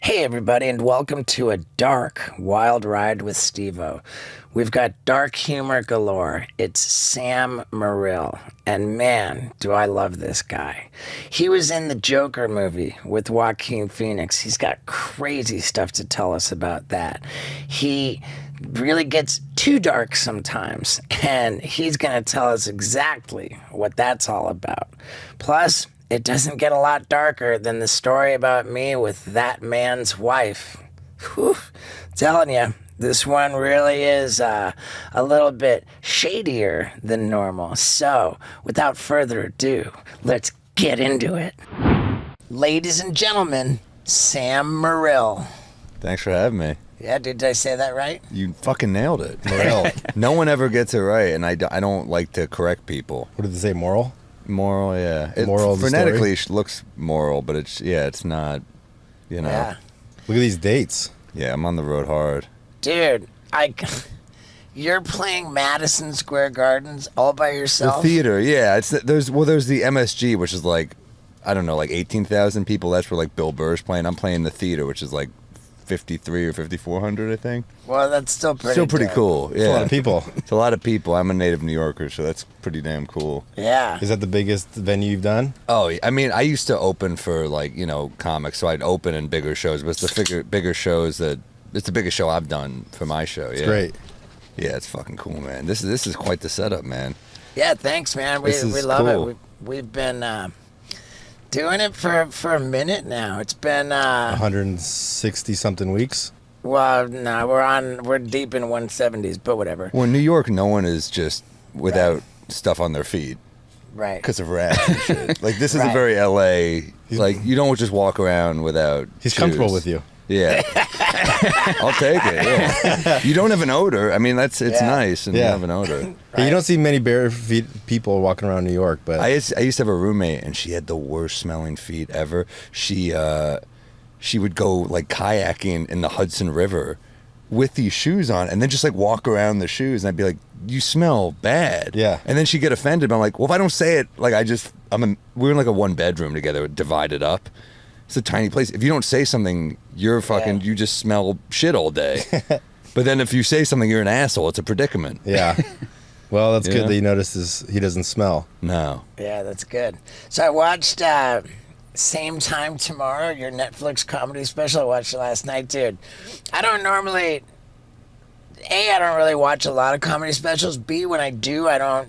Hey everybody, and welcome to a dark wild ride with Steveo. We've got dark humor galore. It's Sam Morril, and man, do I love this guy. He was in the Joker movie with Joaquin Phoenix. He's got crazy stuff to tell us about that. He really gets too dark sometimes, and he's going to tell us exactly what that's all about. Plus, it doesn't get a lot darker than the story about me with that man's wife. Whew, telling you, this one really is a little bit shadier than normal. So, without further ado, let's get into it. Ladies and gentlemen, Sam Morril. Thanks for having me. Yeah, did I say that right? You fucking nailed it. Morril. No one ever gets it right, and I don't like to correct people. What did they say, moral? Moral, yeah. Moral of the phonetically story? it looks moral, but it's not, you know. Yeah. Look at these dates. Yeah, I'm on the road hard. Dude, you're playing Madison Square Gardens all by yourself? The theater, yeah. There's the MSG, which is like, I don't know, like 18,000 people. That's where like Bill Burr's playing. I'm playing the theater, which is like 53 or 5,400, I think. Well, that's still pretty dope. Cool. Yeah. It's a lot of people. It's a lot of people. I'm a native New Yorker, so that's pretty damn cool. Yeah. Is that the biggest venue you've done? Oh, I mean, I used to open for like, you know, comics, so I'd open in bigger shows, but it's the bigger shows it's the biggest show I've done for my show. Yeah. It's great. Yeah, it's fucking cool, man. This is quite the setup, man. Yeah, thanks, man. We love cool. it. We've been doing it for a minute now. It's been 160 something weeks. well, no, we're deep in 170s, but whatever. Well, in New York, no one is just without stuff on their feet Right. because of rats and shit. Like this is Right. a very LA. Like you don't just walk around without. He's shoes. comfortable with you. Yeah, I'll take it. Yeah, you don't have an odor. I mean, it's Yeah. nice, and you Yeah. have an odor. Hey, you don't see many bare feet people walking around New York, but I used to have a roommate, and she had the worst smelling feet ever. She would go like kayaking in the Hudson River with these shoes on, and then just like walk around the shoes, and I'd be like, "You smell bad." Yeah. And then she'd get offended. But I'm like, "Well, if I don't say it, like we're in like a 1-bedroom together, divided up. It's a tiny place. If you don't say something, you're fucking. Yeah. You just smell shit all day. But then if you say something, you're an asshole. It's a predicament. yeah. Well, that's Yeah. good that you noticed he doesn't smell. No. Yeah, that's good. So I watched Same Time Tomorrow, your Netflix comedy special. I watched it last night, dude. I don't really watch a lot of comedy specials. B, when I do, I don't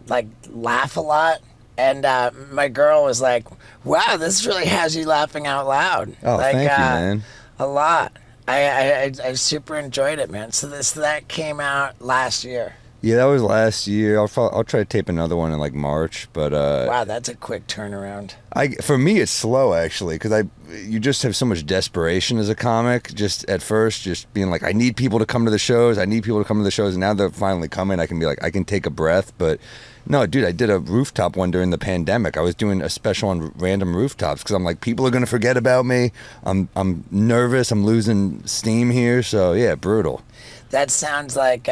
like laugh a lot. And my girl was like, "Wow, this really has you laughing out loud." Oh, like, thank you, man. A lot. I super enjoyed it, man. So that came out last year. Yeah, that was last year. I'll try to tape another one in like March, but Wow, that's a quick turnaround. for me it's slow actually because you just have so much desperation as a comic. Just at first, just being like, I need people to come to the shows. And now they're finally coming. I can be like, I can take a breath. But no, dude, I did a rooftop one during the pandemic. I was doing a special on random rooftops because I'm like, people are gonna forget about me. I'm nervous. I'm losing steam here. So yeah, brutal. That sounds like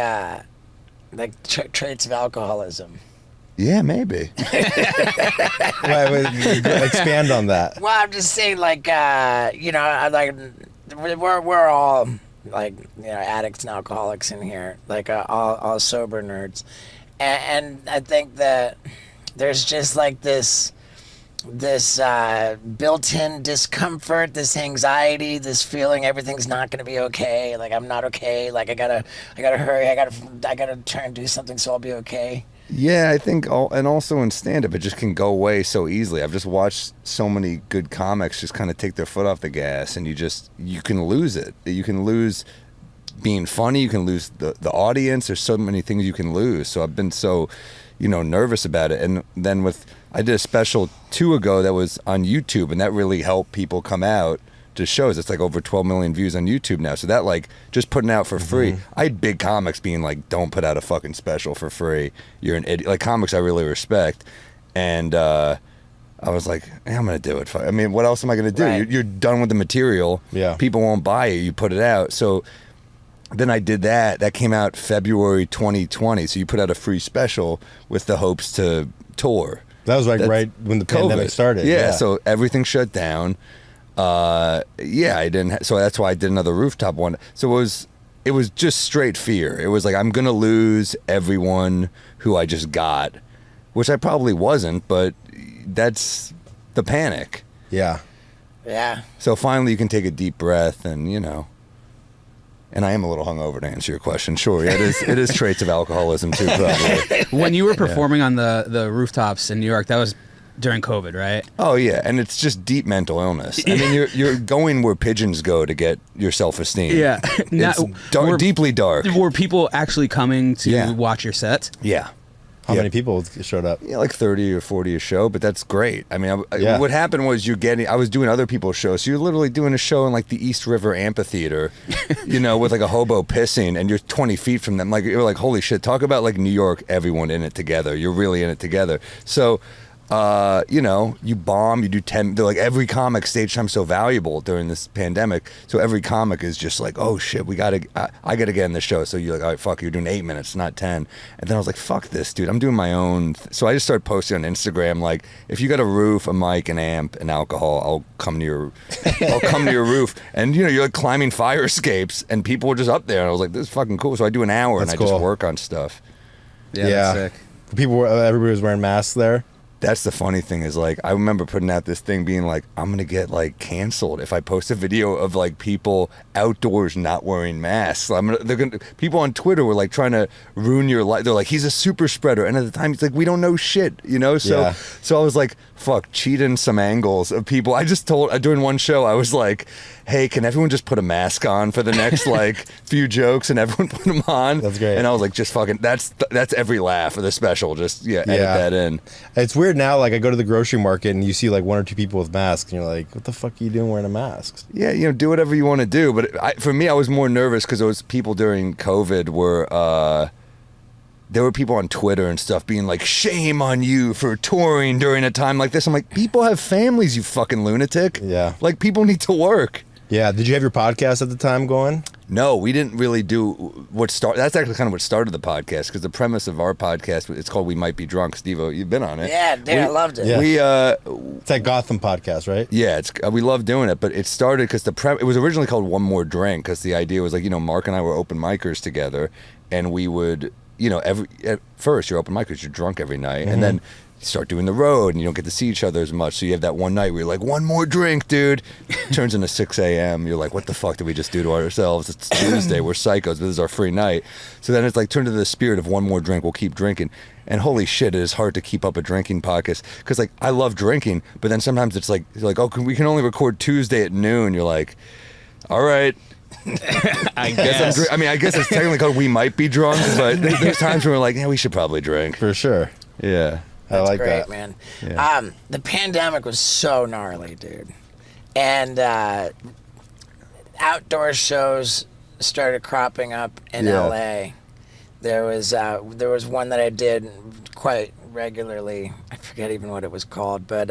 traits of alcoholism. Yeah, maybe. Wait, expand on that. Well, I'm just saying, like, we're all like, addicts and alcoholics in here, like all sober nerds, and I think that there's just like this built-in discomfort, this anxiety, this feeling everything's not going to be okay. Like I'm not okay. Like I gotta hurry. I gotta try and do something so I'll be okay. Yeah, I think, and also in stand-up, it just can go away so easily. I've just watched so many good comics just kind of take their foot off the gas, and you can lose it. You can lose being funny. You can lose the audience. There's so many things you can lose. So I've been so, nervous about it. And then I did a special 2 ago that was on YouTube, and that really helped people come out to shows. It's like over 12 million views on YouTube now. So that, like, just putting out for free. I had big comics being like, don't put out a fucking special for free. You're an idiot. Like, comics I really respect. And I was like, I'm going to do it. I mean, what else am I going to do? Right. You're done with the material. Yeah. People won't buy it. You put it out. So then I did that. That came out February 2020. So you put out a free special with the hopes to tour. That was like right when the pandemic started. Yeah, so everything shut down. I didn't. So that's why I did another rooftop one. So it was just straight fear. It was like, I'm gonna lose everyone who I just got, which I probably wasn't, but that's the panic. Yeah. Yeah. So finally, you can take a deep breath, and And I am a little hungover, to answer your question. Sure, yeah, it is traits of alcoholism too, probably. When you were performing on the rooftops in New York, that was during COVID, right? Oh yeah, and it's just deep mental illness. I mean, you're going where pigeons go to get your self-esteem. Yeah, it's deeply dark. Were people actually coming to watch your sets? Yeah. How many people showed up? Yeah, like 30 or 40 a show, but that's great. I mean, what happened was I was doing other people's shows. So you're literally doing a show in like the East River Amphitheater, with like a hobo pissing, and you're 20 feet from them. Like, you're like, holy shit, talk about like New York, everyone in it together. You're really in it together. So, you bomb, you do 10, they're like, every comic stage time's so valuable during this pandemic. So every comic is just like, oh shit, I gotta get in the show. So you're like, all right, fuck, you're doing 8 minutes, not 10. And then I was like, fuck this, dude, I'm doing my own. So I just started posting on Instagram, like, if you got a roof, a mic, an amp, and alcohol, I'll come to your roof. And you're like climbing fire escapes, and people were just up there. And I was like, this is fucking cool. So I do an hour, and I just work on stuff. Yeah. That's sick. Everybody was wearing masks there. That's the funny thing is, like, I remember putting out this thing being like, I'm going to get, like, canceled if I post a video of, like, people outdoors not wearing masks. People on Twitter were, like, trying to ruin your life. They're like, he's a super spreader. And at the time, it's like, we don't know shit, So I was like, fuck, cheating some angles of people. I just during one show, I was like, hey, can everyone just put a mask on for the next, like, few jokes? And everyone put them on. That's great. And I was like, just fucking, that's every laugh of the special. Just, edit that in. It's weird now, like, I go to the grocery market and you see like one or two people with masks, and you're like, what the fuck are you doing wearing a mask? Yeah, do whatever you want to do. But for me, I was more nervous because those people during COVID there were people on Twitter and stuff being like, shame on you for touring during a time like this. I'm like, people have families, you fucking lunatic. Yeah. Like, people need to work. Yeah. Did you have your podcast at the time going? No, we didn't really do that's actually kind of what started the podcast, because the premise of our podcast, it's called We Might Be Drunk. Steve-O, you've been on it. Yeah, dude, I loved it. Yeah. It's that Gotham podcast, right? Yeah, we love doing it, but it started because it was originally called One More Drink, because the idea was like, Mark and I were open micers together, and we would, at first you're open micers, you're drunk every night, and then you start doing the road and you don't get to see each other as much. So you have that one night where you're like, one more drink, dude. Turns into 6 a.m. You're like, what the fuck did we just do to ourselves? It's Tuesday. We're psychos. This is our free night. So then it's like, turn to the spirit of one more drink. We'll keep drinking. And holy shit, it is hard to keep up a drinking podcast. Because, like, I love drinking, but then sometimes it's like, you're like, oh, we can only record Tuesday at noon. You're like, all right. I guess. I guess it's technically called We Might Be Drunk, but there's times where we're like, yeah, we should probably drink. For sure. Yeah. That's I like great, that, man. Yeah. The pandemic was so gnarly, dude, and outdoor shows started cropping up in LA. There was one that I did quite regularly. I forget even what it was called, but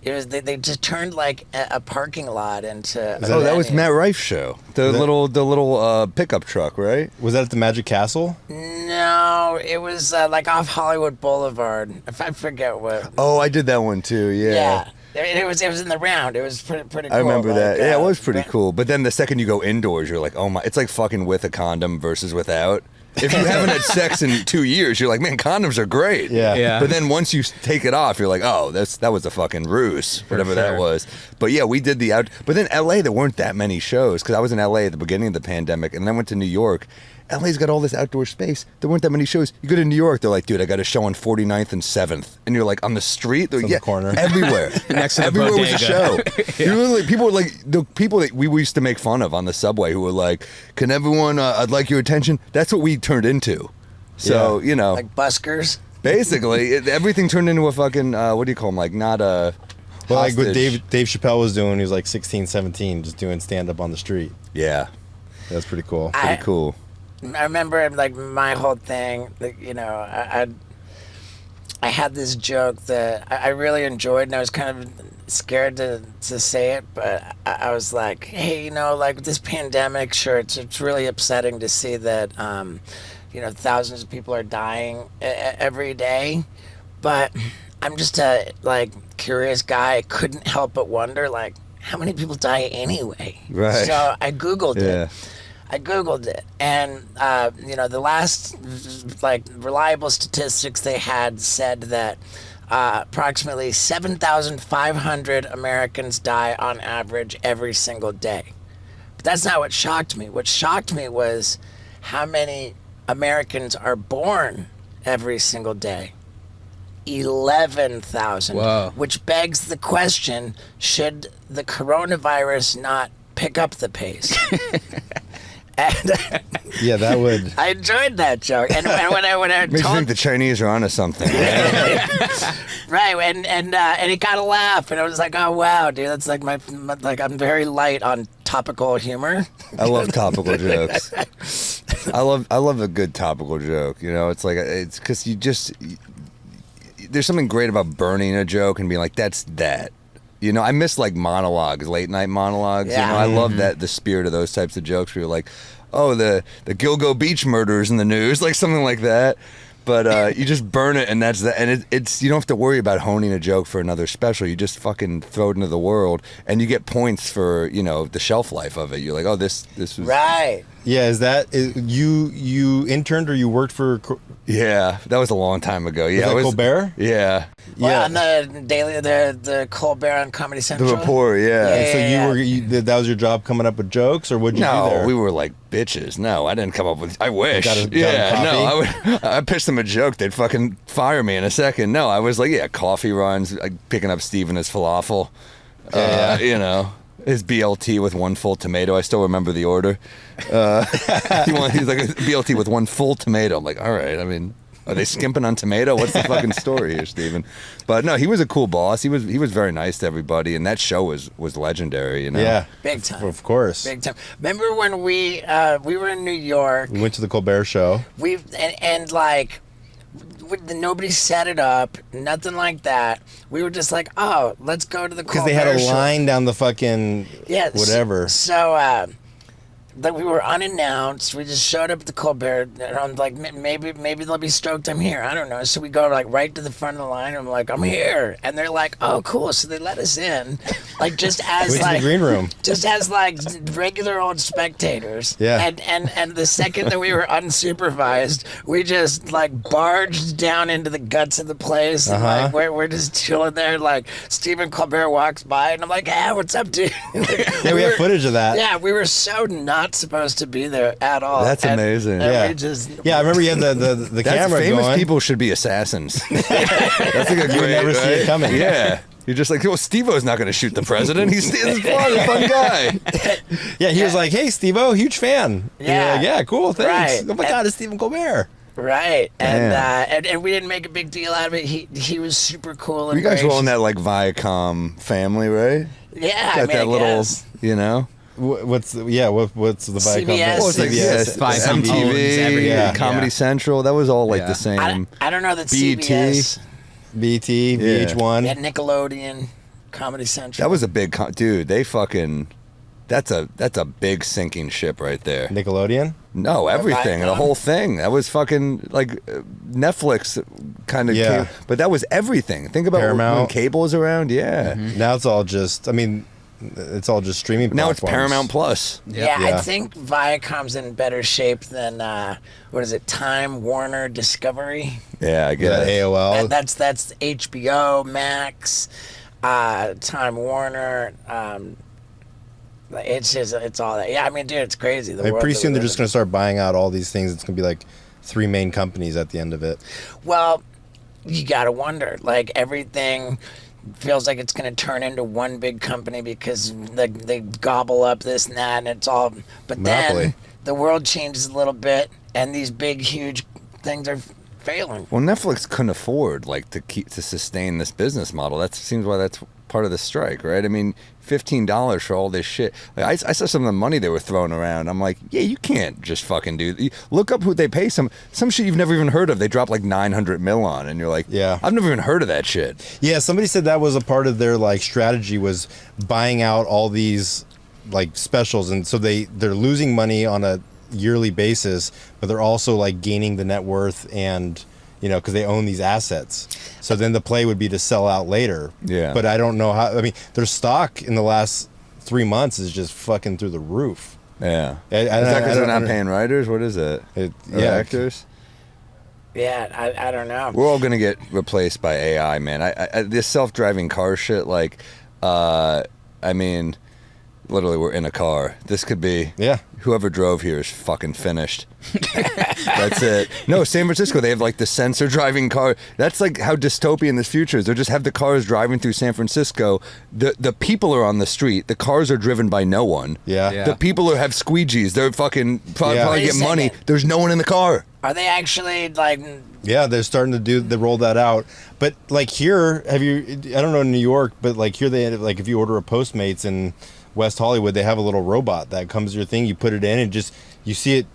it was they just turned like a parking lot into. That was Matt Rife's show. The little pickup truck, right? Was that at the Magic Castle? No, it was like off Hollywood Boulevard. If I forget what. Oh, I did that one too. Yeah. It was in the round. It was pretty cool. I remember that. Yeah, it was pretty cool. But then the second you go indoors, you're like, oh my! It's like fucking with a condom versus without. If you haven't had sex in 2 years, you're like, man, condoms are great. Yeah. But then once you take it off, you're like, oh, that was a fucking ruse, whatever that was. But yeah, we did the out. But then LA, there weren't that many shows, because I was in LA at the beginning of the pandemic, and then went to New York. LA's got all this outdoor space. There weren't that many shows. You go to New York, they're like, dude, I got a show on 49th and 7th. And you're like, on the street? They're on the corner. Everywhere. Next to the everywhere was a show. bodega. You literally, people were like, the people that we used to make fun of on the subway who were like, can everyone, I'd like your attention. That's what we turned into. So, like buskers. Basically, everything turned into a fucking, what do you call them? Like, not a Well, like what hostage. Dave Chappelle was doing, he was like 16, 17, just doing stand-up on the street. Yeah. That's pretty cool. Pretty cool. I remember like my whole thing, like, I had this joke that I really enjoyed, and I was kind of scared to say it, but I was like, hey, like this pandemic, sure, it's really upsetting to see that, thousands of people are dying every day, but I'm just a like curious guy. I couldn't help but wonder like how many people die anyway. Right. So I Googled Yeah. it. I Googled it, and the last like reliable statistics they had said that approximately 7,500 Americans die on average every single day. But that's not what shocked me. What shocked me was how many Americans are born every single day. 11,000. Whoa. Which begs the question: should the coronavirus not pick up the pace? And Yeah, that would. I enjoyed that joke. And when I Makes you told think the Chinese are onto something. right, and it got a laugh, and I was like, oh wow, dude, that's like my like I'm very light on topical humor. I love topical jokes. I love a good topical joke. You know, it's like it's because there's something great about burning a joke and being like, that's that. You know, I miss like monologues, late night monologues. Yeah. You know, I love the spirit of those types of jokes where you're like, oh, the Gilgo Beach murders in the news, like something like that. But you just burn it, and that's that. And it's you don't have to worry about honing a joke for another special. You just fucking throw it into the world, and you get points for the shelf life of it. You're like, oh, this was Right. Yeah, you interned or you worked for? Yeah, that was a long time ago. Yeah, that it was Colbert? Yeah, Well, on the daily, the Colbert on Comedy the Central. report. Yeah. So Yeah. that was your job coming up with jokes, or what'd you do No, there? we were like bitches. No, I didn't come up with. I wish. Got a Yeah, coffee? no, I pitched them a joke. They'd fucking fire me in a second. No, I was like, yeah, coffee runs, like picking up Steven his falafel. Yeah. His BLT with one full tomato. I still remember the order. He's like a BLT with one full tomato. I'm like, all right. I mean, are they skimping on tomato? What's the fucking story here, Steven? But no, he was a cool boss. He was very nice to everybody, and that show was legendary. Yeah, Big time. of course. Big time. Remember when we were in New York? We went to the Colbert show. And like nobody set it up, nothing like that. We were just like, oh, let's go to the Because Colbert they had a show. line down the fucking whatever. So that we were unannounced. We just showed up at the Colbert, and I'm like, maybe they'll be stoked I'm here. I don't know. So we go like right to the front of the line. And I'm like, I'm here, and they're like, oh, cool. So they let us in, like just as Went to like the green room. just as like regular old spectators. Yeah. And the second that we were unsupervised, we just like barged down into the guts of the place. And like we're just chilling there. Like Stephen Colbert walks by, and I'm like, hey, what's up, dude? Yeah, we have footage of that. Yeah, we were so not supposed to be there at all. That's amazing. And Yeah. we just Yeah, I remember you had the That's camera famous going. people should be assassins. That's like a great. never see it right? coming. Yeah. You're just like, well, Steve-O's not going to shoot the president. He's a fun guy. Yeah, he was like, "Hey, Steve-O, huge fan." And you're Yeah. like, yeah, cool, thanks. Right. Oh my God, it's Stephen Colbert. right. And, Man. and we didn't make a big deal out of it. He was super cool. And You guys were on gracious. that like Viacom family, right? Yeah, Got I mean, that I little, guess. What's the Viacom? CBS. Oh, it's like CBS. Viacom owns MTV, everything. Yeah. Comedy Yeah. Central. That was all like Yeah. the same. I don't know that BET. CBS. BT, VH1. Yeah, Nickelodeon, Comedy Central. That was a big dude. They fucking. That's a big sinking ship right there. Nickelodeon. No, everything, the Viacom? whole thing. That was fucking like Netflix kind of. Yeah. But that was everything. Think about when Paramount. cable was around. Yeah. Now it's all just. I mean, it's all just streaming. Now it's platforms. Paramount Plus. Yeah, Yeah. I think Viacom's in better shape than what is it? Time Warner Discovery. Yeah, I get Yeah, it. AOL. That's HBO Max, Time Warner. It's all that. Yeah, I mean, dude, it's crazy. The Like, world pretty that soon we they're live just in. going to start buying out all these things. It's going to be like 3 main companies at the end of it. Well, you gotta wonder. Like everything feels like it's gonna turn into one big company because they gobble up this and that, and it's all. But Monopoly. then the world changes a little bit, and these big, huge things are failing. Well, Netflix couldn't afford like to sustain this business model. That seems why that's part of the strike, right? I mean, $15 for all this shit. Like, I saw some of the money they were throwing around. I'm like, yeah, you can't just fucking do. Look up who they pay. Some shit you've never even heard of. They drop like 900 mil on, and you're like, Yeah. I've never even heard of that shit. Yeah, somebody said that was a part of their like strategy was buying out all these like specials, and so they're losing money on a yearly basis, but they're also like gaining the net worth and because they own these assets. So then the play would be to sell out later. Yeah. But I don't know how. I mean, their stock in the last 3 months is just fucking through the roof. Yeah. Is that because they're not paying writers? What is it? Or actors? Yeah, I don't know. We're all gonna get replaced by AI, man. I this self-driving car shit, like, I mean, literally, we're in a car. This could be. Yeah. Whoever drove here is fucking finished. That's it. No, San Francisco, they have like the sensor driving car. That's like how dystopian this future is. They'll just have the cars driving through San Francisco. The people are on the street. The cars are driven by no one. Yeah. The people have squeegees. They're fucking probably get money. There's no one in the car. Are they actually like? Yeah, they're starting to they roll that out. But like here, I don't know in New York, but like here they like if you order a Postmates in West Hollywood, they have a little robot that comes to your thing. You put it in and just you see it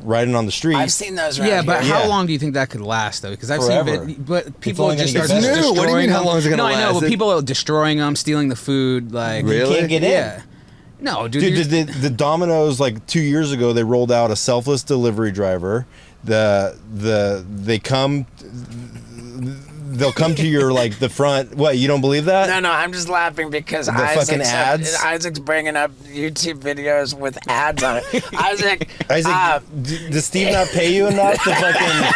riding on the street. I've seen those. Around Yeah, but here. how long do you think that could last though? Because I've Forever. seen, but people only just gonna start get better. destroying What do you mean, how them. long is it gonna No, I know, last? but people are destroying them, stealing the food. Like You can't get in. Yeah. No, dude. Dude, the Domino's like 2 years ago they rolled out a selfless delivery driver. They'll come to your like the front. What, you don't believe that? No, I'm just laughing because The fucking ads? Isaac's bringing up YouTube videos with ads on it. Isaac, Does Steve not pay you enough to fucking?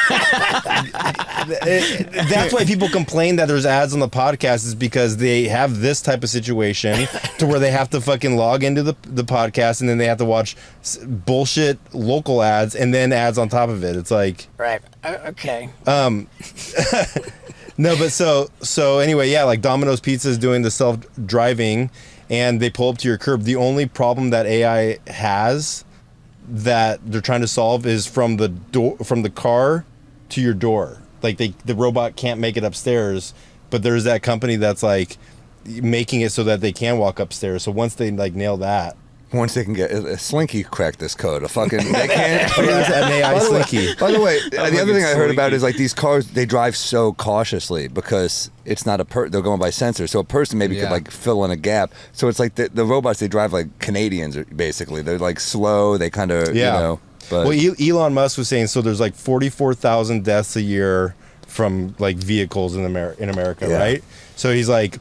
That's why people complain that there's ads on the podcast, is because they have this type of situation to where they have to fucking log into the podcast and then they have to watch bullshit local ads and then ads on top of it. It's like right? Okay. no, but so anyway, yeah, like Domino's Pizza is doing the self-driving, and they pull up to your curb. The only problem that AI has that they're trying to solve is from the car to your door. Like the robot can't make it upstairs, but there's that company that's like making it so that they can walk upstairs. So once they like nail that. Once they can get a Slinky cracked this code, they can't. An AI Slinky. By the way, the other thing I heard about Slinky. is like these cars, they drive so cautiously because it's not they're going by sensor. So a person maybe could like fill in a gap. So it's like the robots, they drive like Canadians basically. They're like slow. They kind of, you know. But Well, Elon Musk was saying, so there's like 44,000 deaths a year from like vehicles in America, right? So he's like,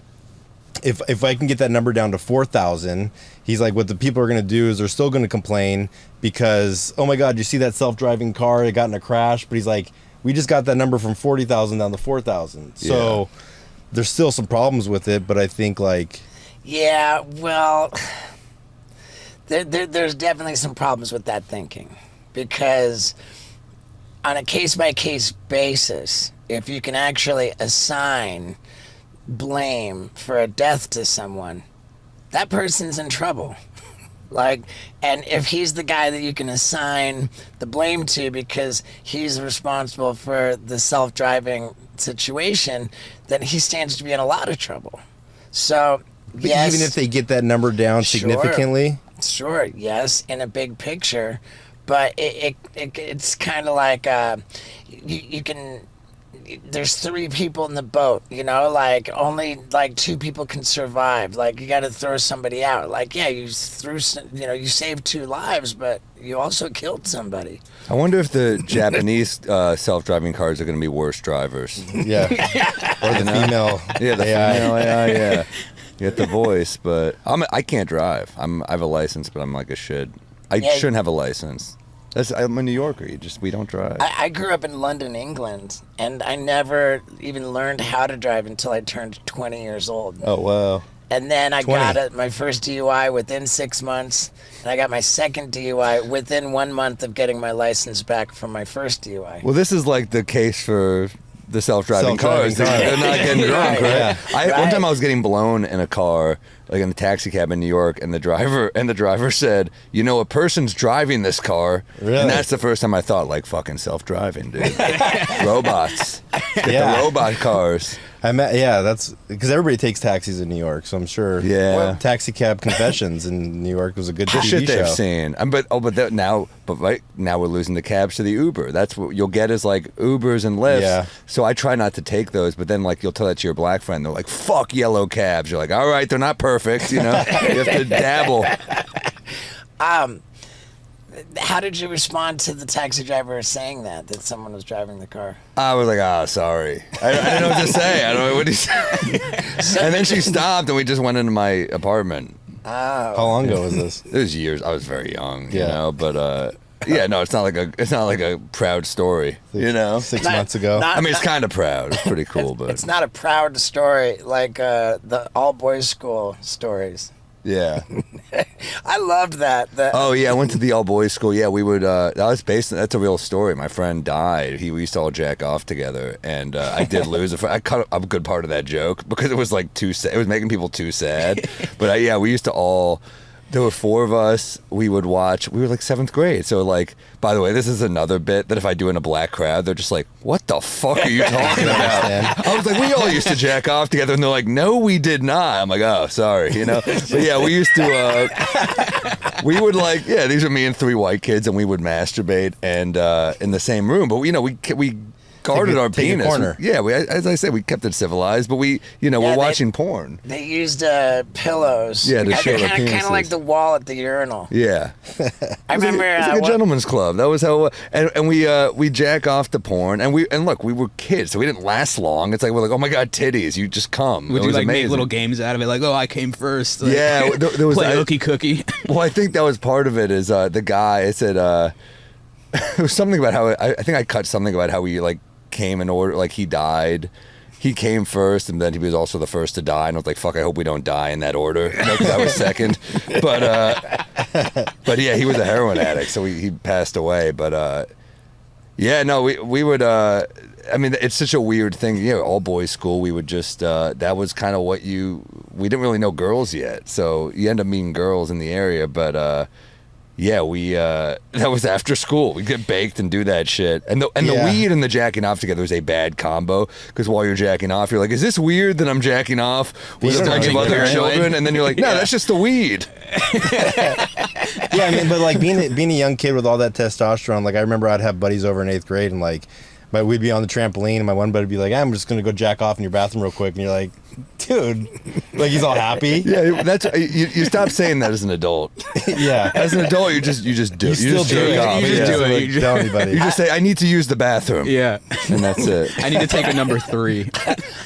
if I can get that number down to 4,000, he's like, what the people are going to do is they're still going to complain because, oh my God, you see that self-driving car? It got in a crash. But he's like, we just got that number from 40,000 down to 4,000. So there's still some problems with it, but I think like... Yeah, well, there's definitely some problems with that thinking, because on a case-by-case basis, if you can actually assign blame for a death to someone, that person's in trouble. Like, and if he's the guy that you can assign the blame to because he's responsible for the self-driving situation, then he stands to be in a lot of trouble. So, But yes, even if they get that number down significantly... Sure, yes, in a big picture, but it's kind of like you can. There's 3 people in the boat, like only like 2 people can survive. Like you got to throw somebody out. Like you you saved 2 lives, but you also killed somebody. I wonder if the Japanese self-driving cars are going to be worse drivers. Yeah. Or the female Yeah, the AI. female AI, yeah. You get the voice, but I can't drive. I have a license, but I'm like a shit. I shouldn't have a license. I'm a New Yorker. We don't drive. I grew up in London, England, and I never even learned how to drive until I turned 20 years old. Oh, wow. And then I 20. got my first DUI within 6 months, and I got my second DUI within 1 month of getting my license back from my first DUI. Well, this is like the case for the self-driving cars. They're not getting drunk, right? Yeah. One time I was getting blown in a car, like in a taxi cab in New York, and the driver said, a person's driving this car. Really? And that's the first time I thought, like, fucking self-driving, dude. Robots. Get the robot cars. That's because everybody takes taxis in New York, so I'm sure. Yeah. Well, Taxi Cab Confessions in New York was a good The TV shit show. they've seen. But right now we're losing the cabs to the Uber. That's what you'll get is like Ubers and Lyfts. Yeah. So I try not to take those, but then like you'll tell that to your black friend. They're like, fuck yellow cabs. You're like, all right, they're not perfect. You have to dabble. How did you respond to the taxi driver saying that someone was driving the car? I was like, sorry. I didn't know what to say. I don't know what he said. And then she stopped, and we just went into my apartment. Oh. How long ago was this? It was years. I was very young, you Yeah. know, but yeah, no, it's not like a proud story, you know. 6 months ago. I mean, it's kind of proud. It's pretty cool, but It's not a proud story like the all boys school stories. yeah. I loved that. Oh yeah, I went to the all boys school. Yeah, we would. That's a real story. My friend died. We used to all jack off together, and I did lose. I cut a good part of that joke because it was like too sad. It was making people too sad. But yeah, we used to all. There were 4 of us. We would watch. We were like 7th grade. So like, by the way, this is another bit that if I do in a black crowd, they're just like, "What the fuck are you talking about?" I was like, "We all used to jack off together," and they're like, "No, we did not." I'm like, "Oh, sorry," you know. But yeah, we used to. We would like, yeah, these are me and 3 white kids, and we would masturbate and in the same room. But we guarded our take a penis. corner. Yeah, as I said, we kept it civilized, but we're watching porn. They used pillows. Yeah, to show their kind penises. of like the wall at the urinal. Yeah. I remember It's like a gentleman's club. That was how, and we jack off to porn, and look, we were kids, so we didn't last long. It's like we're like, oh my god, titties, you just come. Would it you was like amazing. make little games out of it? Like, oh, I came first. Like, Yeah, there was play hooky cookie. Well, I think that was part of it. Is the guy? I said it was something about how I think I cut something about how we like came in order. Like he died. He came first, and then he was also the first to die. And I was like, "Fuck! I hope we don't die in that order." Because I was second. But yeah, he was a heroin addict, so he passed away. But yeah, no, we would. I mean, it's such a weird thing. Yeah, all boys school. We would just. That was kind of what we didn't really know girls yet, so you end up meeting girls in the area. But yeah, that was after school. We get baked and do that shit. And the weed and the jacking off together is a bad combo because while you're jacking off, you're like, is this weird that I'm jacking off with a bunch of other children? And then you're like, no, that's just the weed. Yeah, I mean, but like being a young kid with all that testosterone, like I remember I'd have buddies over in 8th grade and like we'd be on the trampoline and my one buddy would be like, I'm just going to go jack off in your bathroom real quick. And you're like, dude, like he's all happy. Yeah, that's you stop saying that as an adult. Yeah. As an adult, you just do it. You just jerk off. You just do it. You tell anybody. You just say, I need to use the bathroom. Yeah. And that's it. I need to take a number 3.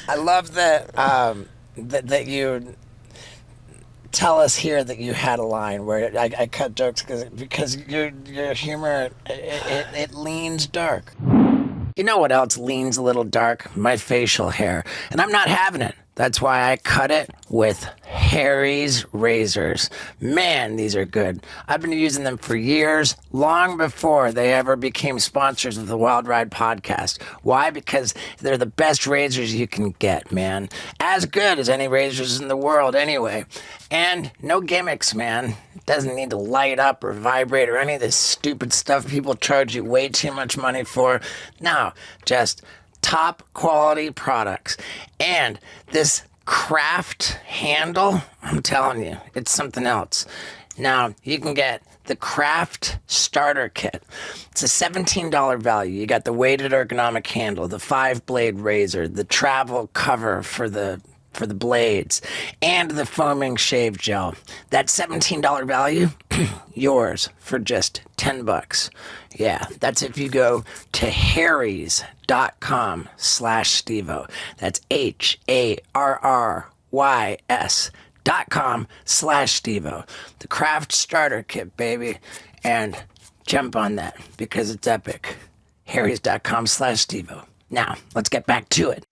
I love that that you tell us here that you had a line where I cut jokes because your humor it leans dark. You know what else leans a little dark? My facial hair. And I'm not having it. That's why I cut it with Harry's razors. Man, these are good. I've been using them for years, long before they ever became sponsors of the Wild Ride podcast. Why? Because they're the best razors you can get, man. As good as any razors in the world anyway. And no gimmicks, man. It doesn't need to light up or vibrate or any of this stupid stuff people charge you way too much money for. No, just top quality products. And this craft handle, I'm telling you, it's something else. Now, you can get the Craft Starter Kit. It's a $17 value. You got the weighted ergonomic handle, the 5-blade razor, the travel cover for the blades, and the foaming shave gel. That $17 value, yours for just $10. Yeah, that's if you go to harrys.com/Stevo. That's HARRYS.com/Stevo. The Craft Starter Kit, baby. And jump on that because it's epic. harrys.com/Stevo. Now, let's get back to it.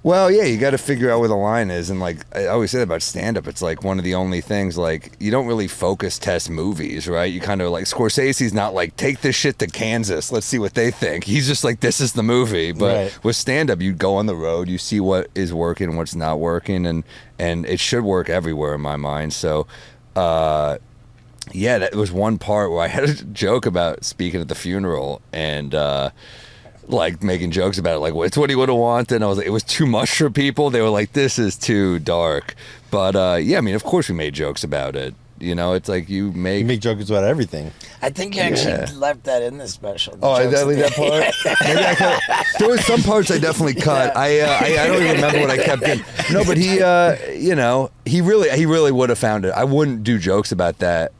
Well, yeah, you got to figure out where the line is. And like I always say that about stand-up, it's like one of the only things, like, you don't really focus test movies, right? You kind of like, Scorsese's not like, take this shit to Kansas, let's see what they think. He's just like, this is the movie. But right. With stand-up, you go on the road, you see what is working and what's not working, and it should work everywhere in my mind. So yeah, that was one part where I had a joke about speaking at the funeral and like making jokes about it, like, it's what he would have wanted. And I was like, it was too much for people. They were like, this is too dark. But yeah, I mean, of course we made jokes about it. You know, it's like you make jokes about everything. I think you actually left that in the special. Oh, I did I leave that part? Maybe I cut. There was some parts I definitely cut. I don't even remember what I kept in. No, but he, you know, he really would have found it. I wouldn't do jokes about that.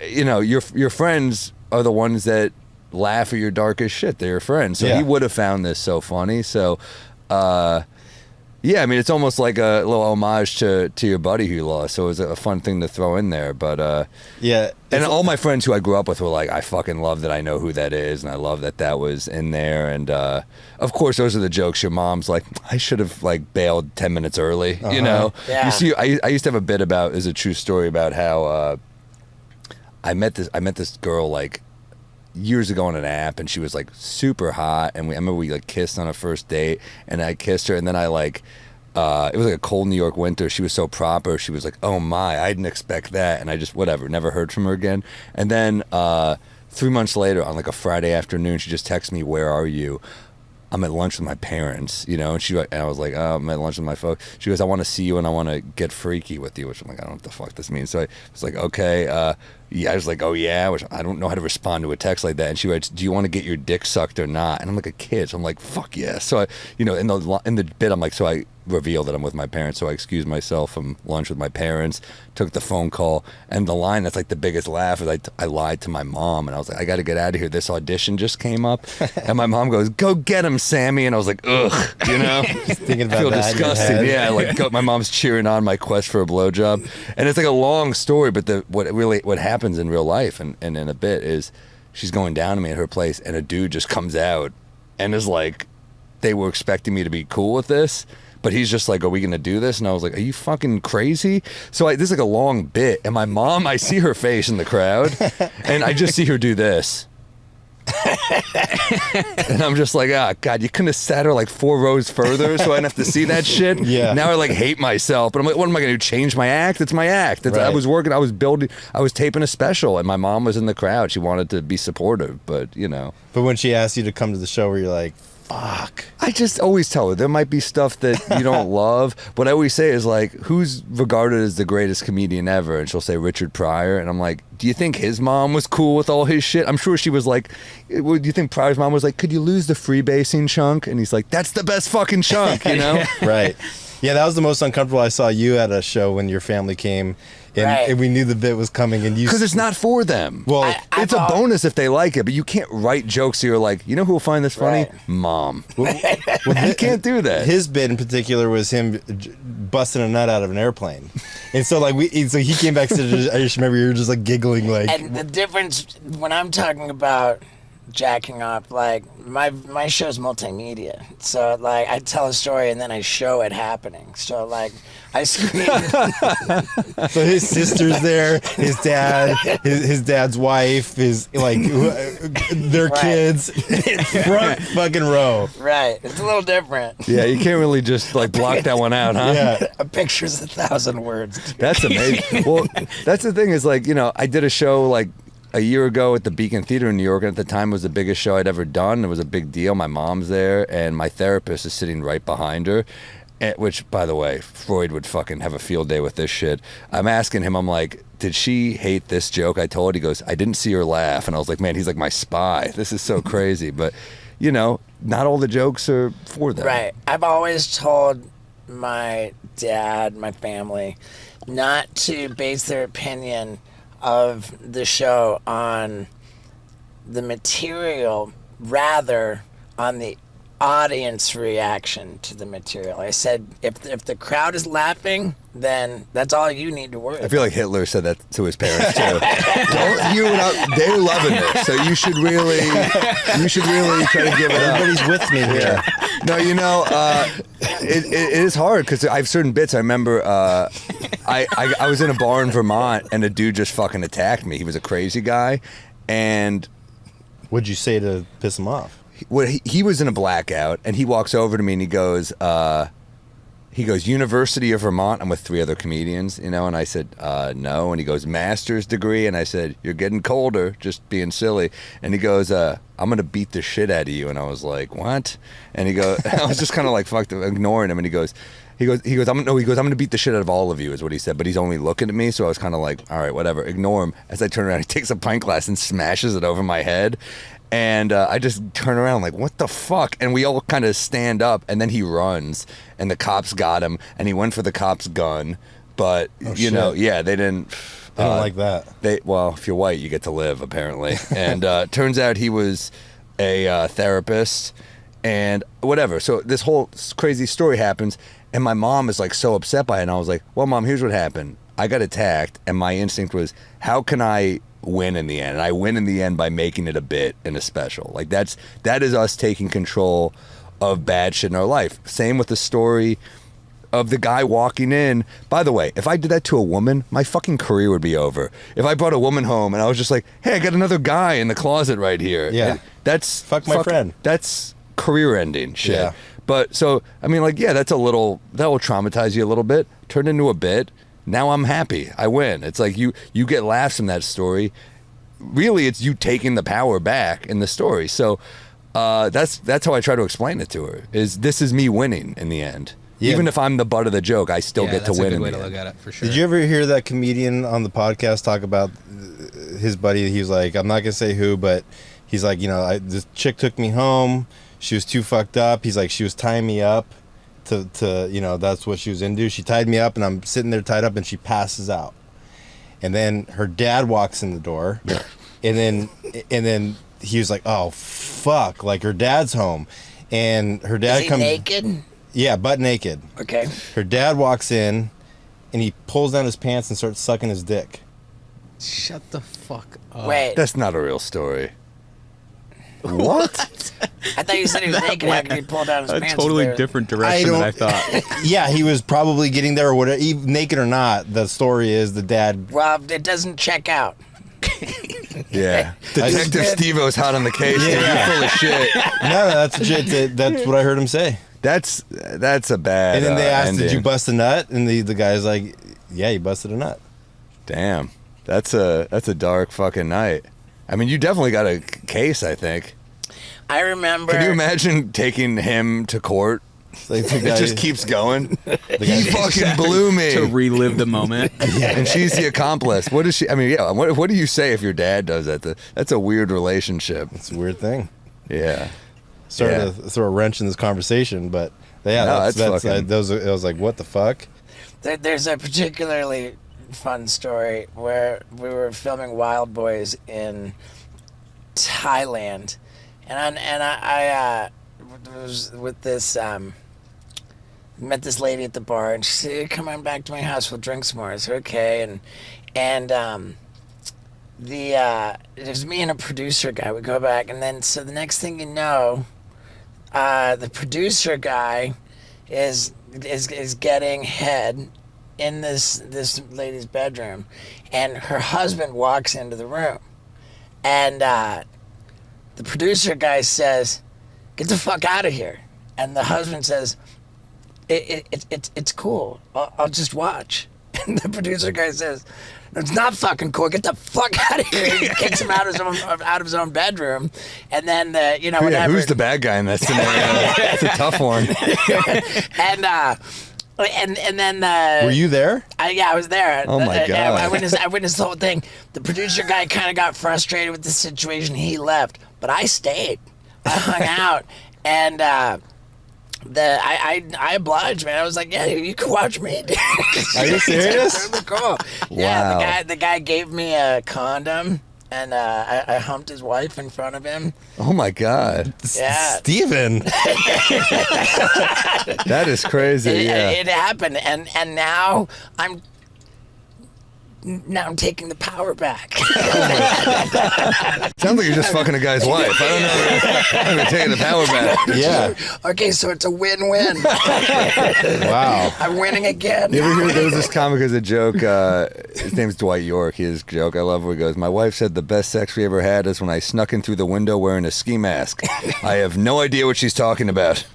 you know, your friends are the ones that laugh at your darkest shit. They're your friends. So he would have found this so funny. So, yeah, I mean, it's almost like a little homage to your buddy who you lost. So it was a fun thing to throw in there. But yeah, and all my friends who I grew up with were like, I fucking love that I know who that is, and I love that was in there. And of course, those are the jokes. Your mom's like, I should have like bailed 10 minutes early. You know, you see, I used to have a bit about, is a true story about how I met this girl like years ago on an app, and she was like super hot, and I remember we like kissed on a first date, and I kissed her, and then I like it was like a cold New York winter. She was so proper. She was like, oh my, I didn't expect that. And I just whatever, never heard from her again. And then 3 months later on like a Friday afternoon, she just texted me, where are you? I'm at lunch with my parents, you know, and I was like, oh, I'm at lunch with my folks. She goes, I want to see you and I want to get freaky with you, which I'm like, I don't know what the fuck this means. So I was like, okay, yeah, I was like, oh yeah, which I don't know how to respond to a text like that. And she writes, do you want to get your dick sucked or not? And I'm like a kid, so I'm like, fuck yeah. So I, you know, in the bit, I'm like, so I reveal that I'm with my parents, so I excused myself from lunch with my parents, took the phone call, and the line that's like the biggest laugh is I lied to my mom, and I was like, I got to get out of here, this audition just came up. And my mom goes, go get him, Sammy. And I was like, ugh, you know, Just thinking about I feel that in your disgusting. head. Yeah, like my mom's cheering on my quest for a blowjob, and it's like a long story, but what happens in real life and in a bit is she's going down to me at her place, and a dude just comes out and is like, they were expecting me to be cool with this, but he's just like, are we gonna do this? And I was like, are you fucking crazy? So this is like a long bit, and my mom, I see her face in the crowd, and I just see her do this. And I'm just like, ah, God, you couldn't have sat her like 4 rows further so I didn't have to see that shit. Yeah. Now I like hate myself, but I'm like, what am I gonna do? Change my act? It's my act. I Right. was working, I was taping a special, and my mom was in the crowd. She wanted to be supportive, but you know. But when she asked you to come to the show, where you're like, fuck. I just always tell her there might be stuff that you don't love. What I always say is like, who's regarded as the greatest comedian ever? And she'll say Richard Pryor, and I'm like, do you think his mom was cool with all his shit? I'm sure she was like, do you think Pryor's mom was like, could you lose the freebasing chunk? And he's like, that's the best fucking chunk, you know? Right. Yeah, that was the most uncomfortable I saw you at a show when your family came, and we knew the bit was coming, and you. Because it's not for them. Well, it's a bonus if they like it, but you can't write jokes so you're like, you know who will find this funny? Right. Mom. You can't do that. his bit in particular was him busting a nut out of an airplane, and so like so he came back. I just remember you were just like giggling like. And the difference when I'm talking about jacking up, like my show's multimedia, so like I tell a story and then I show it happening. So like I scream. So his sister's there, his dad, his dad's wife, his like their Right. kids, front fucking row. Right, it's a little different. Yeah, you can't really just like block that one out, huh? Yeah. A picture's 1,000 words. That's amazing. Well, that's the thing is like, you know, I did a show like a year ago at the Beacon Theater in New York, and at the time it was the biggest show I'd ever done. It was a big deal. My mom's there, and my therapist is sitting right behind her, which, by the way, Freud would fucking have a field day with this shit. I'm asking him, I'm like, did she hate this joke I told? He goes, I didn't see her laugh. And I was like, man, he's like my spy. This is so crazy. But, you know, not all the jokes are for them. Right. I've always told my dad, my family, not to base their opinion of the show on the material, rather on the audience reaction to the material. I said, if the crowd is laughing, then that's all you need to worry I feel like Hitler said that to his parents too. Don't you? They're loving this, so you should really try to give it up. Everybody's with me here. No, you know, it is hard because I have certain bits. I remember I was in a bar in Vermont, and a dude just fucking attacked me. He was a crazy guy, and What'd you say to piss him off? he was in a blackout, and he walks over to me and he goes, University of Vermont. I'm with 3 other comedians, you know, and I said, no. And he goes, master's degree. And I said, you're getting colder, just being silly. And he goes, I'm going to beat the shit out of you. And I was like, what? And he goes, I was just kind of like fucked, ignoring him. And he goes, I'm going to beat the shit out of all of you, is what he said. But he's only looking at me. So I was kind of like, all right, whatever, ignore him. As I turn around, he takes a pint glass and smashes it over my head. And I just turn around like, what the fuck? And we all kind of stand up, and then he runs, and the cops got him, and he went for the cop's gun. But, you know, yeah, they didn't. I don't like that. Well, if you're white, you get to live, apparently. And turns out he was a therapist and whatever. So this whole crazy story happens, and my mom is like so upset by it. And I was like, well, Mom, here's what happened. I got attacked, and my instinct was, how can I win in the end? And I win in the end by making it a bit and a special. Like that is us taking control of bad shit in our life. Same with the story of the guy walking in. By the way, if I did that to a woman, my fucking career would be over. If I brought a woman home and I was just like, hey, I got another guy in the closet right here. Yeah. That's Fuck my friend. That's career ending shit. Yeah. But so, I mean, like, yeah, that will traumatize you a little bit, turn into a bit. Now I'm happy. I win. It's like you get laughs from that story. Really, it's you taking the power back in the story. So that's how I try to explain it to her. This is me winning in the end. Yeah. Even if I'm the butt of the joke, I still get to win. That's a good way in to the look end. at it, for sure. Did you ever hear that comedian on the podcast talk about his buddy? He was like, I'm not gonna say who, but he's like, this chick took me home. She was too fucked up. He's like, she was tying me up to that's what she was into. She tied me up, and I'm sitting there tied up, and she passes out. And then her dad walks in the door, and then he was like, oh fuck, like her dad's home, and her dad comes naked. Yeah, butt naked. Okay. Her dad walks in, and he pulls down his pants and starts sucking his dick. Shut the fuck up. Wait. That's not a real story. What? I thought you said he was naked after he pulled down his A pants. totally there. different direction than I thought. Yeah, he was probably getting there or whatever. Naked or not, the story is the dad. Well, it doesn't check out. Yeah. Detective Steve-O's hot on the case. Dude. You're full of shit. No, that's legit. That's what I heard him say. That's a bad. And then they asked, ending. "Did you bust a nut?" And the guy's like, "Yeah, he busted a nut." Damn, that's a dark fucking night. I mean, you definitely got a case, I think. I remember. Can you imagine taking him to court? Like the guy, It just keeps going. the He guy- fucking blew me. To relive the moment. And she's the accomplice. What is she? I mean, yeah. What do you say if your dad does that? That's a weird relationship. It's a weird thing. Yeah. Started Yeah. to throw a wrench in this conversation, but yeah, No, that's fucking- it was like, what the fuck? There's a particularly fun story where we were filming Wildboyz in Thailand, and I was with this met this lady at the bar, and she said, "Come on back to my house, we'll drink some more." I said, "Okay," and there's me and a producer guy. We go back, and then so the next thing you know, the producer guy is getting head in this lady's bedroom, and her husband walks into the room, and the producer guy says, "Get the fuck out of here," and the husband says, It's cool. I'll just watch." And the producer guy says, "It's not fucking cool. Get the fuck out of here." He kicks him out of his own bedroom, and then Yeah, whatever. who's the bad guy in that scenario? It's a tough one. and then Were you there? I was there. Oh, my God. I witnessed the whole thing. The producer guy kind of got frustrated with the situation. He left, but I stayed. I hung out, and I obliged, man. I was like, "Yeah, you can watch me." Are you serious? Really cool. Wow. Yeah, the guy gave me a condom, and I humped his wife in front of him. Oh my God. Yeah. Steven. That is crazy. Yeah. It happened, and now I'm taking the power back. Sounds like you're just fucking a guy's wife. I don't know. I'm gonna take the power back. Yeah. Okay, so it's a win-win. Wow. I'm winning again. You ever hear there was this comic as a joke? His name's Dwight York. His joke I love where he goes, "My wife said the best sex we ever had is when I snuck in through the window wearing a ski mask. I have no idea what she's talking about."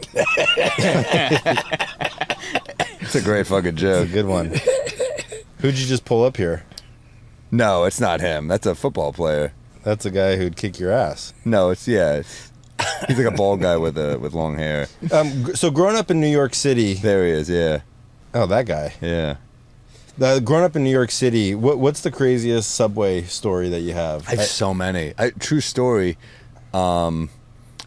It's a great fucking joke. Good one. Who'd you just pull up here? No, it's not him. That's a football player. That's a guy who'd kick your ass. No, he's like a bald guy with long hair. So growing up in New York City. There he is. Yeah, Oh, that guy. yeah. Growing up in New York City, what's the craziest subway story that you have? I have so many. True story.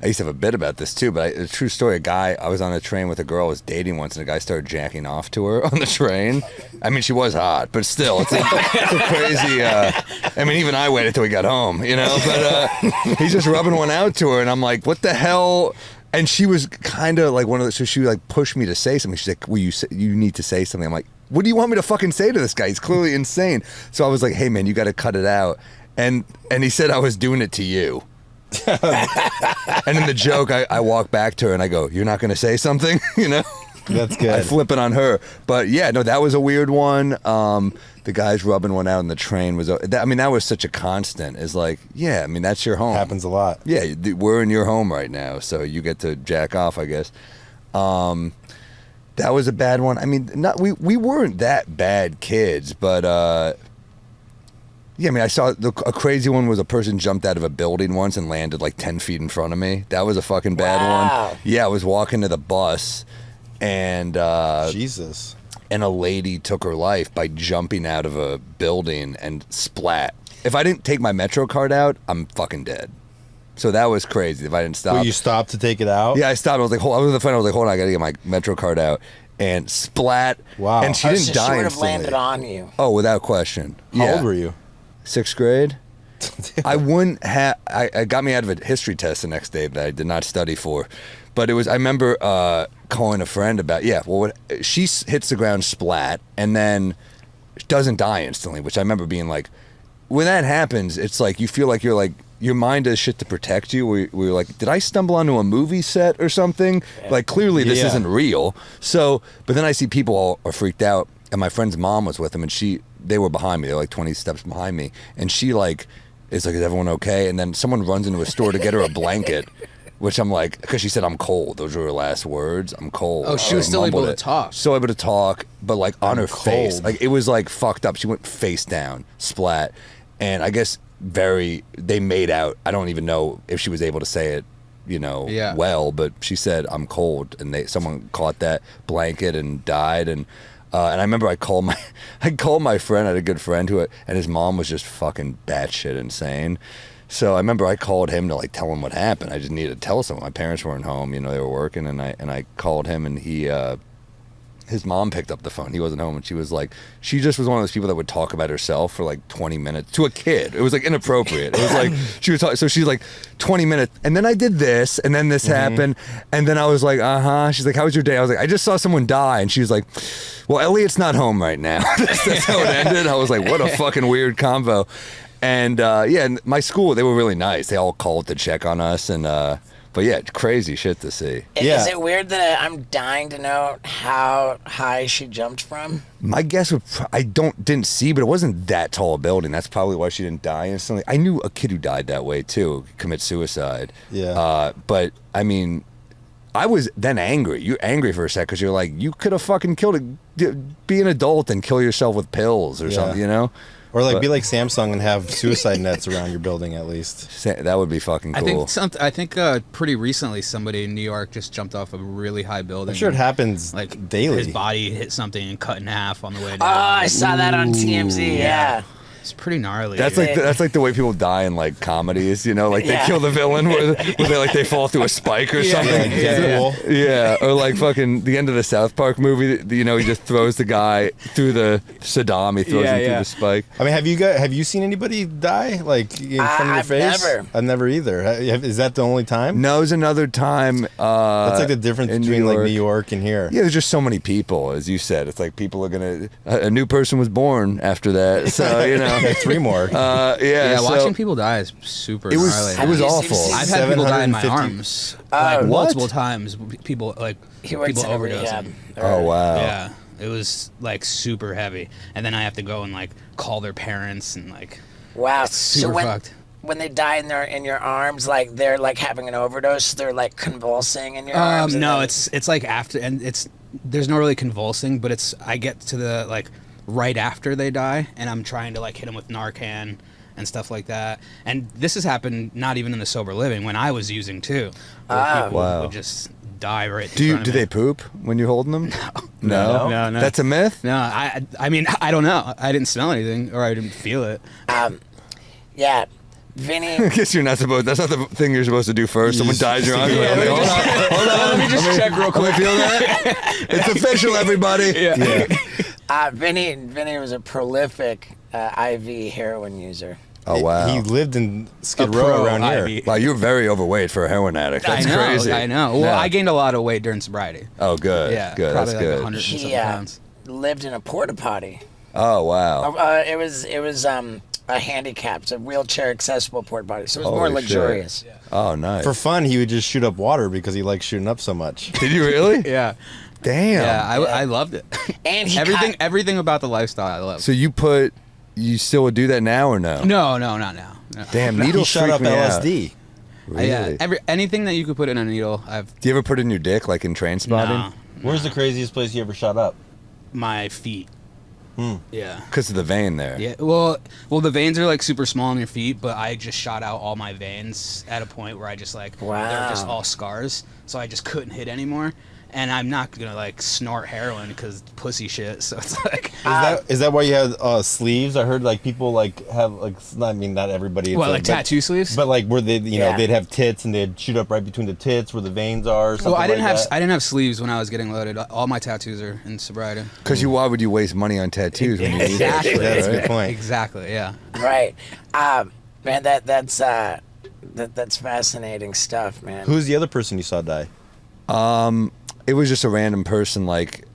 I used to have a bit about this too, but a true story. I was on a train with a girl I was dating once, and a guy started jacking off to her on the train. I mean, she was hot, but still, it's a crazy. I mean, even I waited till we got home, you know. But he's just rubbing one out to her, and I'm like, what the hell? And she was kind of like one of the. So she like pushed me to say something. She's like, "Will you need to say something?" I'm like, "What do you want me to fucking say to this guy? He's clearly insane." So I was like, "Hey man, you got to cut it out." And he said I was doing it to you. And in the joke, I walk back to her and I go, "You're not going to say something?" You know? That's good. I flip it on her. But yeah, no, that was a weird one. The guys rubbing one out on the train was, I mean, that was such a constant. Is like, yeah, I mean, that's your home. Happens a lot. Yeah, we're in your home right now, so you get to jack off, I guess. That was a bad one. I mean, we weren't that bad kids, but yeah, I mean, I saw a crazy one was a person jumped out of a building once and landed like 10 feet in front of me. That was a fucking bad one. Yeah, I was walking to the bus and Jesus. And a lady took her life by jumping out of a building and splat. If I didn't take my Metro card out, I'm fucking dead. So that was crazy if I didn't stop. Well, you stopped to take it out? Yeah, I stopped. I was like, I was with a friend. I was like, hold on, I gotta get my Metro card out. And splat. Wow. And she didn't die She would have instantly. landed on you. Oh, without question. How old were you? 6th grade. I wouldn't have. I got me out of a history test the next day that I did not study for, but it was. I remember calling a friend about. Yeah, well, she hits the ground splat and then doesn't die instantly, which I remember being like, when that happens, it's like you feel like you're like your mind does shit to protect you. We're like, did I stumble onto a movie set or something? Yeah. Like clearly this isn't real. So, but then I see people all are freaked out, and my friend's mom was with them, and they were behind me. They're like 20 steps behind me. And she like, is like, is everyone okay? And then someone runs into a store to get her a blanket, which I'm like, because she said, I'm cold. Those were her last words. I'm cold. Oh, she was still able to talk. Still able to talk, but like on her cold. face. Like it was like fucked up. She went face down, splat. And I guess they made out. I don't even know if she was able to say it, well, but she said, I'm cold. And someone caught that blanket and died. And I remember I called my friend. I had a good friend and his mom was just fucking batshit insane. So I remember I called him to like tell him what happened. I just needed to tell someone. My parents weren't home, they were working, and I called him, and his mom picked up the phone. He wasn't home, and she was like, she just was one of those people that would talk about herself for like 20 minutes to a kid. It was like inappropriate. It was like she was talking. So she's like 20 minutes, and then I did this, and then this happened, and then I was like, She's like, how was your day? I was like, I just saw someone die, and she was like, well, Elliot's not home right now. That's how it ended. I was like, what a fucking weird convo. And and my school, they were really nice. They all called to check on us, and but yeah, crazy shit to see. Is it weird that I'm dying to know how high she jumped from? My guess would didn't see, but it wasn't that tall a building. That's probably why she didn't die instantly. I knew a kid who died that way too, commit suicide. Yeah. But I mean, I was then angry. You're angry for a sec because you're like, you could have fucking killed it. Be an adult and kill yourself with pills or something, Or like be like Samsung and have suicide nets around your building at least. That would be fucking cool. I think pretty recently somebody in New York just jumped off a really high building. I'm sure it happens like daily. His body hit something and cut in half on the way down. Oh, I saw that on TMZ. Yeah. It's pretty gnarly. That's like the way people die in like comedies, they kill the villain where they fall through a spike or something. Yeah, or like fucking the end of the South Park movie. He just throws the guy through the Saddam. He throws him through the spike. I mean, have you seen anybody die like in front of your face? Never. I've never either. Is that the only time? No, it's another time. That's like the difference between like New York and here. Yeah, there's just so many people, as you said. It's like people are gonna. A new person was born after that, so Like 3 more. Watching people die is super gnarly. It was awful. I've had people die in my arms multiple times. People overdosing. Oh wow. Yeah, it was like super heavy, and then I have to go and like call their parents and like. Wow. Super fucked. When they die in your arms, like they're like having an overdose, they're like convulsing in your arms. No, it's like after, and there's no really convulsing, but I get to the like. Right after they die, and I'm trying to like hit them with Narcan and stuff like that. And this has happened not even in the sober living, when I was using too. People would just die right in front of Do me. they poop when you're holding them? No. That's a myth? No, I mean, I don't know. I didn't smell anything, or I didn't feel it. Yeah, Vinny. I guess you're not supposed. That's not the thing you're supposed to do first. Someone dies, you're on. Hold on. Let me just check real quick. Let me feel that. It's official, everybody. Yeah. Vinny was a prolific IV heroin user. Oh wow. He lived in Skid Row around here. Ivy. Wow, you're very overweight for a heroin addict. That's crazy. I know. Well, Yeah. I gained a lot of weight during sobriety. Oh, good. Yeah, Good. probably That's like good. 100 and He something pounds. lived in a porta potty. Oh wow. It was a handicapped, a wheelchair accessible porta potty, so it was more Holy shit. luxurious. Oh nice. For fun, he would just shoot up water because he likes shooting up so much. Did you really? Yeah. Damn. Yeah, I loved it. And he everything about the lifestyle I love. So you still would do that now or no? No, not now. No. Damn, He needles shot freak up me out. LSD. Really? Yeah, anything that you could put in a needle, I've Do you ever put it in your dick, like in train spotting? no, Where's the craziest place you ever shot up? my feet. Yeah. Because of the vein there. Yeah. Well, the veins are like super small on your feet, but I just shot out all my veins at a point where I just like Wow. they're just all scars, so I just couldn't hit anymore. And I'm not gonna like snort heroin because pussy shit. So it's like, Is that why you have sleeves? I heard like people like have like I mean not everybody. it's what, like but- tattoo sleeves? But like where they Yeah. they'd have tits and they'd shoot up right between the tits where the veins are. Or something Well, I didn't like have that. I didn't have sleeves when I was getting loaded. All my tattoos are in sobriety. Because why would you waste money on tattoos when you need that Exactly. shit, That's a right? good point. Exactly. Yeah. Right. Man, that's fascinating stuff, man. Who's the other person you saw die? It was just a random person, like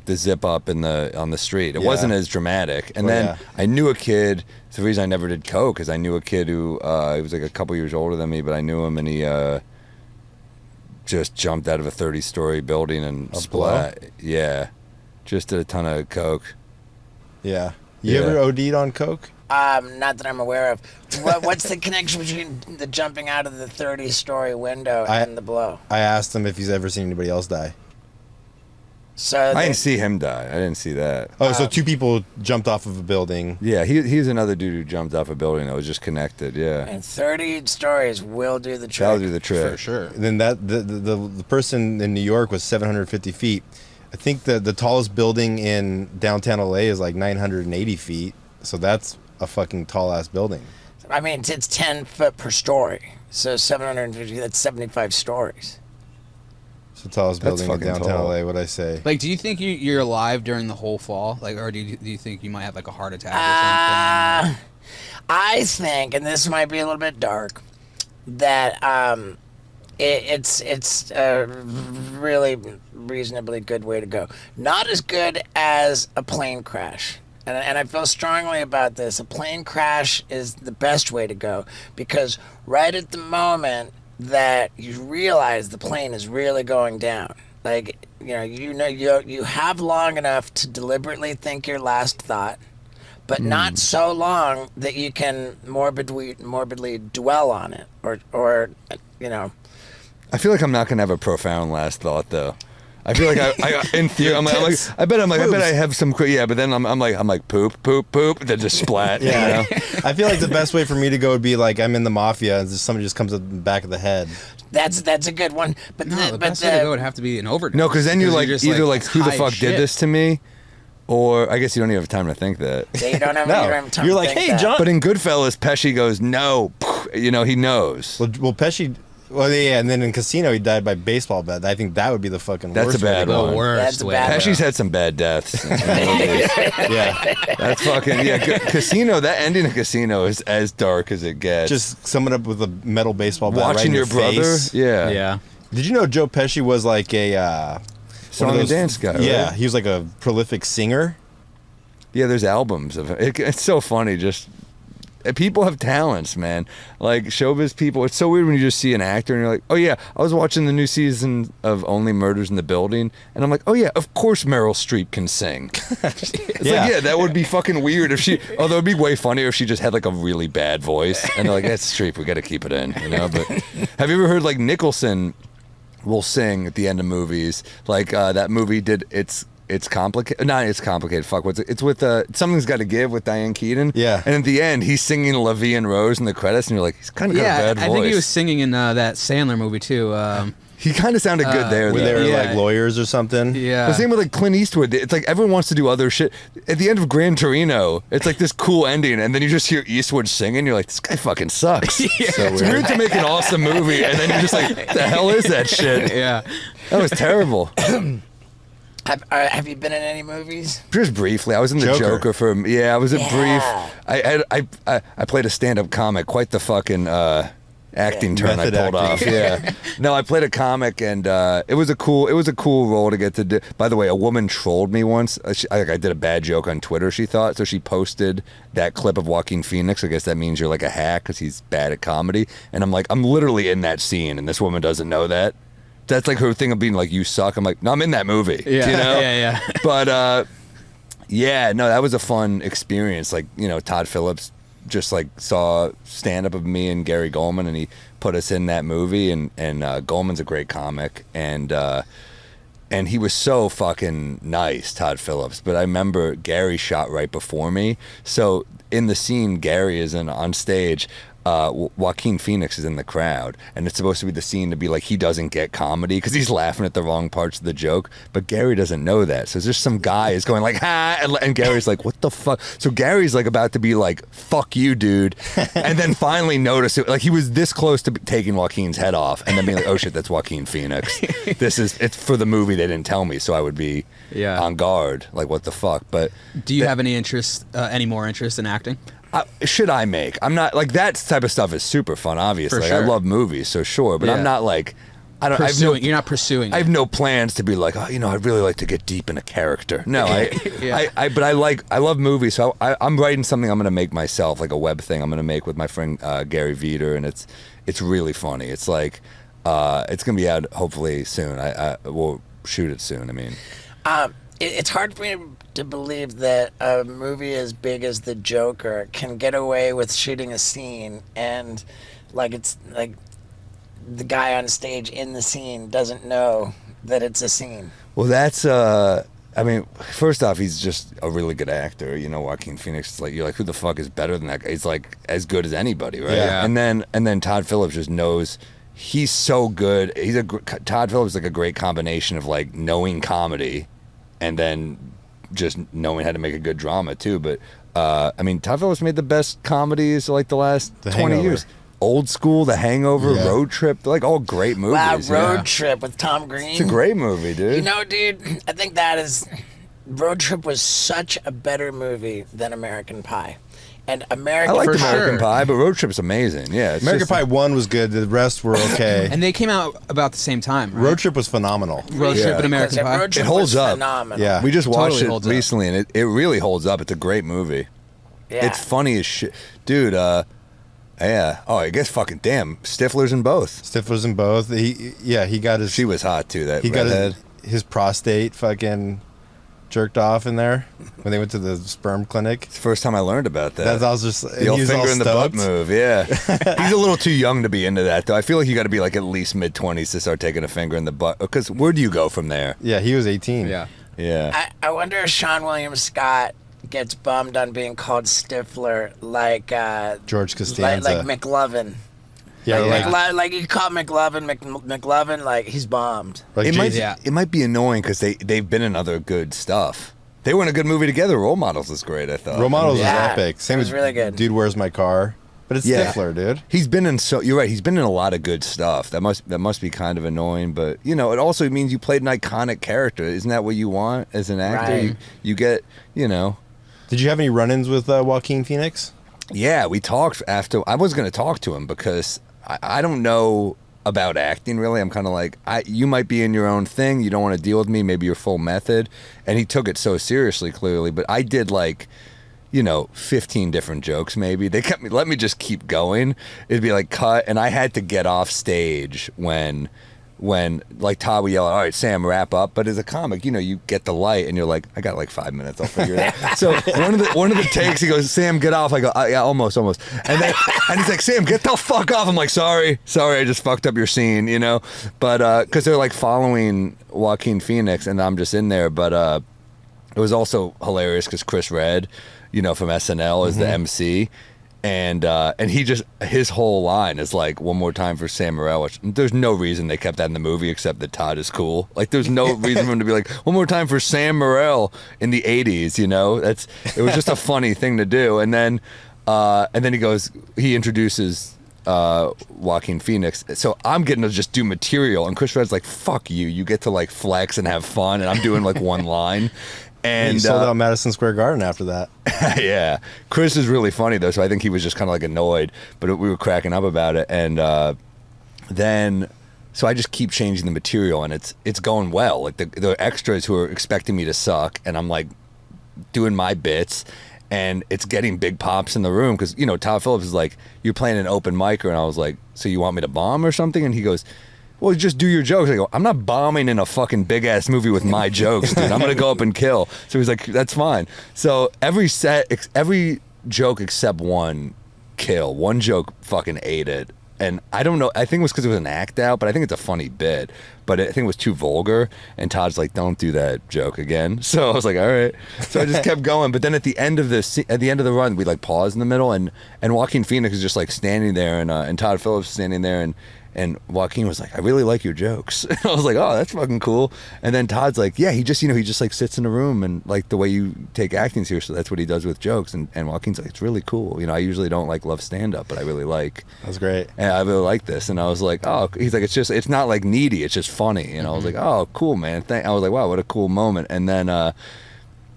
the zip up on the street. It Yeah. wasn't as dramatic. And Oh, then yeah. I knew a kid. It's the reason I never did coke, because I knew a kid who he was like a couple years older than me, but I knew him, and he just jumped out of a 30-story building and A splat. Yeah, just did a ton of coke. Yeah. You Yeah. ever OD'd on coke? Not that I'm aware of. What's the connection between the jumping out of the 30-story window and the blow? I asked him if he's ever seen anybody else die. So I they- didn't see him die. I didn't see that. Oh, so two people jumped off of a building. Yeah, he's another dude who jumped off a building that was just connected. Yeah, and 30 stories will do the trick. that'll do the trick. For sure. And then the person in New York was 750 feet. I think the tallest building in downtown LA is like 980 feet. So that's a fucking tall ass building. I mean, it's 10 foot per story. So 750, that's 75 stories. It's the tallest That's building in fucking downtown tall. LA, what'd I say? Like, do you think you're alive during the whole fall? Like, or do you think you might have like a heart attack or something? I think, and this might be a little bit dark, that it's a really reasonably good way to go. Not as good as a plane crash. And I feel strongly about this. A plane crash is the best way to go, because right at the moment that you realize the plane is really going down, like you have long enough to deliberately think your last thought, but not so long that you can morbidly dwell on it, or I feel like I'm not gonna have a profound last thought though. I feel like I in theory, I bet I have some yeah, but then I'm like poop, then just splat. Yeah. You know? I feel like the best way for me to go would be like I'm in the mafia and somebody just comes up the back of the head. that's a good one. But No, the best way to go would have to be an overdose. No, because then you're like just, either like who the high fuck as did shit. this to me, or I guess you don't even have time to think that. Yeah, you don't have No, you don't have time you're to like, think hey, that. John. But in Goodfellas, Pesci goes no, he knows. Well, Pesci. Well, yeah, and then in Casino he died by baseball bat. I think that would be the fucking That's worst a bad way to go. one. The worst That's a way. bad Pesci's had some bad deaths. Yeah, That's fucking Casino. That ending of Casino is as dark as it gets. just someone up with a metal baseball bat. right watching in your brother. face. Yeah, Yeah. Did you know Joe Pesci was like a Song one of and those- dance guy. Yeah, right? he was like a prolific singer. Yeah, there's albums of it. It's so funny. Just people have talents, man. Like showbiz people. It's so weird when you just see an actor and you're like, oh yeah, I was watching the new season of Only Murders in the Building, and I'm like, oh yeah, of course Meryl Streep can sing. It's Yeah. like, yeah, that would be fucking weird if she. Although it'd be way funnier if she just had like a really bad voice, and they're like, that's Streep, we got to keep it in, you know. But have you ever heard like Nicholson will sing at the end of movies? Like that movie did it's complicated. Not it's complicated. Fuck. It's with Something's Got to Give with Diane Keaton. Yeah. And at the end, he's singing La Vie en Rose in the credits, and you're like, he's kind of got Yeah, a bad voice. I think he was singing in that Sandler movie too. He kind of sounded good there, Were though. they Yeah. like lawyers or something? Yeah. The same with like Clint Eastwood. It's like everyone wants to do other shit. At the end of Gran Torino, it's like this cool ending, and then you just hear Eastwood singing. You're like, this guy fucking sucks. So It's weird. weird to make an awesome movie, and then you're just like, the hell is that shit? Yeah. That was terrible. Have you been in any movies? Just briefly, I was in the Joker. Joker I was a Yeah. brief. I played a stand-up comic. Quite the fucking acting turn I Method pulled acting. off. Yeah. No, I played a comic, and it was a cool role to get to do. By the way, a woman trolled me once. I did a bad joke on Twitter. She thought so. She posted that clip of Joaquin Phoenix. I guess that means you're like a hack because he's bad at comedy. And I'm like, I'm literally in that scene, and this woman doesn't know that. That's like her thing of being like, you suck. I'm like, no, I'm in that movie. Yeah. You know? Yeah. But yeah, no, that was a fun experience. Like, you know, Todd Phillips just like saw stand up of me and Gary Goldman, and he put us in that movie. And Goldman's a great comic, and he was so fucking nice, Todd Phillips. But I remember Gary shot right before me, so in the scene, Gary is on stage. Joaquin Phoenix is in the crowd, and it's supposed to be the scene to be like he doesn't get comedy because he's laughing at the wrong parts of the joke, but Gary doesn't know that. So there's some guy is going like, ha, and Gary's like, what the fuck? So Gary's like about to be like, fuck you, dude, and then finally notice it. Like he was this close to taking Joaquin's head off, and then being like, oh shit, that's Joaquin Phoenix. It's for the movie. They didn't tell me, so I would be on guard. Like, what the fuck? But Do you have any interest, any more interest in acting? should I make? I'm not like that type of stuff is super fun. Obviously, For like, sure. I love movies, so sure. But Yeah. I'm not like I don't. Pursuing, you're not pursuing. I have it. no plans to be like, oh, you know, I'd really like to get deep in a character. No, Yeah. but I love movies, so I'm writing something I'm going to make myself, like a web thing I'm going to make with my friend Gary Veeder, and it's really funny. It's like it's going to be out hopefully soon. We'll shoot it soon. I mean, It's hard for me to believe that a movie as big as The Joker can get away with shooting a scene and like it's like the guy on stage in the scene doesn't know that it's a scene. well, that's I mean, first off, he's just a really good actor. You know, Joaquin Phoenix. It's like you're like, who the fuck is better than that guy? He's like as good as anybody, right? Yeah. And then Todd Phillips just knows. He's so good. Todd Phillips is like a great combination of like knowing comedy, and then just knowing how to make a good drama too. But I mean, Todd Phillips made the best comedies like the last The 20 Hangover. years. Old School, The Hangover, Yeah. Road Trip. They're like all great movies. Wow, yeah. Road Trip with Tom Green. It's a great movie, dude. You know, dude, I think that is Road Trip was such a better movie than American Pie. And I American like For American sure. Pie, but Road Trip's amazing. Yeah, it's American just- Pie 1 was good. The rest were okay. And they came out about the same time. Right? Road Trip was phenomenal. Road Trip Yeah. and American Because Pie. Road Trip It holds was up. phenomenal. Yeah. We just watched Totally it holds up. recently, and it really holds up. It's a great movie. Yeah. It's funny as shit, dude. Yeah. Oh, I guess fucking damn. Stifler's in both. Stifler's in both. He got his She was hot too. That he got redhead. his prostate fucking jerked off in there when they went to the sperm clinic. It's the first time I learned about that. That's I was just The old finger in the butt move, yeah. He's a little too young to be into that, though. I feel like you got to be like at least mid-20s to start taking a finger in the butt. Because where do you go from there? Yeah, he was 18. Yeah. Yeah. I wonder if Sean William Scott gets bummed on being called Stifler like George Costanza. like McLovin. yeah, Like you call McLovin McLovin, like he's bombed. like It might, Jay-Z. Yeah. it might be annoying because they've been in other good stuff. They were in a good movie together. Role Models was great, I thought. Role Models Yeah, was epic. Same it was as really good. Dude, Where's My Car? But it's Yeah. Stifler, dude. He's been in you're right. He's been in a lot of good stuff. That must be kind of annoying, but you know, it also means you played an iconic character. Isn't that what you want as an actor? Right. You get, you know. Did you have any run-ins with Joaquin Phoenix? Yeah, we talked after. I was going to talk to him because I don't know about acting really. I'm kind of like, you might be in your own thing. You don't want to deal with me. Maybe your full method. And he took it so seriously, clearly. But I did like, 15 different jokes maybe. They kept me, let me just keep going. It'd be like cut. And I had to get off stage when like Todd would yell, all right, Sam, wrap up. But as a comic, you get the light and you're like, I got like 5 minutes, I'll figure it out. So one of the takes, he goes, Sam, get off. I go, yeah, almost. And he's like, Sam, get the fuck off. I'm like, sorry, I just fucked up your scene, But because they're like following Joaquin Phoenix and I'm just in there. But it was also hilarious because Chris Red, from SNL is the MC. And he just, his whole line is like, one more time for Sam Morril, which there's no reason they kept that in the movie except that Todd is cool. Like, there's no reason for him to be like, one more time for Sam Morril in the 80s, you know? It was just a funny thing to do. And then he introduces Joaquin Phoenix. So I'm getting to just do material, and Chris Red's like, fuck you. You get to like flex and have fun, and I'm doing like one line. And he sold out Madison Square Garden after that. Yeah. Chris is really funny, though, so I think he was just kind of like annoyed, but we were cracking up about it. And so I just keep changing the material, and it's going well. Like the extras who are expecting me to suck, and I'm like doing my bits, and it's getting big pops in the room because, you know, Todd Phillips is like, you're playing an open micer, and I was like, so you want me to bomb or something? And he goes, well, just do your jokes. I go, I'm not bombing in a fucking big ass movie with my jokes, dude. I'm gonna go up and kill. So he's like, that's fine. So every joke except one kill. One joke fucking ate it. And I don't know, I think it was because it was an act out, but I think it's a funny bit. But I think it was too vulgar, and Todd's like, don't do that joke again. So I was like, all right. So I just kept going. But then at the end of the run, we like paused in the middle, and Joaquin Phoenix is just like standing there, and Todd Phillips standing there, and Joaquin was like, I really like your jokes. And I was like, oh, that's fucking cool. And then Todd's like, yeah, he just like sits in a room, and like the way you take acting seriously, that's what he does with jokes. And Joaquin's like, it's really cool. You know, I usually don't like love stand-up, but I really like. That's great. And I really like this. And I was like, oh, he's like, it's not like needy, it's just funny. And I was like, oh, cool, man. I was like, wow, what a cool moment. And then,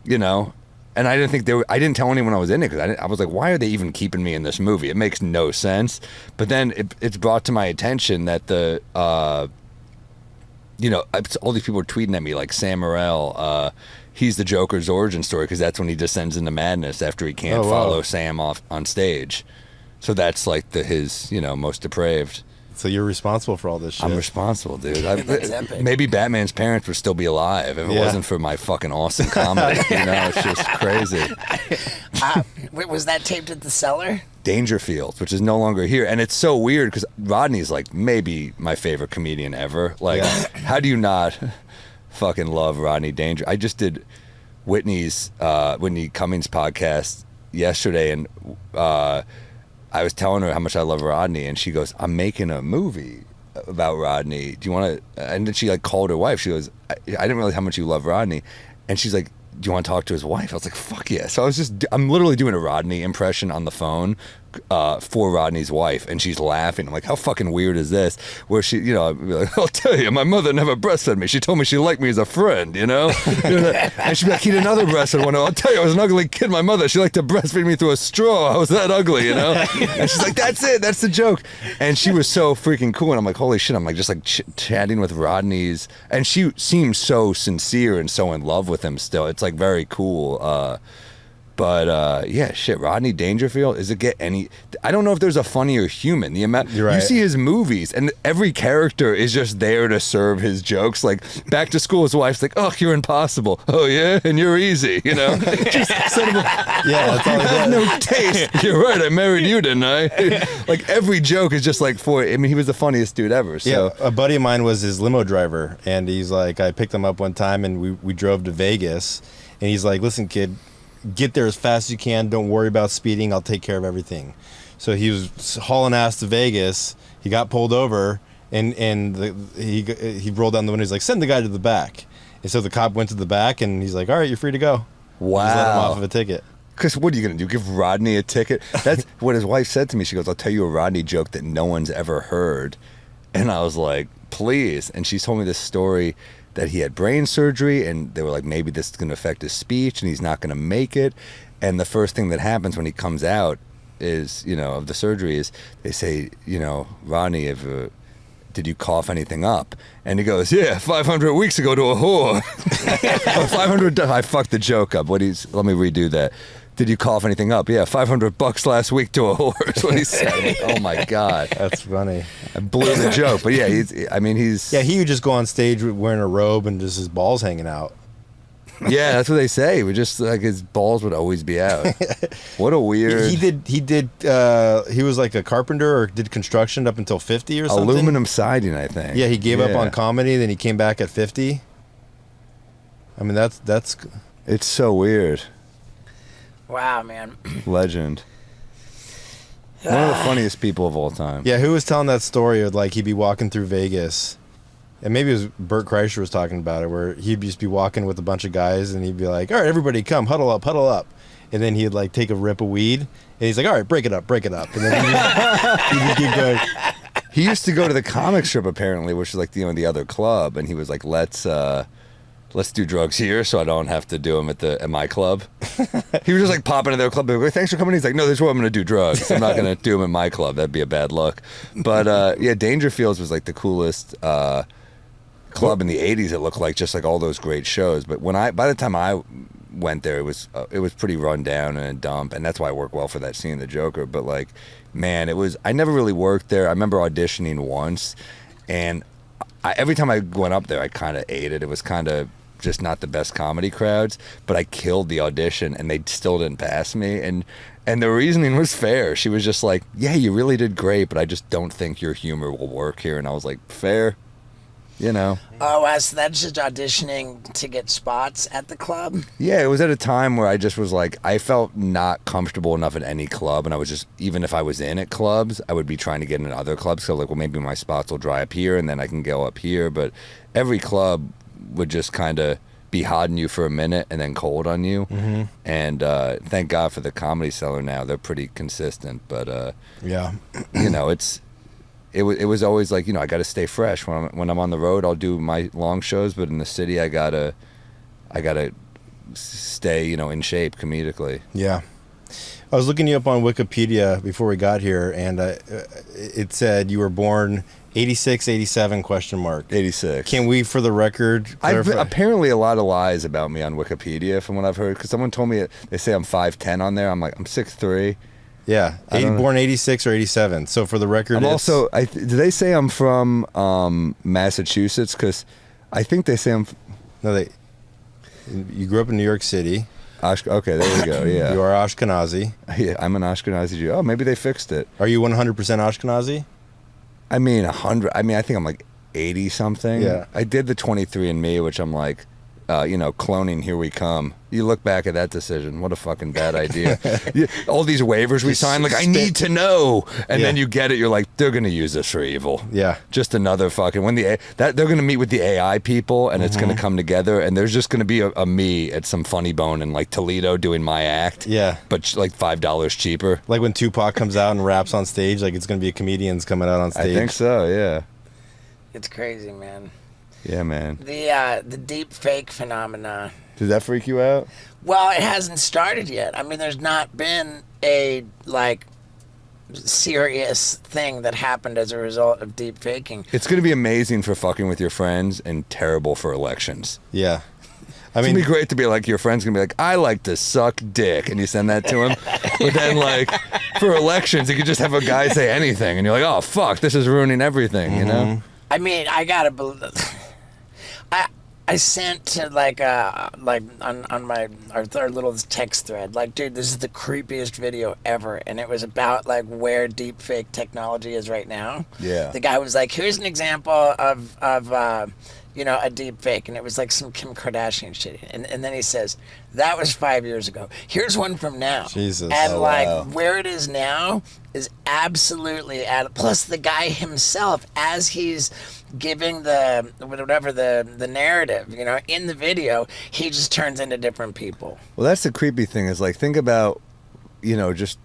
you know, and I didn't think I didn't tell anyone I was in it because I was like, why are they even keeping me in this movie? It makes no sense. But then it's brought to my attention that you know, all these people are tweeting at me like Sam Morril, he's the Joker's origin story because that's when he descends into madness after he can't follow Sam off on stage. So that's like his, you know, most depraved. So you're responsible for all this shit. I'm responsible, dude. Maybe Batman's parents would still be alive if it wasn't for my fucking awesome comedy. You know, it's just crazy. Wait, was that taped at the Cellar? Dangerfield, which is no longer here. And it's so weird because Rodney's like maybe my favorite comedian ever. Like, how do you not fucking love Rodney Danger? I just did Whitney Cummings' podcast yesterday, and I was telling her how much I love Rodney, and she goes, I'm making a movie about Rodney. Do you want to? And then she like called her wife. She goes, I didn't realize how much you love Rodney. And she's like, do you want to talk to his wife? I was like, fuck yeah. So I'm literally doing a Rodney impression on the phone for Rodney's wife, and she's laughing. I'm like, how fucking weird is this? Where she, you know, I'd be like, I'll tell you, my mother never breastfed me. She told me she liked me as a friend, you know? And she'd be like, he did another breastfed one. I'll tell you, I was an ugly kid. My mother, she liked to breastfeed me through a straw. I was that ugly, you know? And she's like, that's it. That's the joke. And she was so freaking cool. And I'm like, holy shit. I'm like, just like chatting with Rodney's. And she seems so sincere and so in love with him still. It's like very cool. But yeah, shit, Rodney Dangerfield, does it get any? I don't know if there's a funnier human. The amount You're right. You see his movies, and every character is just there to serve his jokes. Like Back to School, his wife's like, "Oh, you're impossible. Oh yeah, and you're easy." You know, just sort of that's all you he have does. no taste. You're right. I married you, didn't I? Like every joke is just like I mean, he was the funniest dude ever. So. Yeah, a buddy of mine was his limo driver, and he's like, I picked him up one time, and we drove to Vegas, and he's like, listen, kid, get there as fast as you can. Don't worry about speeding. I'll take care of everything. So he was hauling ass to Vegas. He got pulled over, and he rolled down the window. He's like, send the guy to the back. And so the cop went to the back, and he's like, all right, you're free to go. Wow. Just let him off of a ticket. Chris, what are you going to do? Give Rodney a ticket? That's what his wife said to me. She goes, I'll tell you a Rodney joke that no one's ever heard. And I was like, please. And she told me this story that he had brain surgery, and they were like, maybe this is going to affect his speech, and he's not going to make it. And the first thing that happens when he comes out is, you know, of the surgery is they say, you know, Rodney, did you cough anything up? And he goes, yeah, 500 weeks ago to a whore. 500, I fucked the joke up. Let me redo that. Did you cough anything up? Yeah, $500 last week to a whore is what he said. Like, oh my God. That's funny. I blew the joke. But yeah, he's. Yeah, he would just go on stage wearing a robe and just his balls hanging out. Yeah, that's what they say. We just like his balls would always be out. What a weird. He was like a carpenter or did construction up until 50 or something. Aluminum siding, I think. Yeah, he gave up on comedy, then he came back at 50. I mean, that's. It's so weird. Wow, man. Legend. One of the funniest people of all time. Yeah, who was telling that story of like he'd be walking through Vegas, and maybe it was Bert Kreischer was talking about it, where he'd just be walking with a bunch of guys and he'd be like, all right, everybody come, huddle up. And then he'd like take a rip of weed and he's like, all right, break it up. And then he'd just keep going. He used to go to the comic strip apparently, which is like the other club, and he was like, let's do drugs here so I don't have to do them at my club. He was just like popping in their club, like, thanks for coming. He's like, no, this is where I'm going to do drugs. I'm not going to do them at my club. That'd be a bad look. But yeah, Dangerfields was like the coolest club in the 80s. It looked like just like all those great shows. But by the time I went there, it was pretty run down and a dump, and that's why I work well for that scene, the Joker. But like, man, I never really worked there. I remember auditioning once, and every time I went up there, I kind of ate it. It was kind of just not the best comedy crowds, but I killed the audition and they still didn't pass me, and the reasoning was fair. She was just like, yeah, you really did great, but I just don't think your humor will work here. And I was like, fair, you know. Oh, so that's just auditioning to get spots at the club? Yeah, it was at a time where I just was like, I felt not comfortable enough in any club, and I was just, even if I was in at clubs, I would be trying to get in other clubs, so like, well, maybe my spots will dry up here and then I can go up here. But every club would just kind of be hot on you for a minute and then cold on you. Mm-hmm. And thank God for the Comedy Cellar now. They're pretty consistent. But yeah, you know, it was always like, you know, I got to stay fresh. When I'm on the road, I'll do my long shows, but in the city, I gotta stay, you know, in shape comedically. Yeah. I was looking you up on Wikipedia before we got here, and it said you were born 86, 87 question mark. 86. Can we, for the record, clarify? Apparently a lot of lies about me on Wikipedia from what I've heard, because someone told me they say I'm 5'10" on there. I'm like, I'm 6'3". Yeah, born 86 or 87. So for the record, I'm also. Did they say I'm from Massachusetts? Because I think they say I'm. No, you grew up in New York City. Okay, there we go. Yeah, you are Ashkenazi. Yeah, I'm an Ashkenazi Jew. Oh, maybe they fixed it. Are you 100% Ashkenazi? I mean, 100. I mean, I think I'm like 80 something. Yeah. I did the 23andMe, which I'm like, you know, cloning. Here we come. You look back at that decision. What a fucking bad idea. All these waivers we signed, like, I need to know, and then you get it. You're like, they're gonna use this for evil. Yeah. Just another fucking they're gonna meet with the AI people, and it's gonna come together, and there's just gonna be a me at some funny bone in like Toledo doing my act. Yeah. But like $5 cheaper. Like when Tupac comes out and raps on stage, like it's gonna be comedians coming out on stage. I think so. Yeah. It's crazy, man. Yeah, man. The deep fake phenomena. Did that freak you out? Well, it hasn't started yet. I mean, there's not been a like serious thing that happened as a result of deep faking. It's going to be amazing for fucking with your friends and terrible for elections. Yeah. It's going to be great to be like, your friend's going to be like, I like to suck dick, and you send that to him. But then, like, for elections, you could just have a guy say anything, and you're like, oh, fuck, this is ruining everything, you know? I mean, I gotta believe. I sent to like on my our little text thread, like, dude, this is the creepiest video ever, and it was about like where deep fake technology is right now. Yeah. The guy was like, here's an example of you know, a deep fake, and it was like some Kim Kardashian shit, and then he says, that was 5 years ago. Here's one from now. Jesus. And wow. where it is now is absolutely plus the guy himself, as he's giving the narrative, you know, in the video, he just turns into different people. Well, that's the creepy thing, is like, think about, you know, just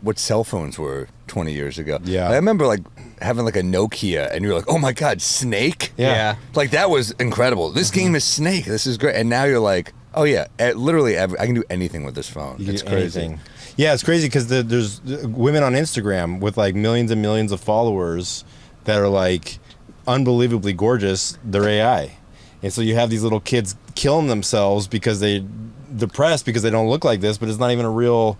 what cell phones were 20 years ago. Yeah. I remember like having like a Nokia, and you're like, oh my God, Snake? Yeah. Like, that was incredible. This game is Snake. This is great. And now you're like, oh yeah, literally I can do anything with this phone. It's crazy. Anything. Yeah, it's crazy because there's women on Instagram with like millions and millions of followers that are like unbelievably gorgeous. They're AI. And so you have these little kids killing themselves because they're depressed because they don't look like this, but it's not even a real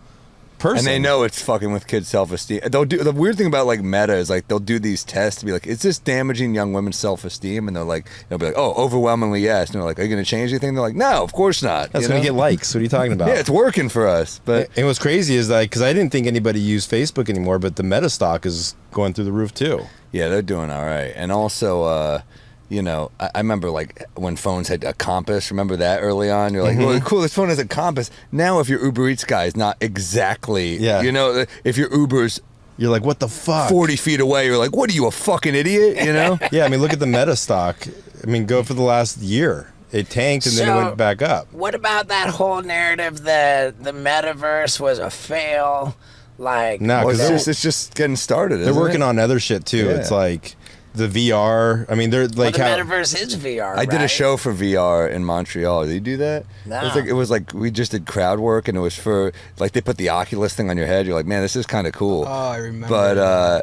person. And they know it's fucking with kids' self-esteem. The weird thing about like Meta is like they'll do these tests to be like, is this damaging young women's self-esteem? And they'll be like, oh, overwhelmingly yes. And they're like, are you going to change anything? They're like, no, of course not. That's going to get likes. What are you talking about? Yeah, it's working for us. But and what's crazy is like, because I didn't think anybody used Facebook anymore, but the Meta stock is going through the roof too. Yeah, they're doing all right. And also, you know, I remember like when phones had a compass. Remember that early on? You're like, well, cool, this phone has a compass. Now, if your Uber Eats guy is not exactly, you know, if your Uber's you're like, what the fuck? 40 feet away, you're like, what are you, a fucking idiot? You know? Yeah, I mean, look at the meta stock. I mean, go for the last year. It tanked and then it went back up. What about that whole narrative that the metaverse was a fail? Like, No, Well, because it's just getting started. they're working on other shit too. Yeah. It's like the VR. I mean, they're well, like the how metaverse is VR. I did a right? show for VR in Montreal. Did you do that? No. It was like we just did crowd work, and it was for like they put the Oculus thing on your head. You're like, man, this is kind of cool. Oh, I remember. But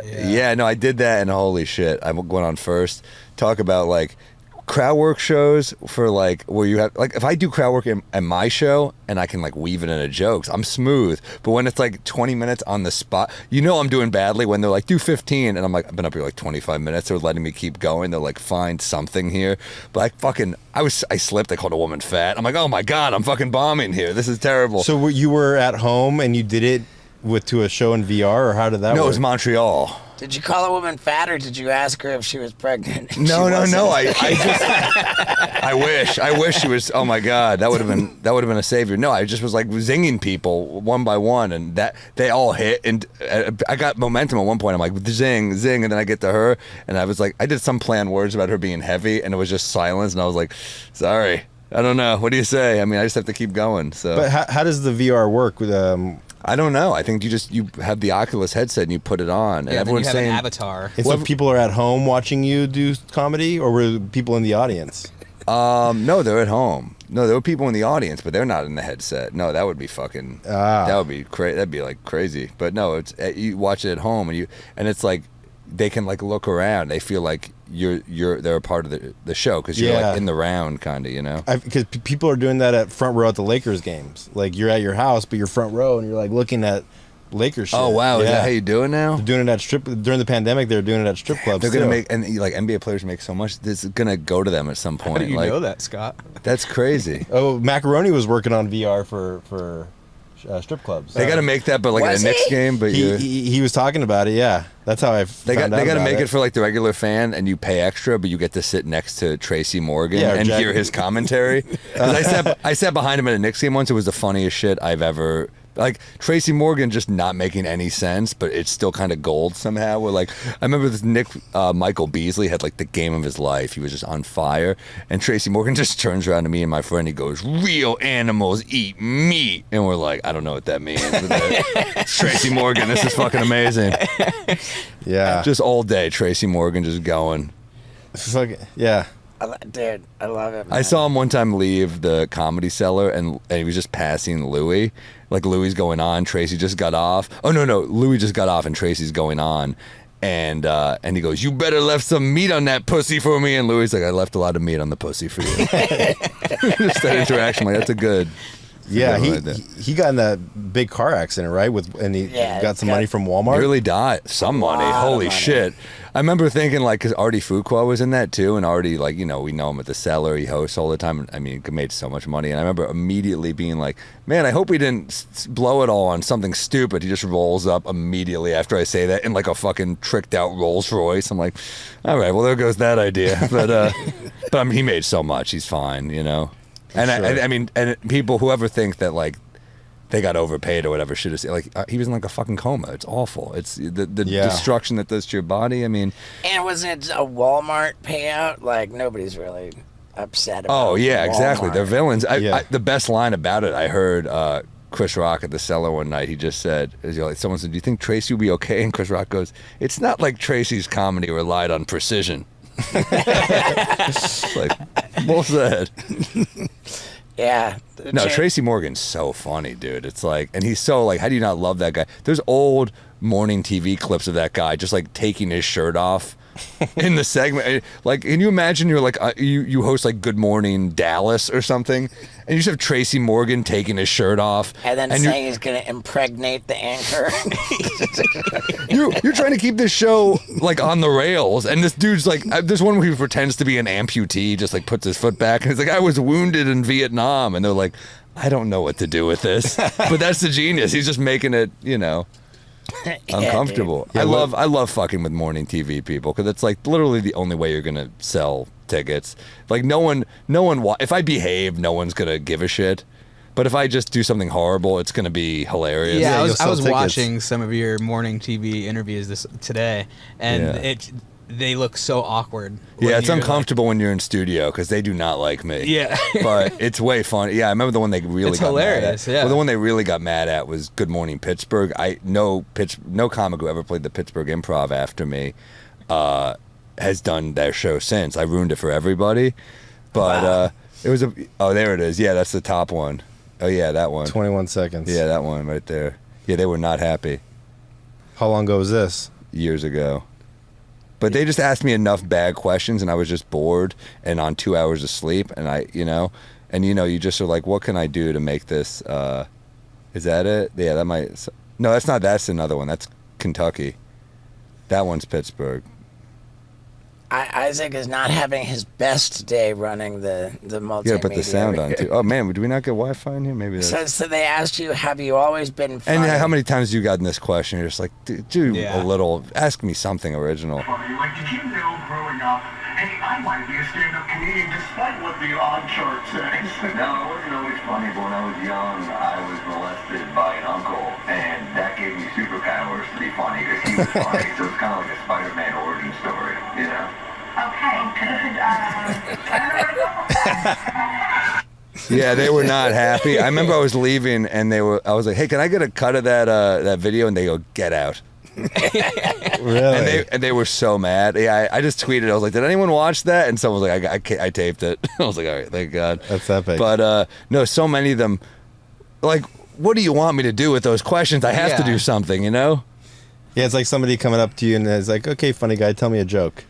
that, yeah, no, I did that, and holy shit, I went on first. Talk about like crowd work shows for like where you have like if I do crowd work in my show and I can like weave it into jokes, I'm smooth. But when it's like 20 minutes on the spot, you know I'm doing badly when they're like do 15 and I'm like I've been up here like 25 minutes. They're letting me keep going. They're like find something here. But I slipped. I called a woman fat. I'm like, oh my god, I'm fucking bombing here. This is terrible. So you were at home and you did it to a show in VR, or how did that no, work? it was Montreal. Did you call a woman fat, or did you ask her if she was pregnant? No. I wish she was. Oh my god, that would have been a savior. No, I just was like zinging people one by one, and that they all hit, and I got momentum at one point. I'm like zing, and then I get to her, and I was like, I did some planned words about her being heavy, and it was just silence, and I was like, sorry, I don't know. What do you say? I mean, I just have to keep going. So, But how does the VR work with I don't know. I think you have the Oculus headset and you put it on, and Yeah, then you everyone's have saying an avatar. And so people are at home watching you do comedy, or were people in the audience? No, they're at home. No, there were people in the audience, but they're not in the headset. No, that would be fucking. That would be crazy. That'd be like crazy. But no, it's you watch it at home, and it's like they can like look around. They feel like they're a part of the show because you're like in the round, kind of, you know. Because people are doing that at front row at the Lakers games. Like you're at your house, but you're front row, and you're like looking at Lakers shit. Oh wow, is that how you do it now? They're doing it at during the pandemic. They're doing it at strip clubs. They're gonna too. make and like NBA players make so much. This is gonna go to them at some point. How do you like, know that, Scott? That's crazy. Oh, Macaroni was working on VR for strip clubs. They got to make that, but like Was a Knicks he? game. But he was talking about it. Yeah, that's how I. They got to make it it for like the regular fan, and you pay extra, but you get to sit next to Tracy Morgan and Jack- hear his commentary. 'Cause I sat behind him at a Knicks game once. It was the funniest shit I've ever. Like Tracy Morgan just not making any sense, but it's still kind of gold somehow. Where like I remember this Michael Beasley had like the game of his life. He was just on fire, and Tracy Morgan just turns around to me and my friend. He goes, "Real animals eat meat," and we're like, "I don't know what that means." But, Tracy Morgan, this is fucking amazing. Yeah, Just all day, Tracy Morgan just going. Yeah. Dude, I love it, man. I saw him one time leave the Comedy Cellar, and he was just passing Louis. Like, Louis going on, Tracy just got off. Oh, no, Louis just got off, and Tracy's going on. And he goes, "You better left some meat on that pussy for me." And Louis like, "I left a lot of meat on the pussy for you." Just that interaction, like, that's a good... Yeah, good one right there. he got in that big car accident, right? And he got some money from Walmart. He really died. Some money. Holy shit. I remember thinking, like, because Artie Fuqua was in that too, and Artie, like, you know, we know him at the Cellar. He hosts all the time. I mean, he made so much money. And I remember immediately being like, man, I hope he didn't blow it all on something stupid. He just rolls up immediately after I say that in like a fucking tricked out Rolls Royce. I'm like, all right, well, there goes that idea. But I mean, he made so much. He's fine, you know. And Sure. I mean, and people, whoever think that like they got overpaid or whatever, should have said, like, he was in like a fucking coma. It's awful. It's the destruction that does to your body. I mean, And wasn't it a Walmart payout? Like, nobody's really upset about oh yeah, Walmart. exactly. They're villains. Yeah. The best line about it, I heard Chris Rock at the Cellar one night. He just said, someone said, "Do you think Tracy will be okay?" And Chris Rock goes, "It's not like Tracy's comedy relied on precision." It's like, well said. Yeah. No, Tracy Morgan's so funny, dude. It's like, and he's so like, how do you not love that guy? There's old morning TV clips of that guy just like taking his shirt off in the segment. Like, can you imagine you're like, you host like Good Morning Dallas or something, and you just have Tracy Morgan taking his shirt off. And then you're- saying he's going to impregnate the anchor. You're trying to keep this show like on the rails, and this dude's like, there's one where he pretends to be an amputee, just like puts his foot back, and he's like, "I was wounded in Vietnam," and they're like, "I don't know what to do with this," but that's the genius. He's just making it, you know, uncomfortable. Yeah, I love fucking with morning TV people because it's like literally the only way you're gonna sell tickets. Like no one. If I behave, no one's gonna give a shit. But if I just do something horrible, it's going to be hilarious. Yeah, you'll I sell was tickets. watching some of your morning TV interviews today, and they look so awkward. Yeah, it's when you're, uncomfortable when you're in studio because they do not like me. Yeah. But it's way fun. Yeah, I remember the one they really It's got hilarious, mad at. yeah. Well, the one they really got mad at was Good Morning Pittsburgh. No comic who ever played the Pittsburgh Improv after me has done their show since. I ruined it for everybody. But it was there it is. Yeah, that's the top one. Oh, yeah, that one. 21 seconds. Yeah, that one right there. Yeah, they were not happy How long ago was this? years ago. But they just asked me enough bad questions, and I was just bored and on 2 hours of sleep. And you just are like, what can I do to make this? Is that it? Yeah, that might. No, that's not. That's another one. That's Kentucky. That one's Pittsburgh. Isaac is not having his best day running the multimedia. Yeah, put the sound on too. Oh man, do we not get Wi-Fi in here? Maybe that's. So they asked you, have you always been funny? And how many times have you gotten this question? You're just like, do Yeah. a little. Ask me something original. Like, did you know growing up, hey, I might be a stand-up comedian despite what the odd chart says? No, it wasn't always funny, but when I was young, I was molested by an uncle, and that gave me superpowers to be funny, because he was funny, so it's kind of like a Spider-Man origin story, you know? Okay, good. Yeah, they were not happy. I remember I was leaving, and I was like, "Hey, can I get a cut of that video?" And they go, "Get out." Really? And they were so mad. Yeah, I just tweeted. I was like, "Did anyone watch that?" And someone was like, I taped it." I was like, "All right, thank God." That's epic. But no, so many of them. Like, what do you want me to do with those questions? I have to Yeah. do something, you know. Yeah, it's like somebody coming up to you and is like, "Okay, funny guy, tell me a joke."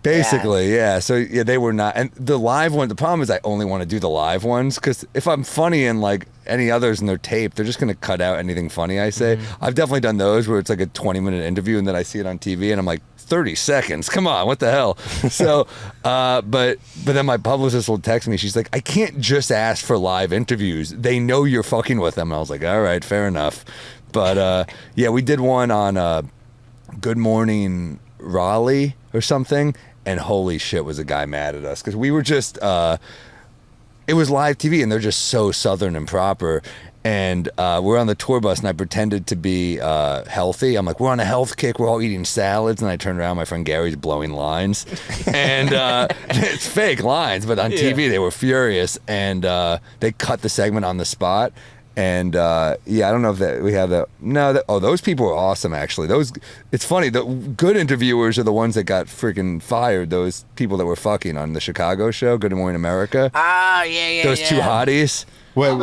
Basically, yeah. So yeah, they were not. And the live one. The problem is I only want to do the live ones because if I'm funny in like any others in their tape, they're just gonna cut out anything funny I say. I've definitely done those where it's like a 20-minute interview and then I see it on TV and I'm like, 30 seconds. Come on, what the hell? So, but then my publicist will text me. She's like, I can't just ask for live interviews. They know you're fucking with them. And I was like, all right, fair enough. But yeah, we did one on Good Morning Raleigh or something. And holy shit, was a guy mad at us because we were just, it was live TV and they're just so Southern and proper. And we're on the tour bus and I pretended to be healthy. I'm like, we're on a health kick. We're all eating salads. And I turned around, my friend Gary's blowing lines. And it's fake lines, but on TV they were furious. And they cut the segment on the spot. And yeah, I don't know if we have that. No, those people were awesome. Actually, it's funny. The good interviewers are the ones that got freaking fired. Those people that were fucking on the Chicago show, Good Morning America. Oh, yeah. Those two hotties. Wait,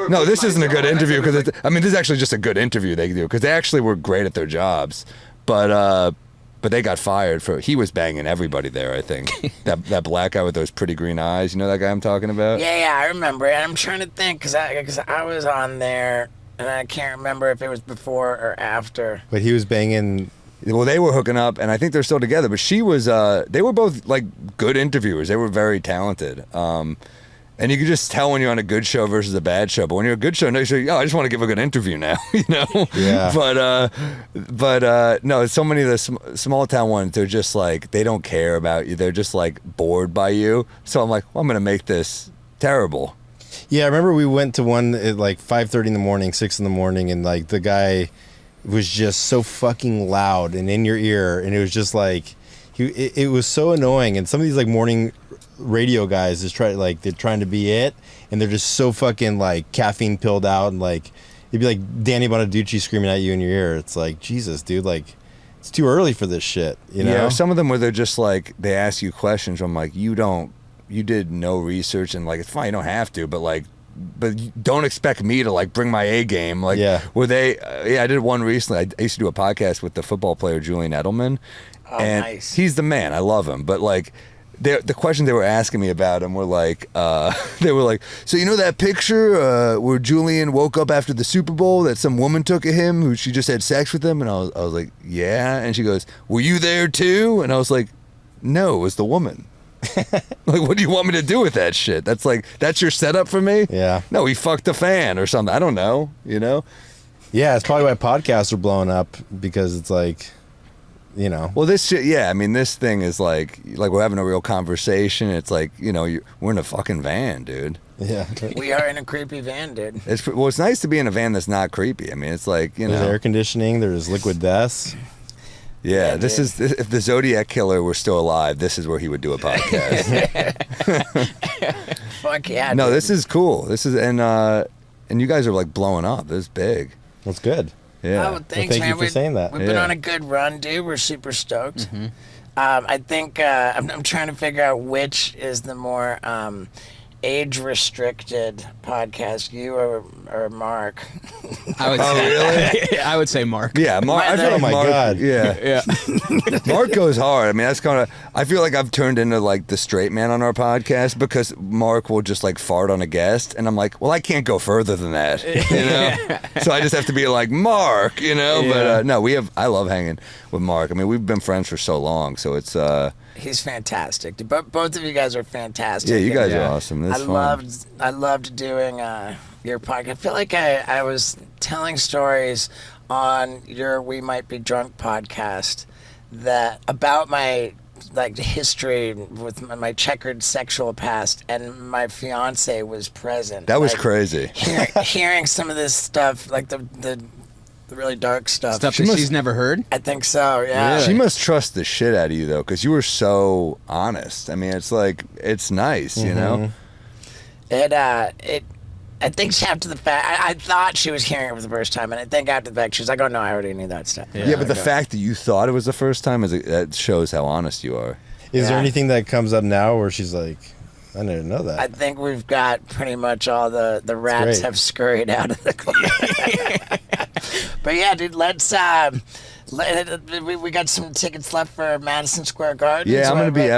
No, this isn't a good interview because this is actually just a good interview they do because they actually were great at their jobs, but they got fired for he was banging everybody there. I think that black guy with those pretty green eyes. You know that guy I'm talking about? Yeah, I remember it. I'm trying to think because I was on there and I can't remember if it was before or after. but he was banging. Well, they were hooking up, and I think they're still together. But she was. They were both like good interviewers. They were very talented. And you can just tell when you're on a good show versus a bad show. But when you're a good show, no, you're like, I just want to give a good interview now, you know? Yeah. But no, so many of the small town ones, they're just like, they don't care about you. They're just like bored by you. So I'm like, well, I'm going to make this terrible. Yeah, I remember we went to one at like 5:30 in the morning, 6 in the morning, and like the guy was just so fucking loud and in your ear, and it was just like, it was so annoying. And some of these like morning radio guys is they're trying to be it, and they're just so fucking like caffeine pilled out, and like it'd be like Danny Bonaducci screaming at you in your ear. It's like, Jesus, dude, like it's too early for this shit, you know? Yeah, some of them where they're just like, they ask you questions. I'm like, you did no research, and like, it's fine, you don't have to, but don't expect me to like bring my A game. Like, Yeah. were they? I did one recently. I used to do a podcast with the football player Julian Edelman, and nice. he's the man. I love him, but like. The questions they were asking me about him were like, they were like, so you know that picture where Julian woke up after the Super Bowl that some woman took of him who she just had sex with him? And I was like, yeah. And she goes, were you there too? And I was like, no, it was the woman. Like, what do you want me to do with that shit? That's your setup for me? Yeah. No, he fucked a fan or something. I don't know, you know? Yeah, it's probably why podcasts are blowing up, because it's like you know. Well, this shit, yeah. I mean, this thing is like we're having a real conversation. It's like, you know, we're in a fucking van, dude. Yeah. We are in a creepy van, dude. It's nice to be in a van that's not creepy. I mean, it's like, you There's know, air conditioning. There's liquid deaths. yeah. Yeah, This dude. is if the Zodiac Killer were still alive, this is where he would do a podcast. Fuck yeah. No, dude. this is cool. This is and you guys are like blowing up. This is big. That's good. Yeah. Oh, thanks, thank you man. for saying that. We've been Yeah. on a good run, dude. We're super stoked. I think I'm trying to figure out which is the more age-restricted podcast, you or Mark. I would say, I would say Mark. Yeah, Mark. I feel Oh like my Mark, God. Yeah, Yeah. Mark goes hard. I mean, that's kind of. I feel like I've turned into like the straight man on our podcast because Mark will just like fart on a guest, and I'm like, well, I can't go further than that, you know. So I just have to be like Mark, you know. Yeah. But no, I love hanging with Mark. I mean, we've been friends for so long, so it's. He's fantastic. Dude. Both of you guys are fantastic. Yeah, you guys And, are awesome. That's fun. I loved doing your podcast. I feel like I was telling stories on your We Might Be Drunk podcast that about my like history with my checkered sexual past, and my fiance was present. That was Like, crazy. hearing some of this stuff, like the really dark stuff. Stuff She that must- she's never heard. I think so. Yeah. She must trust the shit out of you though, because you were so honest. I mean, it's like it's nice, you know. I think after the fact, I thought she was hearing it for the first time, and I think after the fact, she was like, "Oh no, I already knew that stuff." Yeah, but the Okay. fact that you thought it was the first time that shows how honest you are. Is there Yeah. anything that comes up now where she's like, I didn't know that? I think we've got pretty much all the rats great. have scurried out of the club. But yeah, dude, let's. We got some tickets left for Madison Square Garden. Yeah, so I'm gonna be everybody-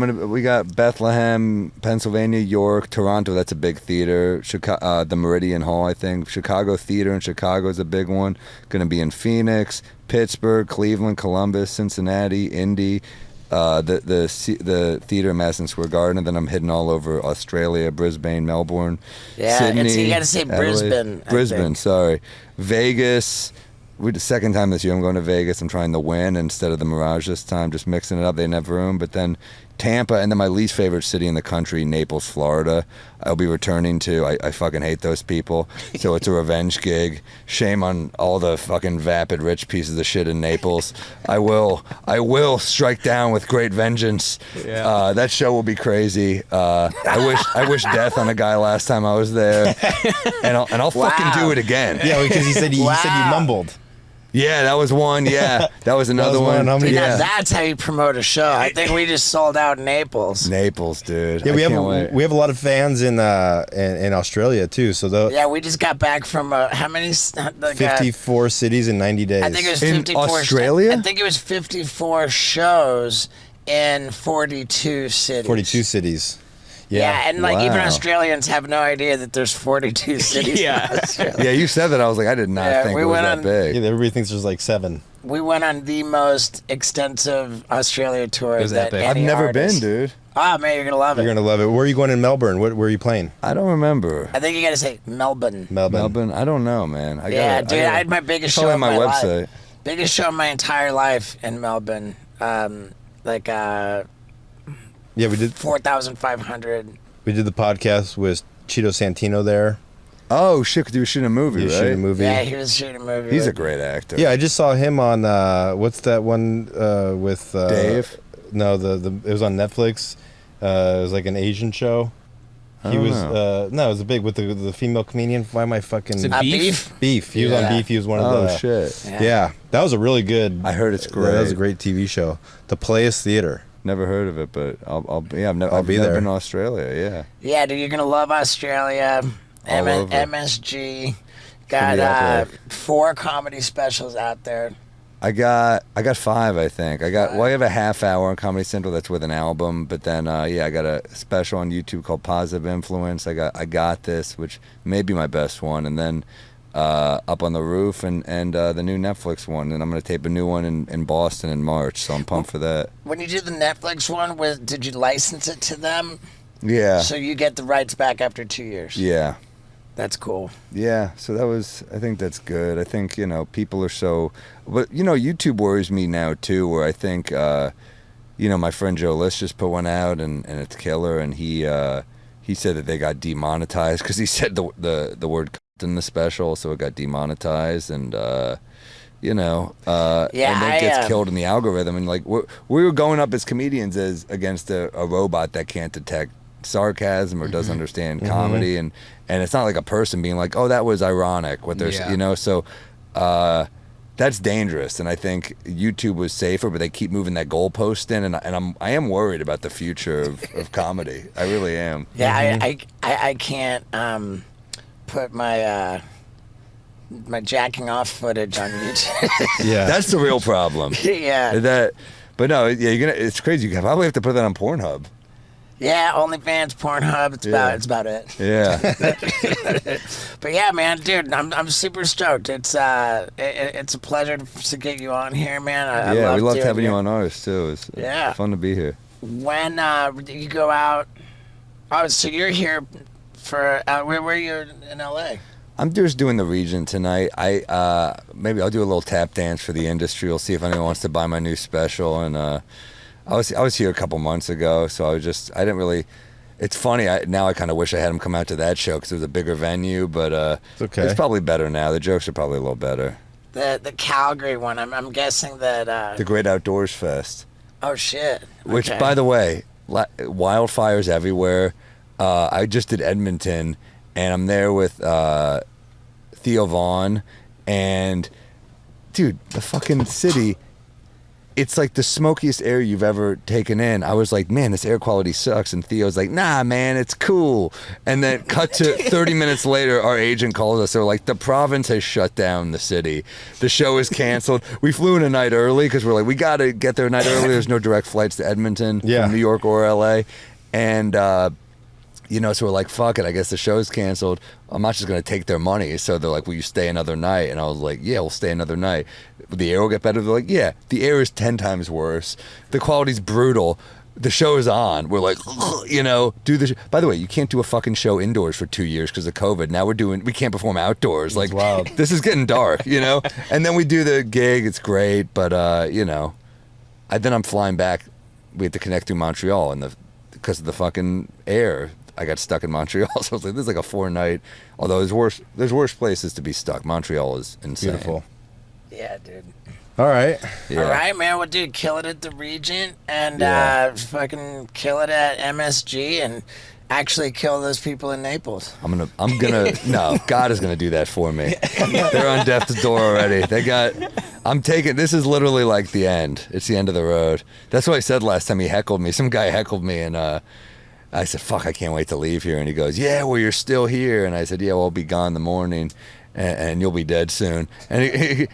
everywhere. We got Bethlehem, Pennsylvania, York, Toronto. That's a big theater. Chicago, the Meridian Hall, I think. Chicago Theater in Chicago is a big one. Gonna be in Phoenix, Pittsburgh, Cleveland, Columbus, Cincinnati, Indy. The theater in Madison Square Garden, and then I'm hitting all over Australia, Brisbane, Melbourne, Yeah, Sydney. it's- you gotta say Adelaide. Brisbane, I Brisbane, think. sorry. Vegas. The second time this year I'm going to Vegas. I'm trying to win instead of the Mirage this time, just mixing it up. They didn't have room. But then Tampa, and then my least favorite city in the country, Naples, Florida. I'll be returning to. I fucking hate those people. So it's a revenge gig. Shame on all the fucking vapid rich pieces of shit in Naples. I will strike down with great vengeance. Yeah. That show will be crazy. I wish death on a guy last time I was there, and I'll fucking do it again. yeah, because he said you Wow. mumbled. Yeah, that was one. Yeah, that was another was one. one. How many- Dude, now Yeah, that's how you promote a show. I think we just sold out Naples. Naples, dude. Yeah, I can't wait. we have a lot of fans in Australia too. So the Yeah, we just got back from how many? Like, 54 cities in 90 days. I think it was In 54. Australia? I think it was 54 shows in 42 cities. 42 cities. Yeah, and like even Wow. Australians have no idea that there's 42 cities. Yeah. In Australia. Yeah, you said that. I was like, I did not Yeah, think we it was went that on- big. Yeah, everybody thinks there's like 7. We went on the most extensive Australia tour It was that epic. any I've never artist- been, dude. Oh man, you're gonna love it. You're gonna love it. Where are you going in Melbourne? Where are you playing? I don't remember. I think you gotta say Melbourne. Melbourne. I don't know, man. Yeah, dude, I had my biggest It's show on of my my website. life. Biggest show of my entire life in Melbourne. Like Yeah, we did 4,500. the podcast with Cheeto Santino there. Oh shit! 'Cause he was shooting a movie, You right? shoot a movie. Yeah, he was shooting a movie. He's a with- great actor. Yeah, I just saw him on what's that one with Dave? No, it was on Netflix. It was like an Asian show. I He don't was know. no, it was big with the female comedian. Why am I fucking Is it Beef? Beef? He was Yeah. on Beef. He was one of Oh the shit! Yeah, that was a really good. I heard it's That was great. a great TV show. The Playas Theater. Never heard of it, but I'll yeah. I've I'll be never there. been to Australia. Yeah. Yeah, dude, you're gonna love Australia. All over. MSG gonna be got epic. 4 comedy specials out there. I got 5, I think. I have a half hour on Comedy Central that's with an album, but then I got a special on YouTube called Positive Influence. I got this, which may be my best one, and then Up on the Roof and the new Netflix one, and I'm gonna tape a new one in Boston in March, so I'm pumped for that. When you did the Netflix one, did you license it to them Yeah, so you get the rights back after 2 years? yeah. That's cool. Yeah, so I think that's good. I think, people are so, but, YouTube worries me now too, where I think, my friend Joe List just put one out and it's killer, and he said that they got demonetized because he said the word in the special, so it got demonetized, and, and it gets killed in the algorithm. And like, we were going up as comedians against a robot that can't detect sarcasm or doesn't understand comedy, and it's not like a person being like, oh, that was ironic what they're so that's dangerous. And I think YouTube was safer, but they keep moving that goalpost in, and I am worried about the future of comedy. I really am. I can't put my my jacking off footage on YouTube. Yeah, that's the real problem. But no, it's crazy. You probably have to put that on Pornhub. Yeah, OnlyFans, Pornhub. It's about it. Yeah. But yeah, man, dude, I'm super stoked. It's a pleasure to get you on here, man. We loved having you on ours too. It's fun to be here. When you go out, so you're here for where are you in LA? I'm just doing the region tonight. Maybe I'll do a little tap dance for the industry. We'll see if anyone wants to buy my new special, and. I was here a couple months ago, so I didn't really. It's funny. Now I kind of wish I had him come out to that show because it was a bigger venue, but it's okay. It's probably better now. The jokes are probably a little better. The Calgary one. I'm guessing that. The Great Outdoors Fest. Oh shit! Which, by the way, wildfires everywhere. I just did Edmonton, and I'm there with Theo Vaughn, and dude, the fucking city. It's like the smokiest air you've ever taken in. I was like, man, this air quality sucks. And Theo's like, nah, man, it's cool. And then cut to 30 minutes later, our agent calls us. They're like, the province has shut down the city. The show is canceled. We flew in a night early because we're like, we got to get there a night early. There's no direct flights to Edmonton from New York or LA. And, so we're like, fuck it, I guess the show's canceled. I'm not just going to take their money. So they're like, will you stay another night? And I was like, yeah, we'll stay another night. The air will get better. They're like, yeah, the air is 10 times worse. The quality's brutal. The show is on. We're like, do the By the way, you can't do a fucking show indoors for 2 years because of COVID. Now we can't perform outdoors. Like, wow, this is getting dark, And then we do the gig. It's great. But, then I'm flying back. We had to connect through Montreal because of the fucking air. I got stuck in Montreal, so I was like, this is like a 4-night. Although there's worse places to be stuck. Montreal is insane. Beautiful. Yeah, dude. All right. Yeah. All right, man. Well, dude, kill it at the Regent and fucking kill it at MSG and actually kill those people in Naples. I'm gonna. No, God is gonna do that for me. They're on death's door already. This is literally like the end. It's the end of the road. That's what I said last time he heckled me. Some guy heckled me and. I said, fuck, I can't wait to leave here. And he goes, yeah, well, you're still here. And I said, yeah, well, I'll be gone in the morning and you'll be dead soon. And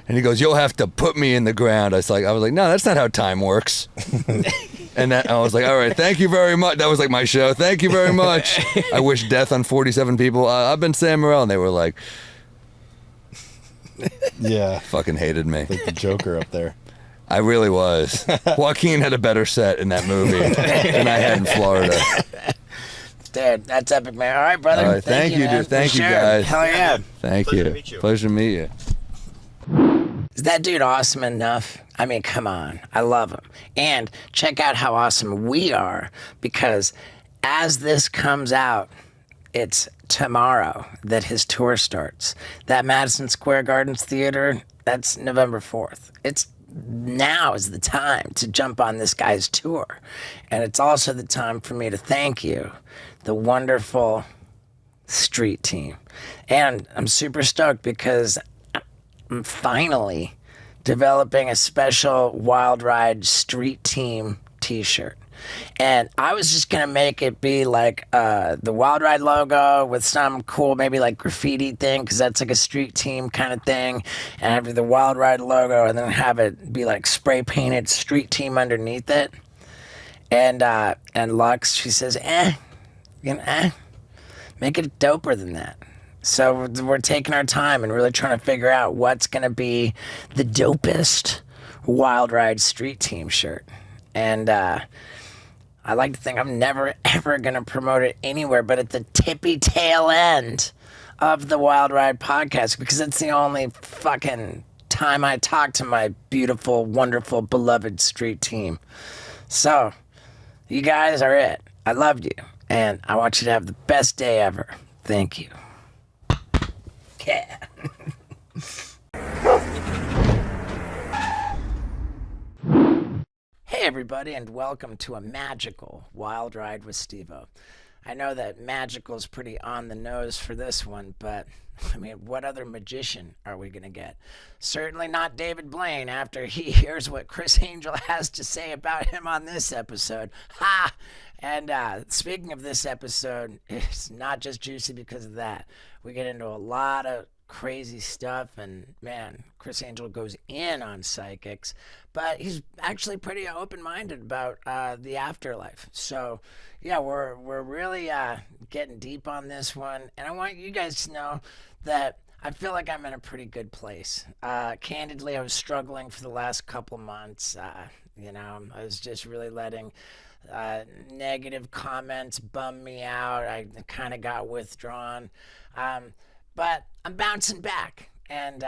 he goes, you'll have to put me in the ground. I was like, no, that's not how time works. And I was like, all right, thank you very much. That was like my show. Thank you very much. I wish death on 47 people. I've been Sam Morril. And they were like, yeah, fucking hated me. Like the Joker up there. I really was. Joaquin had a better set in that movie than I had in Florida. Dude, that's epic, man. All right, brother. All right, thank you, dude. Thank you, guys. Hell yeah. Thank you. Pleasure to meet you. Pleasure to meet you. Is that dude awesome enough? I mean, come on. I love him. And check out how awesome we are, because as this comes out, it's tomorrow that his tour starts. That Madison Square Gardens Theater, that's November 4th. Now is the time to jump on this guy's tour. And it's also the time for me to thank you, the wonderful street team. And I'm super stoked because I'm finally developing a special Wild Ride street team t-shirt. And I was just going to make it be like the Wild Ride logo with some cool, maybe like graffiti thing, because that's like a street team kind of thing. And have the Wild Ride logo and then have it be like spray painted street team underneath it. And Lux, she says, make it doper than that. So we're taking our time and really trying to figure out what's going to be the dopest Wild Ride street team shirt. And I like to think I'm never, ever going to promote it anywhere but at the tippy tail end of the Wild Ride podcast because it's the only fucking time I talk to my beautiful, wonderful, beloved street team. So, you guys are it. I love you, and I want you to have the best day ever. Thank you. Yeah. Hey everybody, and welcome to a magical Wild Ride with Steve-O. I know that magical is pretty on the nose for this one, but I mean, what other magician are we gonna get? Certainly not David Blaine after he hears what Criss Angel has to say about him on this episode. Ha! And speaking of this episode, it's not just juicy because of that. We get into a lot of crazy stuff, and man, Criss Angel goes in on psychics, but he's actually pretty open-minded about the afterlife. So yeah, we're really getting deep on this one, and I want you guys to know that I feel like I'm in a pretty good place. Candidly, I was struggling for the last couple months. I was just really letting negative comments bum me out. I kind of got withdrawn. But I'm bouncing back, and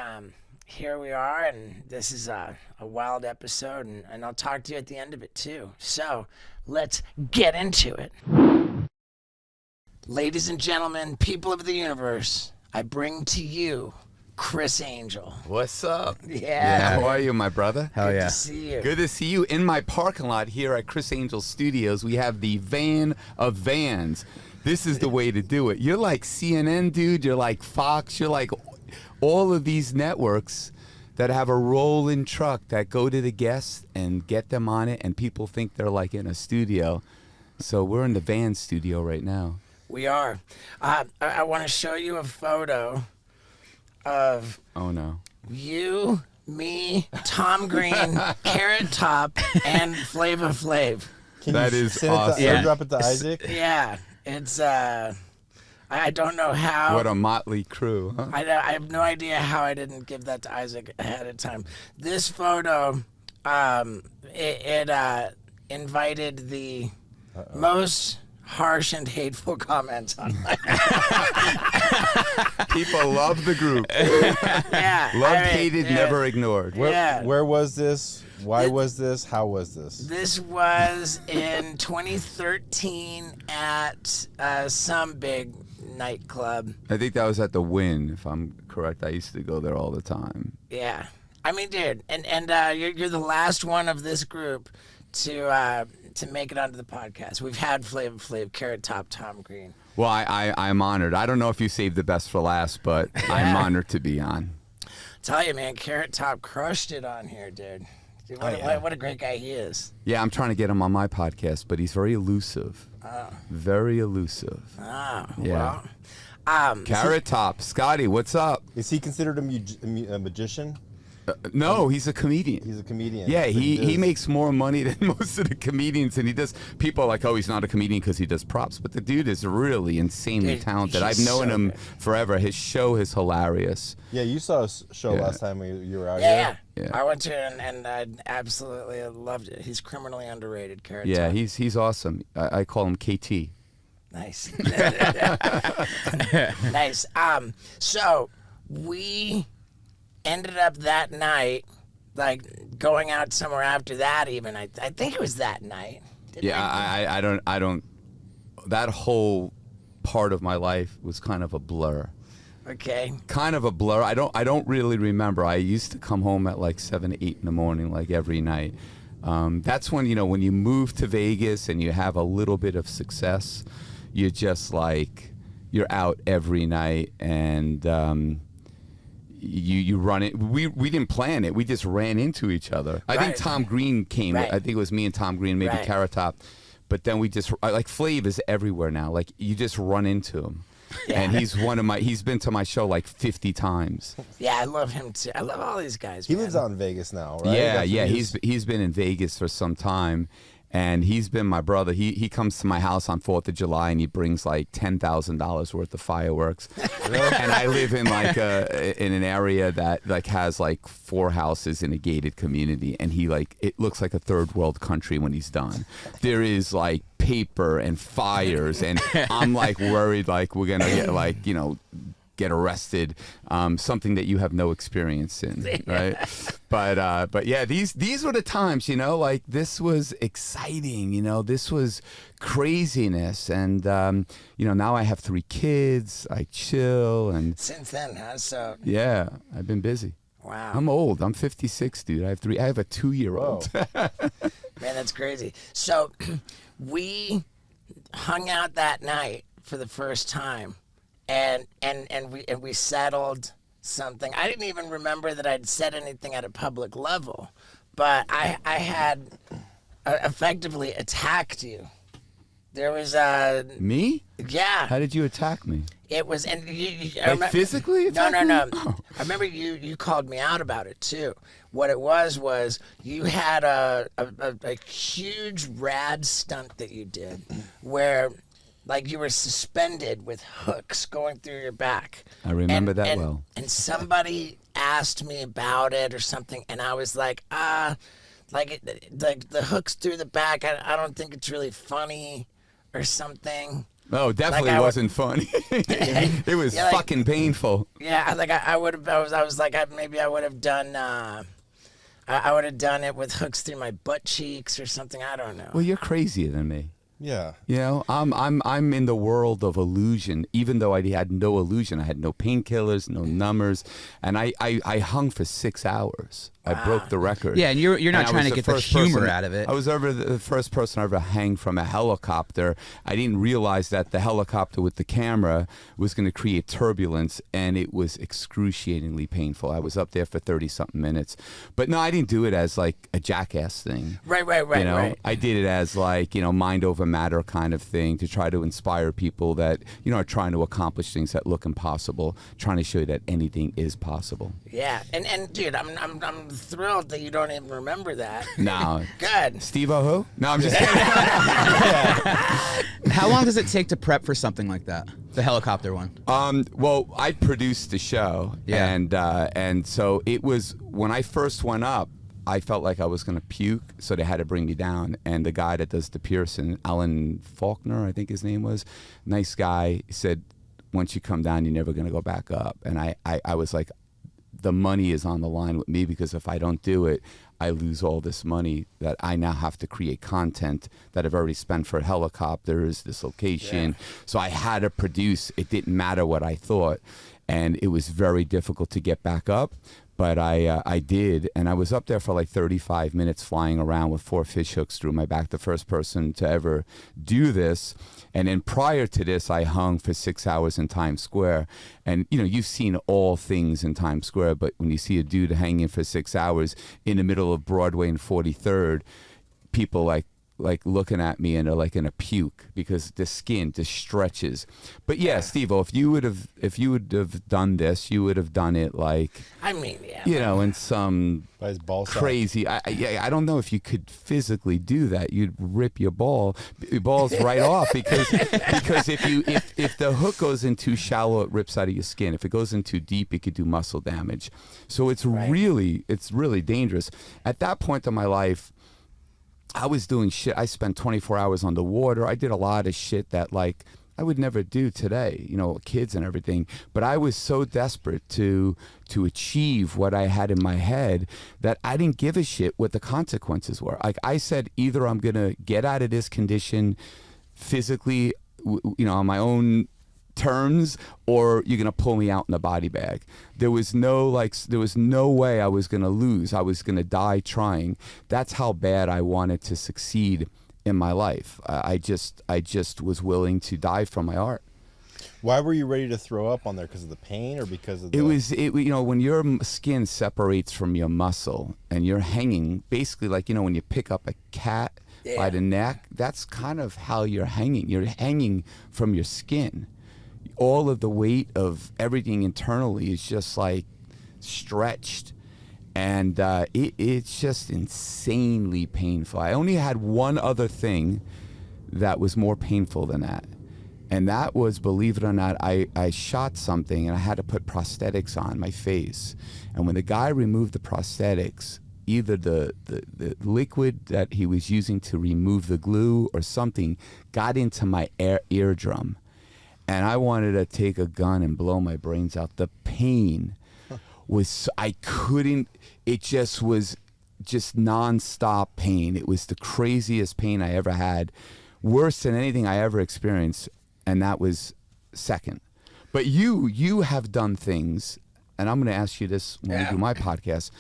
here we are, and this is a wild episode, and I'll talk to you at the end of it, too. So, let's get into it. Ladies and gentlemen, people of the universe, I bring to you Criss Angel. What's up? Yeah. How are you, my brother? Hell Good yeah. to see you. Good to see you. In my parking lot here at Criss Angel Studios, we have the van of vans. This is the way to do it. You're like CNN, dude. You're like Fox. You're like all of these networks that have a rolling truck that go to the guests and get them on it, and people think they're like in a studio. So we're in the van studio right now. We are. I want to show you a photo of Oh, no. you, me, Tom Green, Carrot Top, and Flava Flav. Can That you is send it awesome. to, airdrop it to Isaac? Yeah, it's I don't know how. What a motley crew, huh? I have no idea how I didn't give that to Isaac ahead of time. This photo, it invited the most harsh and hateful comments on my People love the group. yeah. Loved, hated, yeah. never ignored. Yeah. Where was this? Why was this? How was this? This was in 2013 at some big nightclub. I think that was at the Wynn, if I'm correct. I used to go there all the time. Yeah, I mean, dude, and you're the last one of this group to make it onto the podcast. We've had Flava Flav, Carrot Top, Tom Green. Well, I'm honored. I don't know if you saved the best for last, but I'm honored to be on. Tell you, man, Carrot Top crushed it on here, dude. Dude, what a great guy he is. Yeah, I'm trying to get him on my podcast, but he's very elusive. Very elusive. Oh, Yeah. well. Carrot Top, Scotty, what's up? Is he considered a magician? No, he's a comedian. He's a comedian. Yeah, So he does- makes more money than most of the comedians, and he does. People are like, oh, he's not a comedian because he does props, but the dude is really insanely Dude, talented. I've he's known so him good. forever. His show is hilarious. Yeah, you saw a show Yeah. last time you were out Yeah, here. Yeah. I went to it and I absolutely loved it. He's criminally underrated, Carrot Yeah, Top. he's awesome. I call him KT. Nice. Nice. So we ended up that night, like going out somewhere after that. Even I think it was that night. Didn't Yeah, I don't. That whole part of my life was kind of a blur. Okay. Kind of a blur. I don't really remember. I used to come home at like 7, 8 in the morning, like every night. That's when when you move to Vegas and you have a little bit of success, you're just like you're out every night and you run it. We didn't plan it. We just ran into each other. I think Right. Tom Green came. Right. I think it was me and Tom Green, maybe Right. Carrot Top. But then we just like Flav is everywhere now. Like you just run into him. Yeah. And he's been to my show like 50 times. Yeah, I love him too. I love all these guys. He man. lives out in Vegas now, right? Yeah, That's yeah. what He's been in Vegas for some time, and he's been my brother. He comes to my house on 4th of July, and he brings like $10,000 worth of fireworks. And I live in like in an area that like has like 4 houses in a gated community, and it looks like a third world country when he's done. There is like paper and fires, and I'm like worried like we're gonna get like get arrested, something that you have no experience in, right? But yeah, these were the times, you know, like this was exciting, you know, this was craziness, and you know, now I have 3 kids, I chill, and Since then, huh? So, yeah, I've been busy. wow. I'm old. I'm 56, dude. I have a 2-year-old. Man, that's crazy. So we hung out that night for the first time, and we settled something. I didn't even remember that I'd said anything at a public level, but I had effectively attacked you. There was a Me? yeah. How did you attack me? It was, and Like physically No, attack no, me? no. Oh. I remember you called me out about it too. What it was you had a huge rad stunt that you did, where like you were suspended with hooks going through your back. I remember that well. And somebody asked me about it or something, and I was like, like the hooks through the back. I don't think it's really funny or something. Oh, definitely Like I wasn't funny. It was Yeah, like- fucking painful. Yeah, like I would have. I was like, maybe I would have done. I would have done it with hooks through my butt cheeks or something. I don't know. Well, you're crazier than me. Yeah. You know, I'm in the world of illusion. Even though I had no illusion, I had no painkillers, no numbers, and I hung for 6 hours. I broke the record. Yeah, and you're not And I trying was to get the first humor person- out of it. I was ever the first person I ever hang from a helicopter. I didn't realize that the helicopter with the camera was going to create turbulence, and it was excruciatingly painful. I was up there for 30-something minutes. But no, I didn't do it as like a jackass thing. Right, You know, right. I did it as like, you know, mind over matter kind of thing to try to inspire people that, you know, are trying to accomplish things that look impossible, trying to show you that anything is possible. Yeah, and dude, I'm thrilled that you don't even remember that. No. Good. Steve-O who? No, I'm just kidding. How long does it take to prep for something like that? The helicopter one. Well, I produced the show, Yeah. and so it was when I first went up. I felt like I was going to puke, so they had to bring me down. And the guy that does the Pearson, Alan Faulkner, I think his name was, nice guy, said, once you come down, you're never going to go back up. And I was like, the money is on the line with me, because if I don't do it, I lose all this money that I now have to create content that I've already spent for helicopters, this location. So I had to produce. It didn't matter what I thought. And it was very difficult to get back up. But I did, and I was up there for like 35 minutes flying around with 4 fish hooks through my back, the first person to ever do this. And then prior to this, I hung for 6 hours in Times Square. And, you know, you've seen all things in Times Square, but when you see a dude hanging for 6 hours in the middle of Broadway and 43rd, people like looking at me and are like in a puke, because the skin just stretches. But yeah, Steve-O, if you would have done this, you would have done it like, I mean, yeah. you know, in some By his ball sack. crazy. I don't know if you could physically do that. You'd rip your balls right off, because if the hook goes in too shallow, it rips out of your skin. If it goes in too deep, it could do muscle damage. So it's really dangerous. At that point in my life, I was doing shit. I spent 24 hours on the water. I did a lot of shit that like I would never do today, you know, kids and everything. But I was so desperate to achieve what I had in my head that I didn't give a shit what the consequences were. Like I said, either I'm going to get out of this condition physically, you know, on my own terms, or you're going to pull me out in a body bag. There was no way I was going to lose. I was going to die trying. That's how bad I wanted to succeed in my life. I just was willing to die from my art. Why were you ready to throw up on there? Because of the pain, or because of the... You know, when your skin separates from your muscle and you're hanging, basically like, you know, when you pick up a cat by the neck, that's kind of how you're hanging. You're hanging from your skin. All of the weight of everything internally is just like stretched, and it's just insanely painful. I only had one other thing that was more painful than that, and that was, believe it or not, I shot something and I had to put prosthetics on my face, and when the guy removed the prosthetics, either the liquid that he was using to remove the glue or something got into my eardrum. and I wanted to take a gun and blow my brains out. The pain was, I couldn't, it just was just nonstop pain. It was the craziest pain I ever had, worse than anything I ever experienced, and that was second. But you have done things, and I'm going to ask you this when we do my podcast,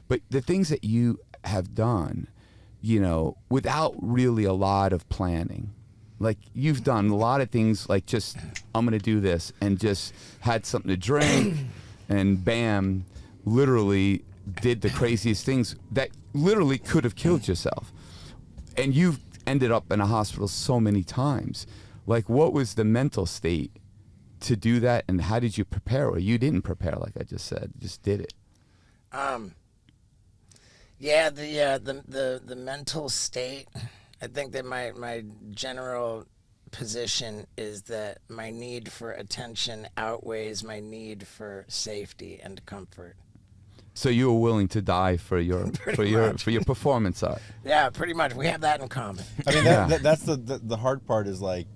but the things that you have done, you know, without really a lot of planning. Like, you've done a lot of things like just, I'm going to do this, and just had something to drink, and bam, literally did the craziest things that literally could have killed yourself. And you've ended up in a hospital so many times. Like, what was the mental state to do that, and how did you prepare? Or you didn't prepare, like I just said, just did it. Yeah, the mental state, I think that my general position is that my need for attention outweighs my need for safety and comfort. So you were willing to die for your for your performance art. Yeah, pretty much. We have that in common. I mean, that's the hard part is like,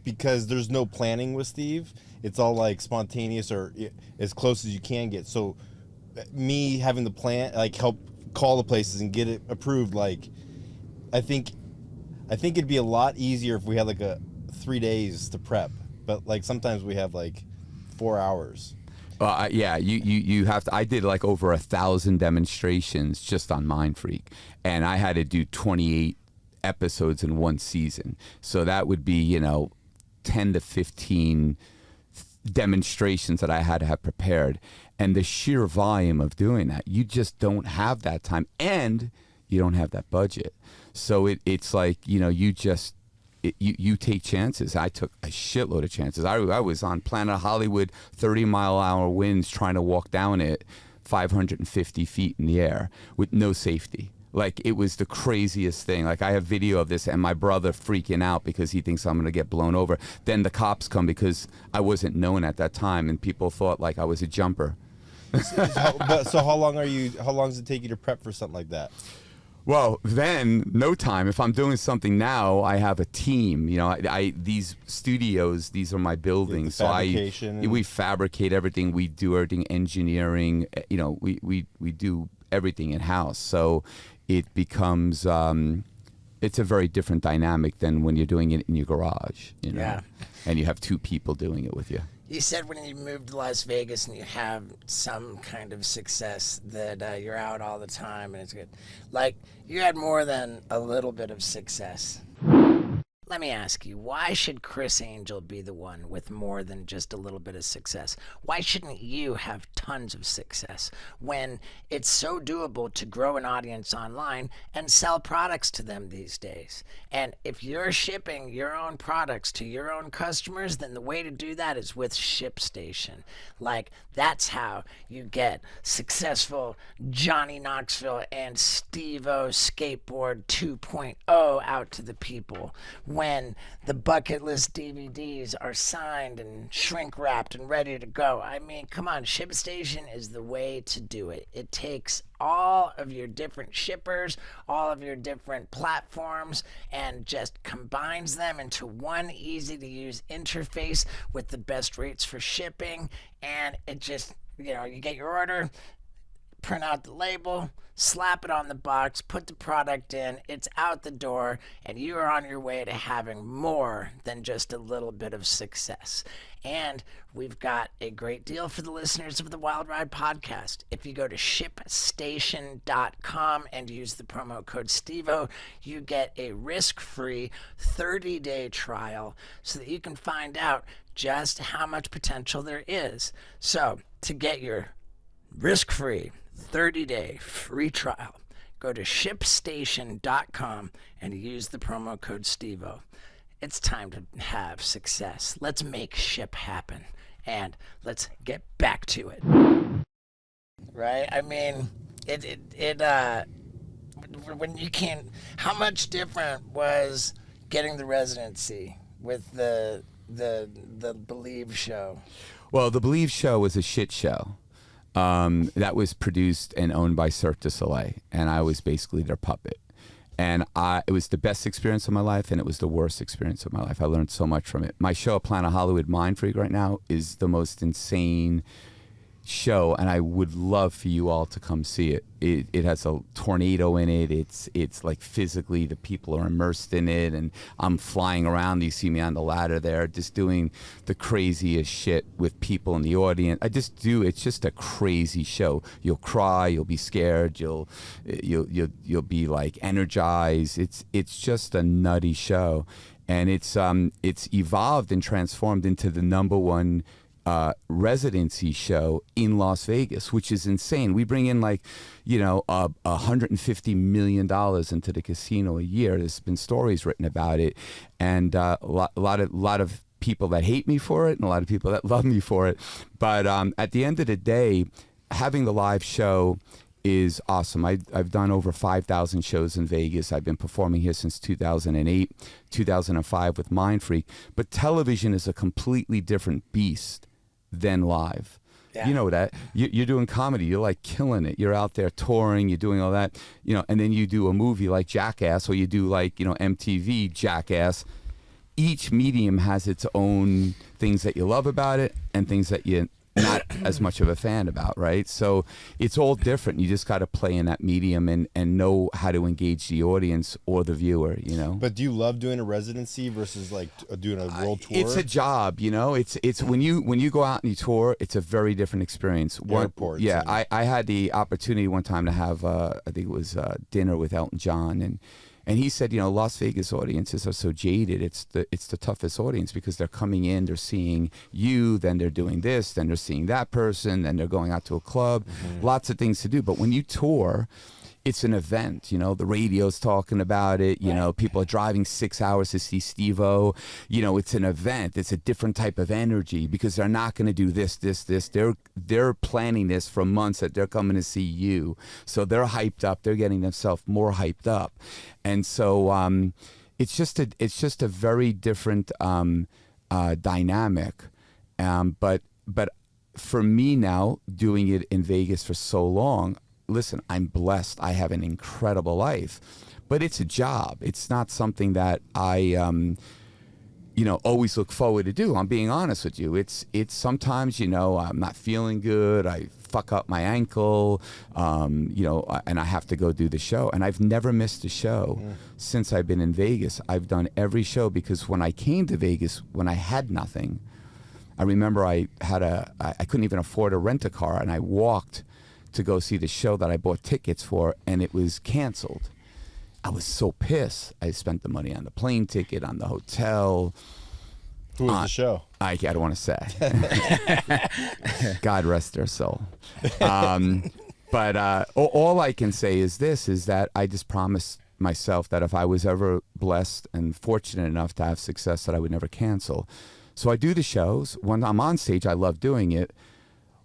because there's no planning with Steve. It's all like spontaneous or as close as you can get. So me having the plan, like, help call the places and get it approved, like, I think it'd be a lot easier if we had like 3 days to prep. But like sometimes we have like 4 hours. Yeah, you have to. I did like over 1,000 demonstrations just on Mind Freak, and I had to do 28 episodes in one season. So that would be, you know, 10 to 15 demonstrations that I had to have prepared. And the sheer volume of doing that, you just don't have that time, and you don't have that budget. So it's like, you know, you just, you take chances. I took a shitload of chances. I was on Planet Hollywood, 30-mile-an-hour winds, trying to walk down it 550 feet in the air with no safety. Like, it was the craziest thing. Like, I have video of this, and my brother freaking out because he thinks I'm going to get blown over. Then the cops come because I wasn't known at that time, and people thought like I was a jumper. So how long does it take you to prep for something like that? Well, then no time. If I'm doing something now, I have a team. You know, I these studios, these are my buildings. So we fabricate everything. We do everything, engineering. You know, we do everything in house. So it becomes it's a very different dynamic than when you're doing it in your garage. You know, and you have two people doing it with you. You said when you moved to Las Vegas and you have some kind of success that you're out all the time and it's good. Like, you had more than a little bit of success. Let me ask you, why should Criss Angel be the one with more than just a little bit of success? Why shouldn't you have tons of success when it's so doable to grow an audience online and sell products to them these days? And if you're shipping your own products to your own customers, then the way to do that is with ShipStation. Like, that's how you get successful Johnny Knoxville and steveo skateboard 2.0 out to the people. When the bucket list DVDs are signed and shrink wrapped and ready to go. I mean, come on, ShipStation is the way to do it. It takes all of your different shippers, all of your different platforms, and just combines them into one easy to use interface with the best rates for shipping. And it just, you know, you get your order, print out the label, slap it on the box, put the product in, it's out the door, and you are on your way to having more than just a little bit of success. And we've got a great deal for the listeners of the Wild Ride podcast. If you go to ShipStation.com and use the promo code steveo, you get a risk-free 30-day trial so that you can find out just how much potential there is. So, to get your risk-free 30-day free trial, go to ShipStation.com and use the promo code steveo. It's time to have success. Let's make ship happen, and let's get back to it. Right? I mean, when you can't, how much different was getting the residency with the Believe show? Well, the Believe show was a shit show. That was produced and owned by Cirque du Soleil, and I was basically their puppet. And it was the best experience of my life, and it was the worst experience of my life. I learned so much from it. My show, Planet Hollywood Mind Freak, right now is the most insane show, and I would love for you all to come see it. It has a tornado in it. It's like physically the people are immersed in it, and I'm flying around. You see me on the ladder there, just doing the craziest shit with people in the audience. It's just a crazy show. You'll cry, you'll be scared, you'll be like energized. It's just a nutty show, and it's evolved and transformed into the #1 residency show in Las Vegas, which is insane. We bring in like, $150 million into the casino a year. There's been stories written about it, and a lot of people that hate me for it, and a lot of people that love me for it. But at the end of the day, having the live show is awesome. I've done over 5,000 shows in Vegas. I've been performing here since 2008, 2005 with Mind Freak. But television is a completely different beast than live. Yeah. You know that. You're doing comedy. You're like killing it. You're out there touring. You're doing all that. And then you do a movie like Jackass, or you do like, MTV Jackass. Each medium has its own things that you love about it and things that you're not as much of a fan about, right? So it's all different. You just got to play in that medium and know how to engage the audience or the viewer, But do you love doing a residency versus like doing a world tour? It's a job, It's when you go out and you tour, it's a very different experience. Airports. Yeah, I had the opportunity one time to have I think it was dinner with Elton John, and he said, Las Vegas audiences are so jaded. It's the toughest audience because they're coming in, they're seeing you, then they're doing this, then they're seeing that person, then they're going out to a club. Lots of things to do. But when you tour, it's an event. The radio's talking about it. People are driving 6 hours to see Steve-O. It's an event. It's a different type of energy because they're not going to do this. They're planning this for months that they're coming to see you. So they're hyped up. They're getting themselves more hyped up. And so it's just a very different dynamic. But for me now, doing it in Vegas for so long, listen, I'm blessed. I have an incredible life, but it's a job. It's not something that I, always look forward to do. I'm being honest with you. It's sometimes, I'm not feeling good. I fuck up my ankle, and I have to go do the show. And I've never missed a show since I've been in Vegas. I've done every show because when I came to Vegas, when I had nothing, I remember I couldn't even afford to rent a car, and I walked to go see the show that I bought tickets for, and it was canceled. I was so pissed. I spent the money on the plane ticket, on the hotel. Who was the show? I don't want to say. God rest their soul. But all I can say is that I just promised myself that if I was ever blessed and fortunate enough to have success, that I would never cancel. So I do the shows. When I'm on stage, I love doing it.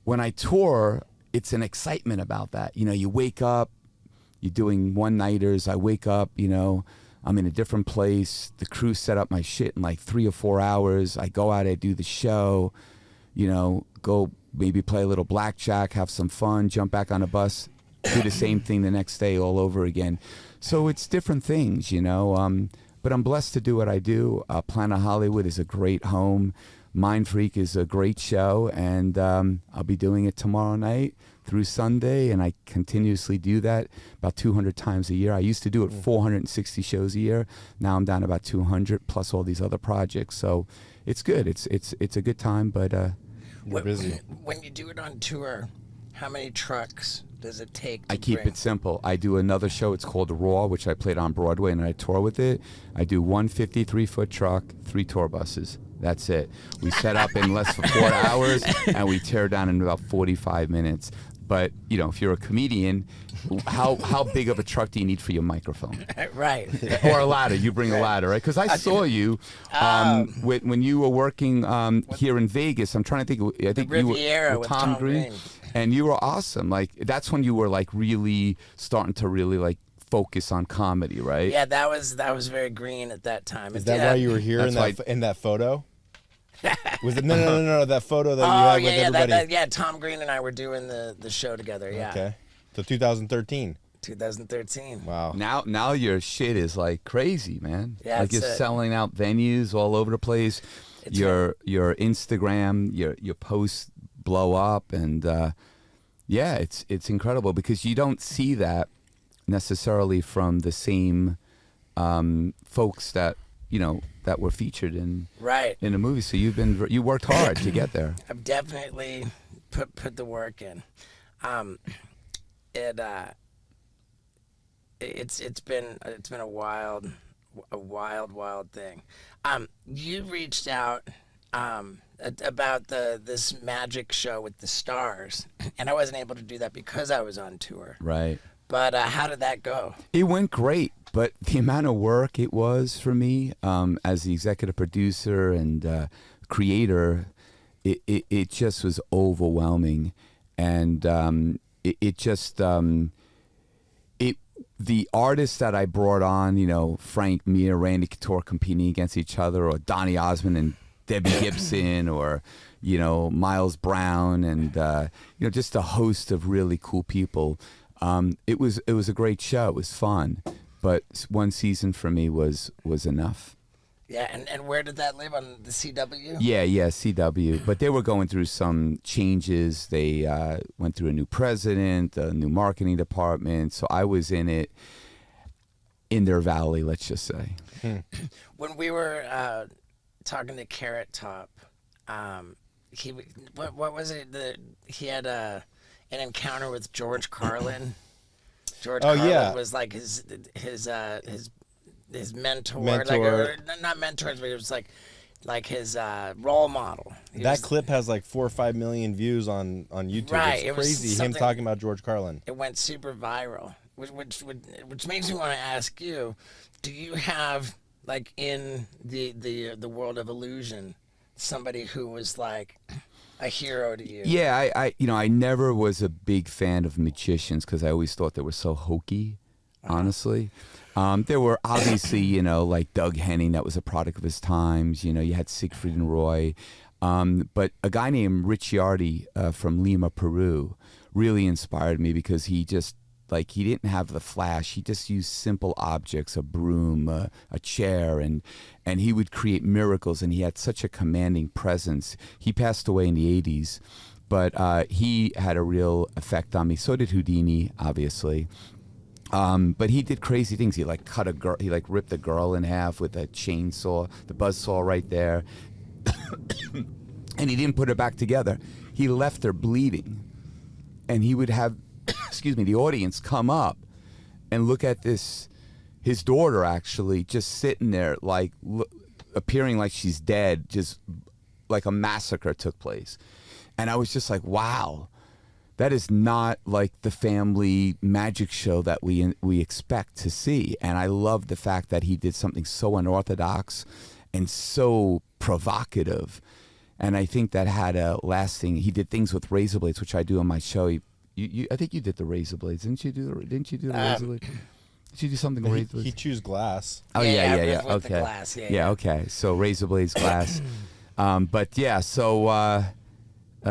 When I tour, it's an excitement about that. You wake up, you're doing one-nighters. I wake up, I'm in a different place. The crew set up my shit in like 3 or 4 hours. I go out, I do the show, go maybe play a little blackjack, have some fun, jump back on a bus, do the same thing the next day all over again. So it's different things, but I'm blessed to do what I do. Planet Hollywood is a great home. Mind Freak is a great show, and I'll be doing it tomorrow night through Sunday, and I continuously do that about 200 times a year. I used to do it 460 shows a year. Now I'm down to about 200 plus all these other projects. So it's good. It's a good time, but you're busy. When you do it on tour, how many trucks does it take to I keep bring? it simple. I do another show. It's called Raw, which I played on Broadway, and I tour with it. I do one 53-foot truck, 3 tour buses. That's it. We set up in less than 4 hours, and we tear down in about 45 minutes. But, if you're a comedian, how big of a truck do you need for your microphone? Right. Or a ladder. You bring a ladder, right? Because I saw you when you were working here in Vegas. I'm trying to think. I think you were with Tom Green. And you were awesome. Like, that's when you were, like, really starting to really, like, focus on comedy, right? Yeah, that was very green at that time. Is that why you were here in that photo? Was it no that photo that you had with everybody? Yeah, Tom Green and I were doing the show together. Yeah. Okay. So 2013. 2013. Wow. Now your shit is like crazy, man. Yeah, like you're it's selling out venues all over the place. It's Your Instagram, your posts blow up, and yeah, it's incredible because you don't see that necessarily from the same folks that that were featured in Right. in the movie. So you worked hard to get there. I've definitely put the work in. It's been a wild thing. You reached out about this magic show with the stars, and I wasn't able to do that because I was on tour. Right. But how did that go? It went great, but the amount of work it was for me as the executive producer and creator, it just was overwhelming, and the artists that I brought on, Frank Mir, Randy Couture competing against each other, or Donny Osmond and Debbie Gibson, or Miles Brown, and just a host of really cool people. It was a great show. It was fun, but one season for me was enough. Yeah, and where did that live, on the CW? Yeah, CW. But they were going through some changes. They went through a new president, a new marketing department. So I was in it, in their valley, let's just say. When we were talking to Carrot Top, what was it? He had an encounter with George Carlin. George Carlin was like his mentor. Like, not mentors, but it was like his role model. That clip has like 4 or 5 million views on YouTube. Right, It's crazy. Him talking about George Carlin. It went super viral, which makes me want to ask you: do you have, like, in the world of illusion, somebody who was like a hero to you? Yeah, I never was a big fan of magicians because I always thought they were so hokey. Honestly, there were obviously like Doug Henning, that was a product of his times. You had Siegfried and Roy, but a guy named Ricciardi from Lima, Peru, really inspired me because he just, like, he didn't have the flash. He just used simple objects, a broom, a chair, and he would create miracles. And he had such a commanding presence. He passed away in the 80s, but he had a real effect on me. So did Houdini, obviously. But he did crazy things. He like cut a girl. He like ripped a girl in half with a chainsaw, the buzzsaw right there, and he didn't put her back together. He left her bleeding, and he would have, the audience come up and look at this. His daughter actually just sitting there, like appearing like she's dead, just like a massacre took place, and I was just like, wow. That is not like the family magic show that we expect to see. And I love the fact that he did something so unorthodox and so provocative. And I think that had a lasting. He did things with razor blades, which I do on my show. I think you did the razor blades, didn't you do the razor blades? Did you do something with razor blades? He chews glass. Yeah, Oh yeah. with the Okay. glass, yeah. Okay. So razor blades, glass. But yeah. So.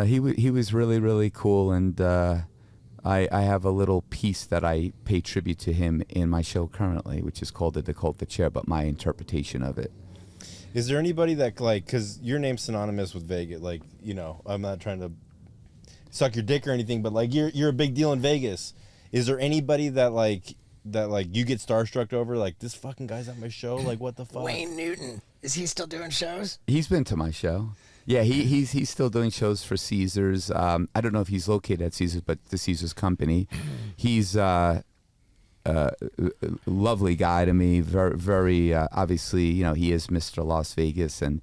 He was really, really cool, and I have a little piece that I pay tribute to him in my show currently, which is called The Cult the Chair, but my interpretation of it. Is there anybody that, like, because your name's synonymous with Vegas, like, I'm not trying to suck your dick or anything, but like you're a big deal in Vegas. Is there anybody that you get starstruck over, like, this fucking guy's at my show, like, what the fuck? Wayne Newton, is he still doing shows? He's been to my show. Yeah, he's still doing shows for Caesars. I don't know if he's located at Caesars, but the Caesars company. He's a lovely guy to me. Very, very obviously, he is Mr. Las Vegas, and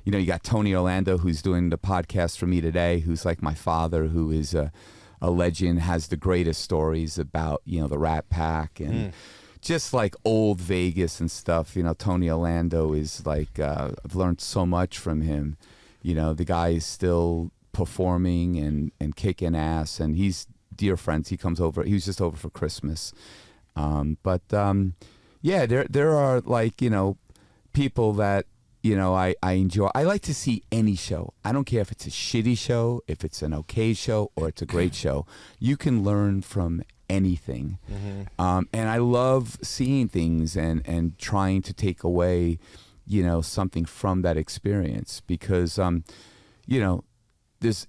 you got Tony Orlando, who's doing the podcast for me today, who's like my father, who is a legend, has the greatest stories about the Rat Pack and. Just like old Vegas and stuff, Tony Orlando is like, I've learned so much from him. The guy is still performing and kicking ass, and he's dear friends. He comes over. He was just over for Christmas. But yeah, there are like, people that, I enjoy. I like to see any show. I don't care if it's a shitty show, if it's an okay show, or it's a great show. You can learn from anything. And I love seeing things and trying to take away, you know, something from that experience because, you know,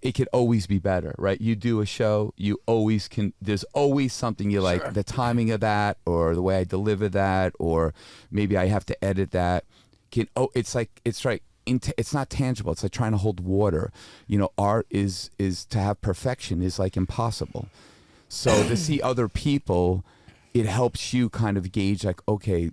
it could always be better, right? You do a show, you always can, there's always something you like, the timing of that or the way I deliver that, or maybe I have to edit that. It's like, it's right. It's not tangible. It's like trying to hold water. You know, art is to have perfection is like impossible. So to see other people, it helps you kind of gauge like, okay,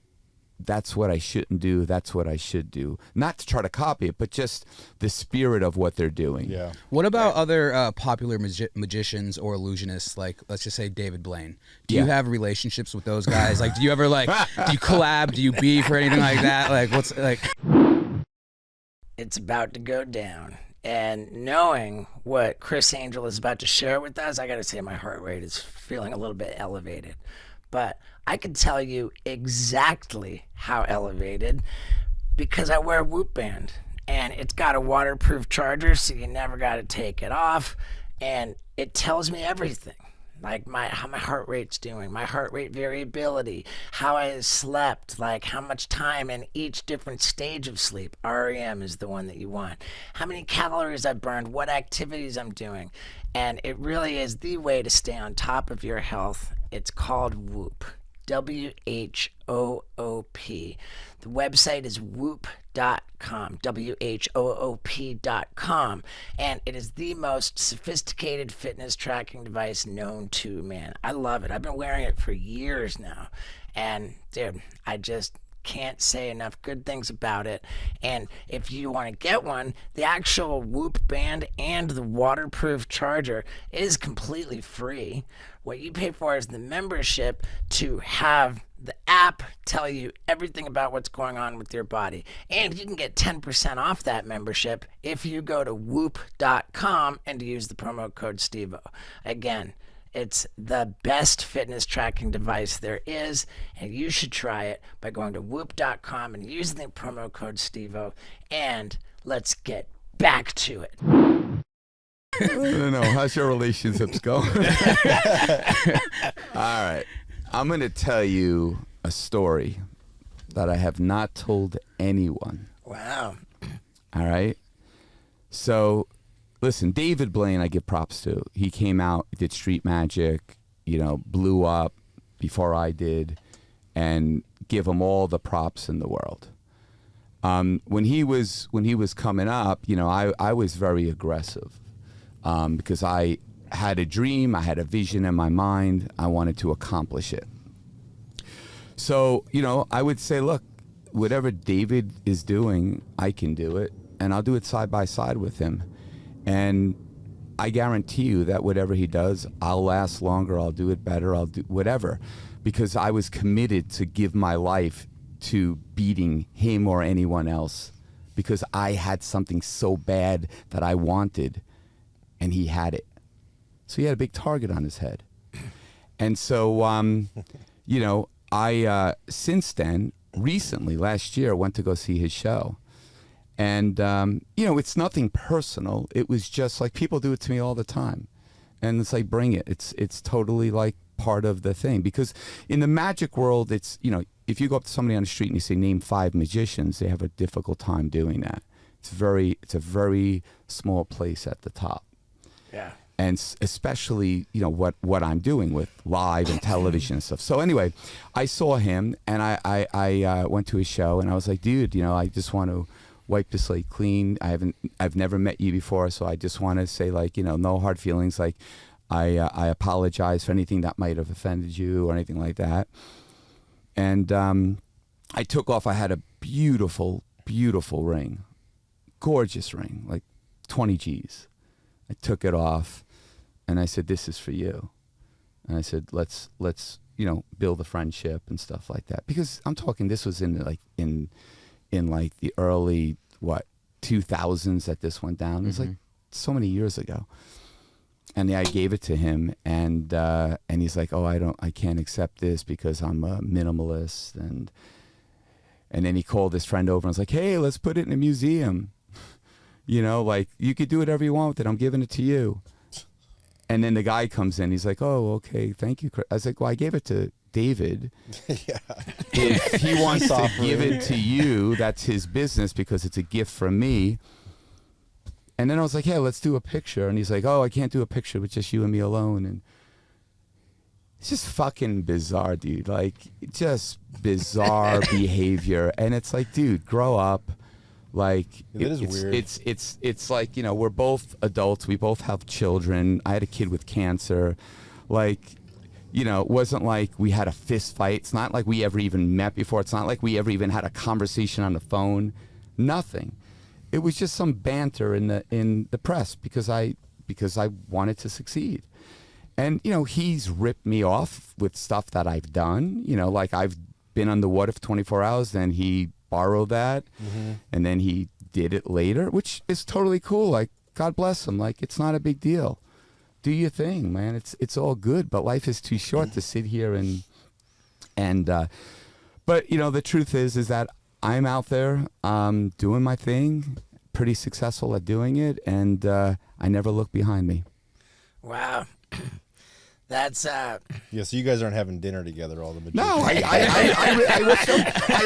that's what I shouldn't do. That's what I should do. Not to try to copy it, but just the spirit of what they're doing. Yeah. What about other popular magicians or illusionists? Like, let's just say David Blaine. Do you have relationships with those guys? Like, do you ever like, do you collab? Do you beef or anything like that? Like, what's like? It's about to go down. And knowing what Criss Angel is about to share with us, I got to say my heart rate is feeling a little bit elevated. But I can tell you exactly how elevated because I wear a Whoop band. And it's got a waterproof charger, so you never got to take it off. And it tells me everything. Like how my heart rate's doing, my heart rate variability, how I slept, like how much time in each different stage of sleep. REM is the one that you want. How many calories I burned, what activities I'm doing. And it really is the way to stay on top of your health. It's called Whoop. WHOOP. The website is whoop.com, WHOOP.com, and it is the most sophisticated fitness tracking device known to man. I love it. I've been wearing it for years now, and dude, I just can't say enough good things about it. And if you want to get one, the actual Whoop band and the waterproof charger is completely free. What you pay for is the membership to have the app tell you everything about what's going on with your body. And you can get 10% off that membership if you go to whoop.com and use the promo code STEVO. Again, it's the best fitness tracking device there is, and you should try it by going to whoop.com and using the promo code STEVO. And let's get back to it. I don't know. How's your relationships going? All right. I'm going to tell you a story that I have not told anyone. Wow. All right. So, listen, David Blaine, I give props to. He came out, did Street Magic, you know, blew up before I did, and give him all the props in the world. When he was coming up, you know, I was very aggressive. Because I had a dream, I had a vision in my mind, I wanted to accomplish it. So, you know, I would say, look, whatever David is doing, I can do it, and I'll do it side by side with him. And I guarantee you that whatever he does, I'll last longer, I'll do it better, I'll do whatever. Because I was committed to give my life to beating him or anyone else. Because I had something so bad that I wanted. And he had it. So he had a big target on his head. And so, you know, I, since then, recently, last year, went to go see his show. And, you know, it's nothing personal. It was just like people do it to me all the time. And it's like, bring it. It's totally like part of the thing. Because in the magic world, it's, you know, if you go up to somebody on the street and you say, name 5 magicians, they have a difficult time doing that. It's a very small place at the top. Yeah. And especially, you know, what I'm doing with live and television and stuff. So anyway, I saw him and I went to his show and I was like, dude, you know, I just want to wipe the slate clean. I've never met you before, so I just want to say, like, you know, no hard feelings. Like, I apologize for anything that might have offended you or anything like that. And I took off. I had a beautiful, beautiful ring, gorgeous ring, like 20 G's. I took it off, and I said, "This is for you." And I said, "Let's you know, build a friendship and stuff like that." Because I'm talking, this was in like the early 2000s that this went down. It was like so many years ago. And I gave it to him, and he's like, "Oh, I can't accept this because I'm a minimalist." And then he called his friend over and was like, "Hey, let's put it in a museum. You know, like, you could do whatever you want with it. I'm giving it to you." And then the guy comes in. He's like, "Oh, okay, thank you, Chris." I was like, "Well, I gave it to David. Yeah. If he wants to give it to you, that's his business because it's a gift from me." And then I was like, "Hey, let's do a picture." And he's like, "Oh, I can't do a picture with just you and me alone." And it's just fucking bizarre, dude. Like, just bizarre behavior. And it's like, dude, grow up. Like, It is weird. It's like, you know, we're both adults. We both have children. I had a kid with cancer. Like, you know, it wasn't like we had a fist fight. It's not like we ever even met before. It's not like we ever even had a conversation on the phone. Nothing. It was just some banter in the press because I wanted to succeed. And, you know, he's ripped me off with stuff that I've done. You know, like I've been underwater for 24 hours, then he borrowed that, and then he did it later, which is totally cool. Like, God bless him. Like, it's not a big deal. Do your thing, man. It's all good, but life is too short to sit here and but, you know, the truth is that I'm out there doing my thing, pretty successful at doing it, and I never look behind me. Wow. That's Yeah, so you guys aren't having dinner together all the majority. No,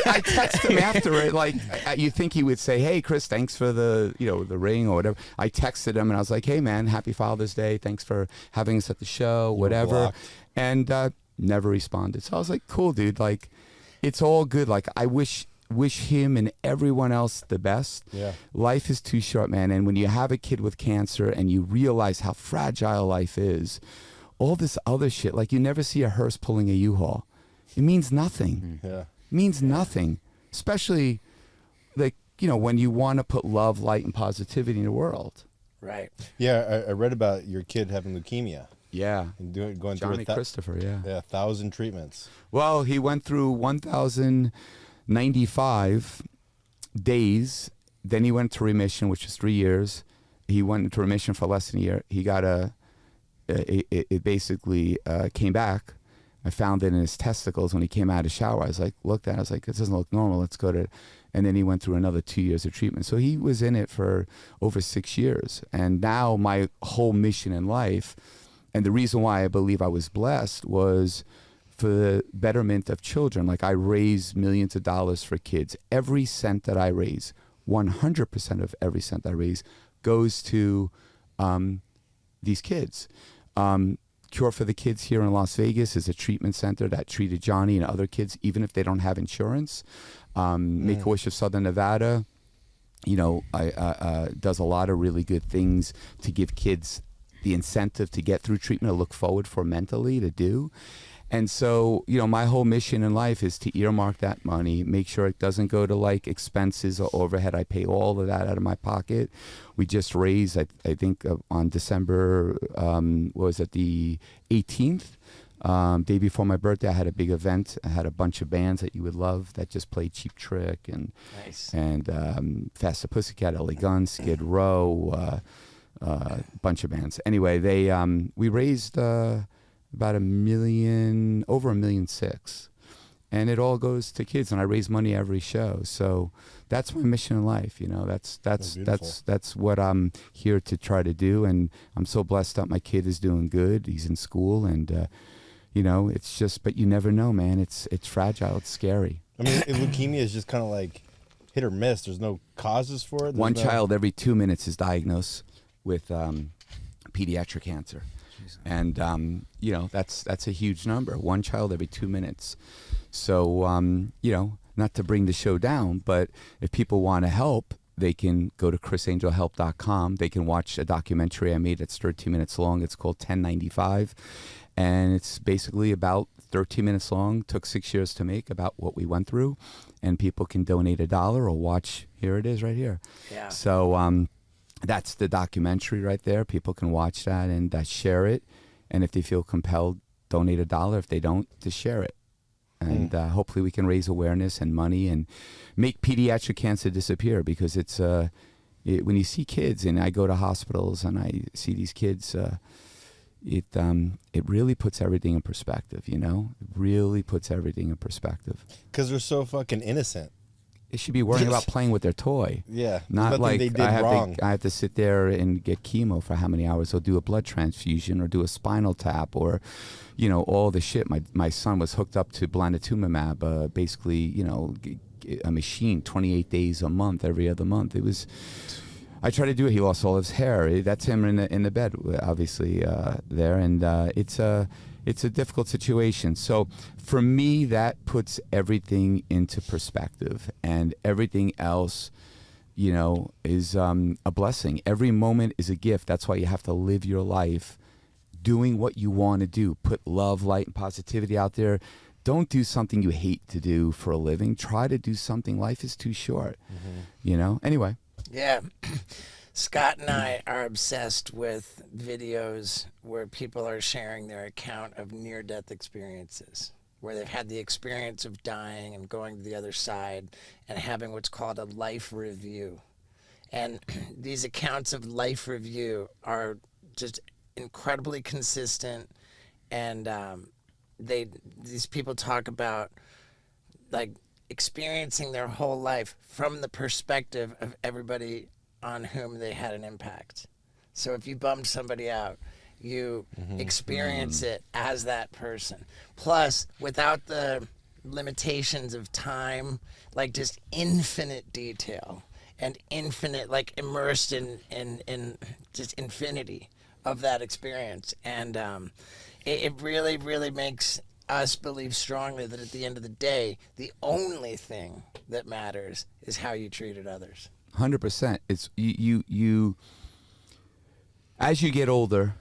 I text him after it. Like, you think he would say, "Hey, Chris, thanks for the ring or whatever." I texted him and I was like, "Hey, man, happy Father's Day. Thanks for having us at the show, whatever." blocked. And never responded. So I was like, "Cool, dude. Like, it's all good. Like, I wish him and everyone else the best. Yeah. Life is too short, man. And when you have a kid with cancer and you realize how fragile life is, all this other shit, like you never see a hearse pulling a U-Haul. It means nothing. Yeah. It means nothing. Especially, like, you know, when you want to put love, light, and positivity in the world. right. Yeah, I read about your kid having leukemia Yeah. and going Johnny through Christopher, yeah. 1,000 treatments. Well, he went through 1,095 days. Then he went to remission, which was 3 years. He went into remission for less than a year. He got it basically came back. I found it in his testicles when he came out of the shower. I was like, looked at it. I was like, this doesn't look normal. Let's go to it. And then he went through another 2 years of treatment. So he was in it for over 6 years. And now my whole mission in life, and the reason why I believe I was blessed, was for the betterment of children. Like, I raise millions of dollars for kids. Every cent that I raise, 100% of every cent I raise, goes to these kids. Cure for the Kids here in Las Vegas is a treatment center that treated Johnny and other kids, even if they don't have insurance. Make-A-Wish of Southern Nevada, you know, does a lot of really good things to give kids the incentive to get through treatment, to look forward for mentally to do. And so, you know, my whole mission in life is to earmark that money, make sure it doesn't go to like expenses or overhead. I pay all of that out of my pocket. We just raised, I think on December, what was it, the 18th, day before my birthday, I had a big event. I had a bunch of bands that you would love that just played Cheap Trick and Nice. and Faster Pussycat, LA Guns, Skid Row, bunch of bands. Anyway, we raised about over $1.6 million, and it all goes to kids. And I raise money every show, so that's my mission in life. You know, that's what I'm here to try to do. And I'm so blessed that my kid is doing good. He's in school, and you know, it's just. But you never know, man. It's fragile. It's scary. I mean, leukemia is just kind of like hit or miss. There's no causes for it. One child every 2 minutes is diagnosed with pediatric cancer. And you know, that's a huge number. One child every 2 minutes. So you know, not to bring the show down, but if people want to help, they can go to chrisangelhelp.com. They can watch a documentary I made that's 13 minutes long. It's called 1095, and it's basically about 13 minutes long. Took 6 years to make, about what we went through, and people can donate $1 or watch. Here it is, right here. Yeah. So that's the documentary right there. People can watch that and share it. And if they feel compelled, donate $1. If they don't, just share it. And hopefully we can raise awareness and money and make pediatric cancer disappear, because it's when you see kids, and I go to hospitals and I see these kids, it really puts everything in perspective, you know? It really puts everything in perspective. Because they're so fucking innocent. They should be worrying about playing with their toy. Yeah, Not nothing like they did I have wrong. to sit there and get chemo for how many hours, or do a blood transfusion, or do a spinal tap, or, all the shit. My son was hooked up to blinatumomab, basically, a machine, 28 days a month, every other month. It was. I tried to do it. He lost all his hair. That's him in the bed, obviously, there, and it's a difficult situation. So for me, that puts everything into perspective, and everything else, is a blessing. Every moment is a gift. That's why you have to live your life doing what you want to do. Put love, light, and positivity out there. Don't do something you hate to do for a living. Try to do something. Life is too short, Anyway. Yeah. Scott and I are obsessed with videos where people are sharing their account of near-death experiences, where they've had the experience of dying and going to the other side and having what's called a life review. And these accounts of life review are just incredibly consistent, and these people talk about like experiencing their whole life from the perspective of everybody on whom they had an impact. So if you bummed somebody out, you experience it as that person. Plus, without the limitations of time, like just infinite detail and infinite, like immersed in just infinity of that experience. And it really, really makes us believe strongly that at the end of the day, the only thing that matters is how you treated others. 100%. It's you. As you get older,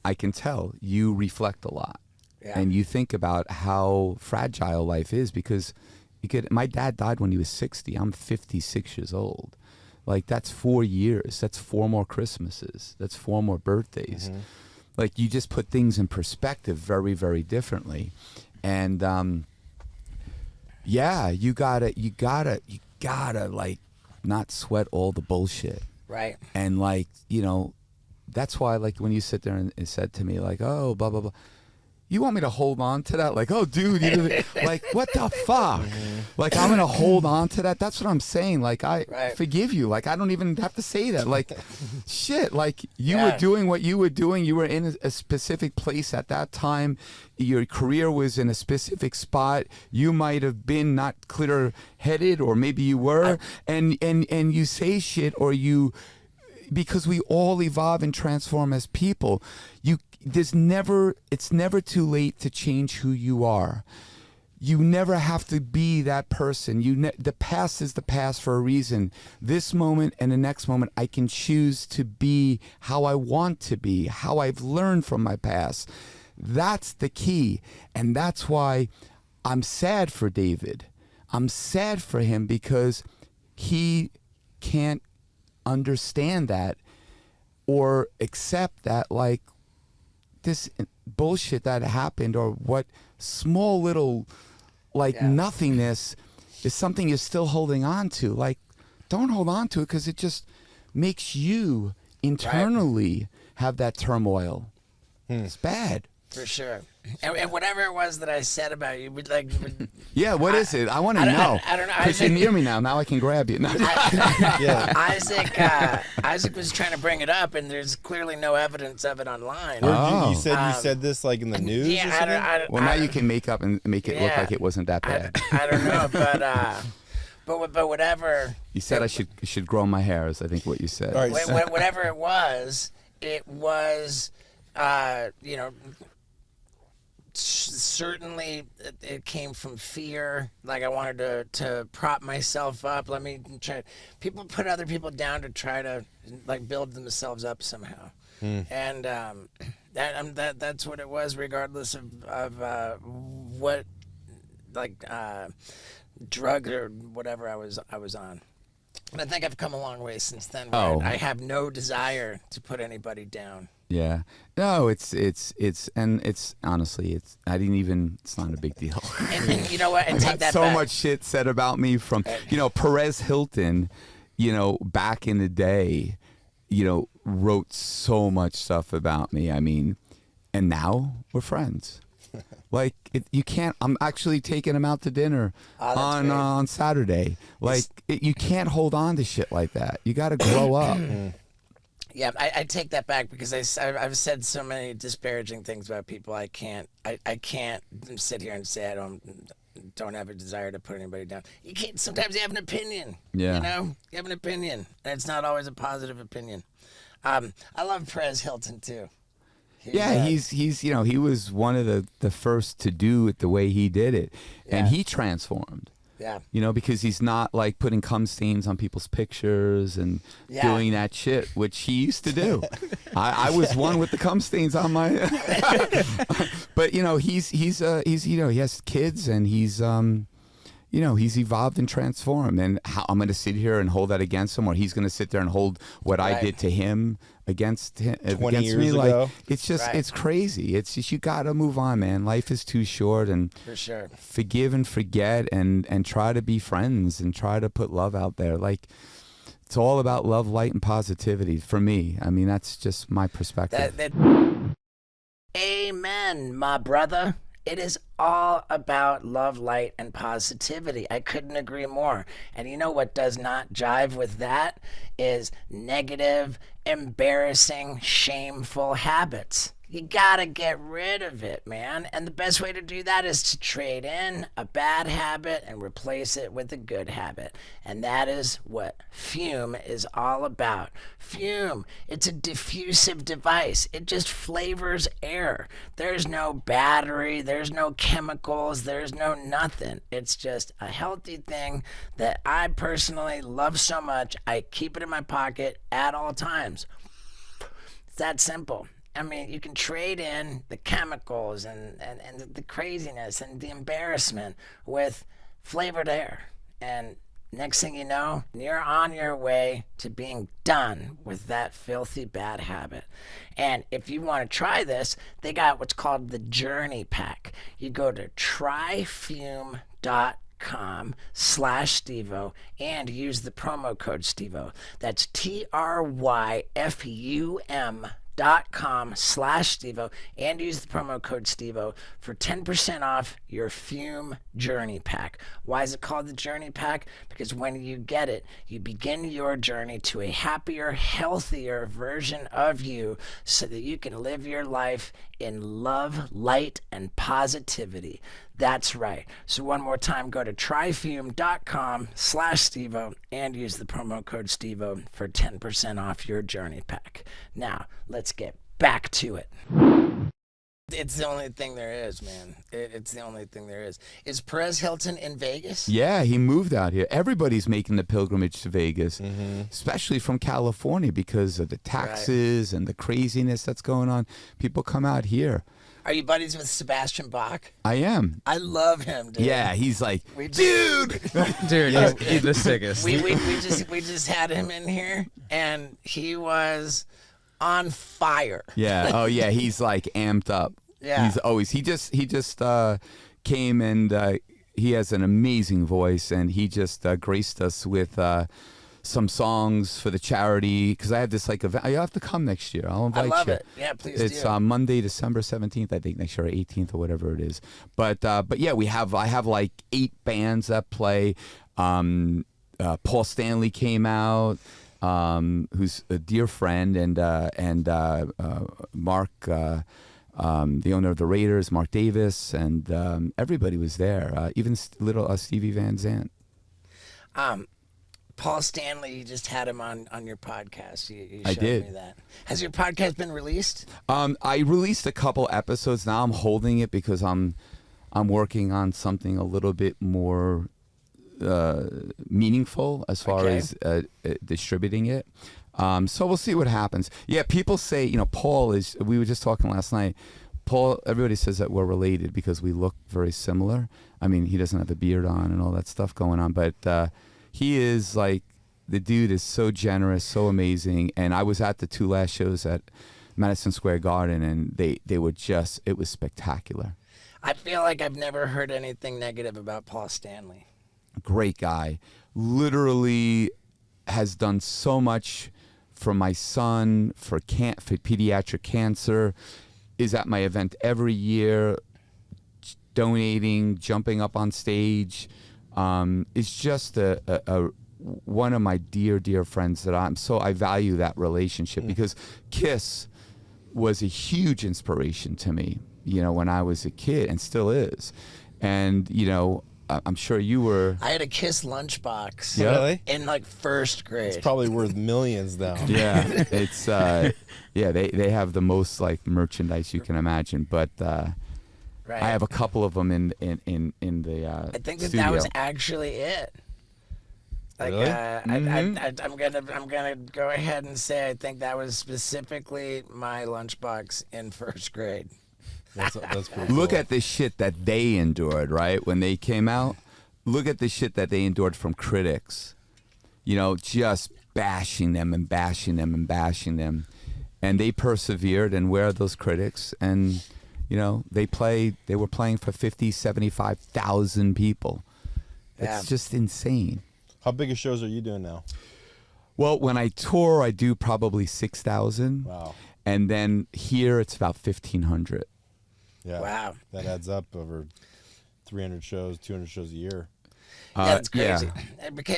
I can tell you reflect a lot, and you think about how fragile life is, because my dad died when he was 60. I'm 56 years old. Like, that's 4 years. That's 4 more Christmases. That's 4 more birthdays. Like, you just put things in perspective very, very differently. And you gotta like not sweat all the bullshit. Right. And like, that's why, like, when you sit there and said to me, like, oh, blah, blah, blah, you want me to hold on to that? Like, oh, dude, like, what the fuck? Like, I'm going to hold on to that? That's what I'm saying. Like, I forgive you. Like, I don't even have to say that. Like, shit, like, you were doing what you were doing. You were in a specific place at that time. Your career was in a specific spot. You might have been not clear-headed, or maybe you were. And you say shit, or you... Because we all evolve and transform as people. It's never too late to change who you are. You never have to be that person. The past is the past for a reason. This moment and the next moment, I can choose to be how I want to be, how I've learned from my past. That's the key. And that's why I'm sad for David. I'm sad for him, because he can't understand that or accept that, like, this bullshit that happened, or what small little nothingness is something you're still holding on to. Like, don't hold on to it, because it just makes you internally have that turmoil. It's bad. For sure. And whatever it was that I said about you, yeah, what is it? I want to know. I don't know. Because you're near me now. Now I can grab you. No. Isaac was trying to bring it up, and there's clearly no evidence of it online. You said this like in the news. Yeah, or something? Well, now you can make up and make it look like it wasn't that bad. I don't know, but whatever. You said I should grow my hair, is I think what you said. All right. Whatever it was, certainly it came from fear. Like, I wanted to prop myself up. Let me try. People put other people down to try to, like, build themselves up somehow. And that's what it was, regardless of what, like, drug or whatever I was on. And I think I've come a long way since then. I have no desire to put anybody down. Yeah. No, it's honestly, I didn't even, it's not a big deal. And you know what? And take that so back. much shit said about me from, Perez Hilton, back in the day, wrote so much stuff about me. I mean, and now we're friends. Like you can't. I'm actually taking him out to dinner on Saturday. Like you can't hold on to shit like that. You got to grow up. Yeah, I take that back because I've said so many disparaging things about people. I can't sit here and say I don't have a desire to put anybody down. You can't. Sometimes you have an opinion. Yeah. You know, you have an opinion, and it's not always a positive opinion. I love Perez Hilton too. He's he was one of the first to do it the way he did it, and he transformed. Yeah. Because he's not like putting cum stains on people's pictures and doing that shit, which he used to do. I was one with the cum stains on my. But he has kids and he's evolved and transformed. And how I'm going to sit here and hold that against him, or he's going to sit there and hold what I did to him against him 20 against years me. ago. Like it's just it's crazy. It's just you got to move on, man. Life is too short, and for sure, forgive and forget, and try to be friends and try to put love out there. Like it's all about love, light, and positivity for me. I mean, that's just my perspective. Amen, my brother. It is all about love, light, and positivity. I couldn't agree more. And you know what does not jive with that is negative, embarrassing, shameful habits. You gotta get rid of it, man. And the best way to do that is to trade in a bad habit and replace it with a good habit. And that is what Fume is all about. Fume, it's a diffusive device. It just flavors air. There's no battery, there's no chemicals, there's no nothing. It's just a healthy thing that I personally love so much. I keep it in my pocket at all times. It's that simple. I mean, you can trade in the chemicals and the craziness and the embarrassment with flavored air. And next thing you know, you're on your way to being done with that filthy bad habit. And if you want to try this, they got what's called the Journey Pack. You go to tryfume.com/Stevo and use the promo code Stevo. That's TRYFUM.com/Stevo and use the promo code Stevo for 10% off your Fume Journey Pack. Why is it called the Journey Pack? Because when you get it, you begin your journey to a happier, healthier version of you so that you can live your life in love, light, and positivity. That's right. So one more time, go to tryfume.com/Stevo and use the promo code Stevo for 10% off your Journey Pack. Now, let's get back to it. It's the only thing there is, man. It's the only thing there is. Is Perez Hilton in Vegas? Yeah, he moved out here. Everybody's making the pilgrimage to Vegas, especially from California because of the taxes and the craziness that's going on. People come out here. Are you buddies with Sebastian Bach? I am. I love him, dude. Yeah, he's like, dude. Dude, he's the sickest. We just had him in here, and he was on fire. Yeah. Oh, yeah. He's like amped up. Yeah. He's always. He just came and he has an amazing voice, and he just graced us with some songs for the charity, because I have this like event. You have to come next year. I'll invite you. I love it. Yeah, please it's do. Monday, December 17th, I think, next year, or 18th, or whatever it is. But yeah, I have like 8 bands that play. Paul Stanley came out, who's a dear friend, and Mark, the owner of the Raiders, Mark Davis, and everybody was there. Even little Stevie Van Zandt. Paul Stanley, you just had him on your podcast. You I showed did. me that. Has your podcast been released? I released a couple episodes. Now I'm holding it because I'm working on something a little bit more meaningful as far as distributing it. So we'll see what happens. Yeah, people say, Paul is, we were just talking last night, Paul, everybody says that we're related because we look very similar. I mean, he doesn't have a beard on and all that stuff going on, but he is like, the dude is so generous, so amazing. And I was at the 2 last shows at Madison Square Garden, and they were just, it was spectacular. I feel like I've never heard anything negative about Paul Stanley. Great guy. Literally has done so much for my son, for pediatric cancer, is at my event every year. donating, jumping up on stage. It's just a one of my dear friends that I value that relationship because Kiss was a huge inspiration to me, when I was a kid and still is. And, I'm sure you were. I had a Kiss lunchbox. Yeah. Really? In like first grade. It's probably worth millions now. Yeah, it's they have the most like merchandise you can imagine, but Right. I have a couple of them in the I think studio. that was actually it. Like, Really? I'm gonna go ahead and say I think that was specifically my lunchbox in first grade. That's pretty cool. Look at the shit that they endured, right? When they came out, look at the shit that they endured from critics. Just bashing them and bashing them and bashing them, and they persevered. And where are those critics? And they were playing for 50, 75,000 people. Yeah. It's just insane. How big of shows are you doing now? Well, when I tour, I do probably 6,000. Wow. And then here, it's about 1,500. Yeah. Wow. That adds up over 300 shows, 200 shows a year. Yeah, it's crazy. Yeah. Because,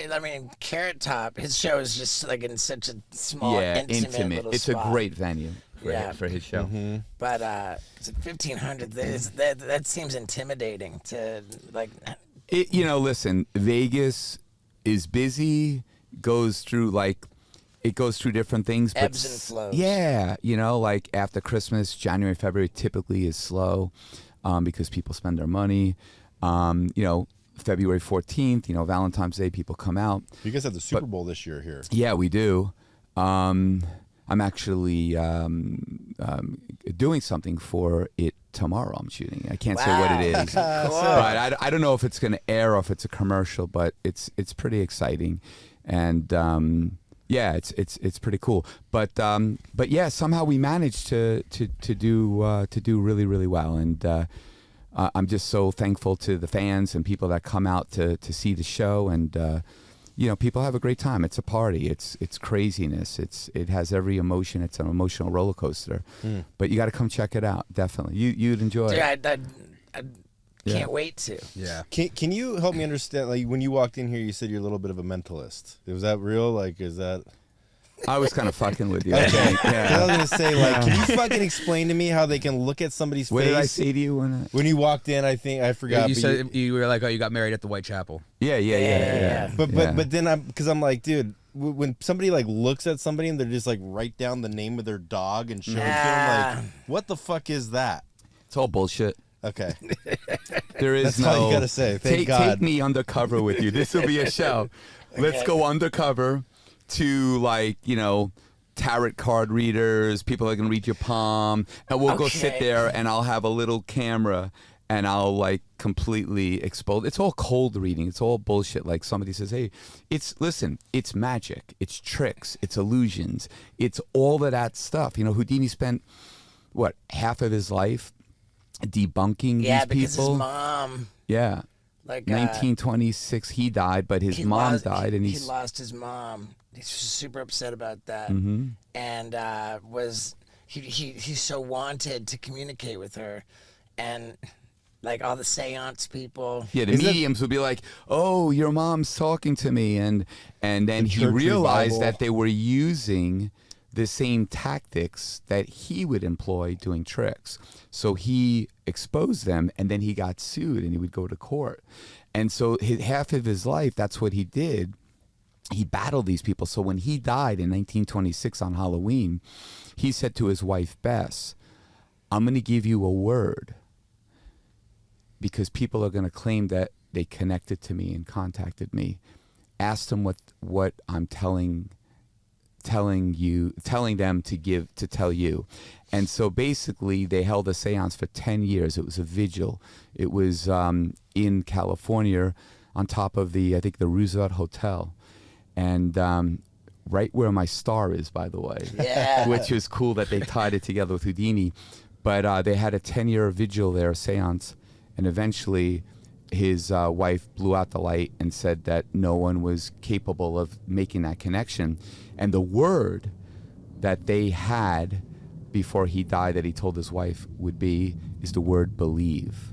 Carrot Top, his show is just like in such a small, intimate little It's spot. a great venue Yeah. for his show. Mm-hmm. But 1,500. That seems intimidating to like. Listen, Vegas is busy, goes through different things. But Ebbs and flows. Yeah, like after Christmas, January, February typically is slow because people spend their money. February 14th, Valentine's Day, people come out. You guys have the Super Bowl this year here. Yeah, we do. I'm actually doing something for it tomorrow. I'm shooting. I can't say what it is, but I don't know if it's going to air or if it's a commercial. But it's pretty exciting, and yeah, it's pretty cool. But yeah, somehow we managed to do really, really well, and I'm just so thankful to the fans and people that come out to see the show, and people have a great time. It's a party. It's craziness. It has every emotion. It's an emotional roller coaster. But you got to come check it out. Definitely, you'd enjoy it. I can't wait to. Yeah. Can you help me understand? Like when you walked in here, you said you're a little bit of a mentalist. Was that real? Like, is that? I was kind of fucking with you. I Okay. think, yeah. I was gonna say, like, can you fucking explain to me how they can look at somebody's What face? did I say to you When you walked in? I think I forgot. You but said you were like, oh, you got married at the Whitechapel. Yeah. But Yeah. then I'm like, dude, when somebody like looks at somebody and they're just like write down the name of their dog and show it to them, like, what the fuck is that? It's all bullshit. Okay. There is That's all you gotta say. Thank God. Take me undercover with you. This will be a show. Let's go undercover to tarot card readers, people that can read your palm, and we'll go sit there and I'll have a little camera and I'll completely expose. It's all cold reading. It's all bullshit. Like somebody says, hey, it's magic. It's tricks. It's illusions. It's all of that stuff. Houdini spent, half of his life debunking these people. Because his mom. Yeah. 1926, he died, but his mom died, and he lost his mom. He's super upset about that, and he so wanted to communicate with her, and all the seance people. Yeah, the mediums would be like, "Oh, your mom's talking to me," and then he realized that they were using the same tactics that he would employ doing tricks. So he exposed them, and then he got sued, and he would go to court. And so half of his life, that's what he did. He battled these people. So when he died in 1926 on Halloween, he said to his wife, Bess, I'm going to give you a word because people are going to claim that they connected to me and contacted me. Ask them what I'm telling them to tell you. And so basically they held a seance for 10 years. It was a vigil. It was in California on top of I think the Roosevelt Hotel. And right where my star is, by the way, which is cool that they tied it together with Houdini. But they had a 10-year vigil there, a seance, and eventually his wife blew out the light and said that no one was capable of making that connection. And the word that they had before he died that he told his wife is the word believe.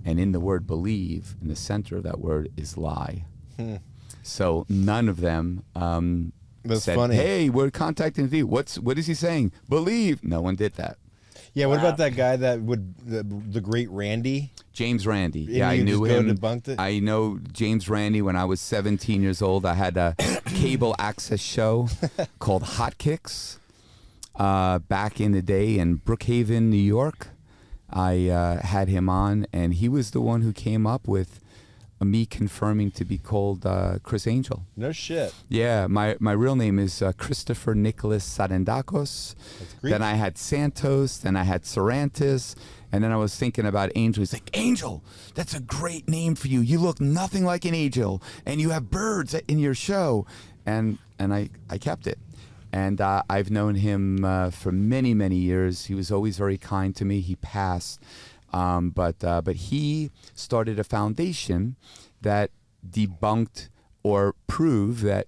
And in the word believe, in the center of that word is lie. So none of them That's said, funny. hey, we're contacting the what is he saying? Believe. No one did that. Yeah, what about that guy that the great Randy? James Randi. And Yeah, I you knew just go him. debunked it? I know James Randi when I was 17 years old. I had a cable access show called Hot Kicks back in the day in Brookhaven, New York. I had him on, and he was the one who came up with me confirming to be called Criss Angel. No shit. Yeah, my real name is Christopher Nicholas Sarendakos. That's Greek. Then I had Santos, then I had Sarantis, and then I was thinking about Angel. He's like, Angel, that's a great name for you. You look nothing like an angel, and you have birds in your show. And I kept it. And I've known him for many, many years. He was always very kind to me. He passed. But he started a foundation that debunked or proved that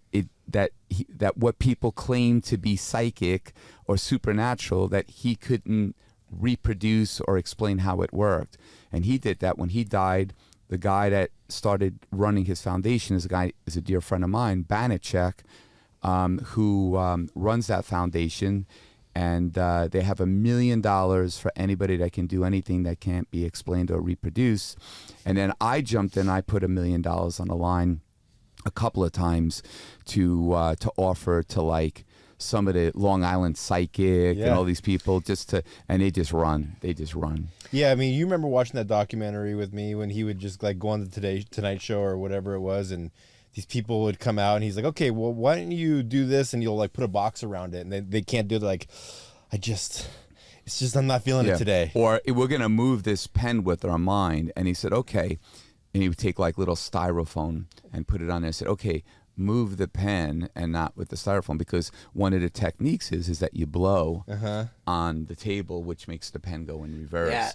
that what people claim to be psychic or supernatural, that he couldn't reproduce or explain how it worked. And he did that. When he died, the guy that started running his foundation is a dear friend of mine, Banachek, who runs that foundation. And they have $1 million for anybody that can do anything that can't be explained or reproduced. And then I jumped in. I put $1 million on the line a couple of times to offer to like some of the Long Island Psychic and all these people and they just run. Yeah, I mean, you remember watching that documentary with me when he would just like go on the Tonight Show or whatever it was, and these people would come out and he's like, okay, well, why don't you do this? And you'll like put a box around it, and they can't do it. Like, I'm not feeling it today. Or we're going to move this pen with our mind. And he said, okay. And he would take like little styrofoam and put it on there and said, okay, move the pen and not with the styrofoam, because one of the techniques is that you blow on the table, which makes the pen go in reverse.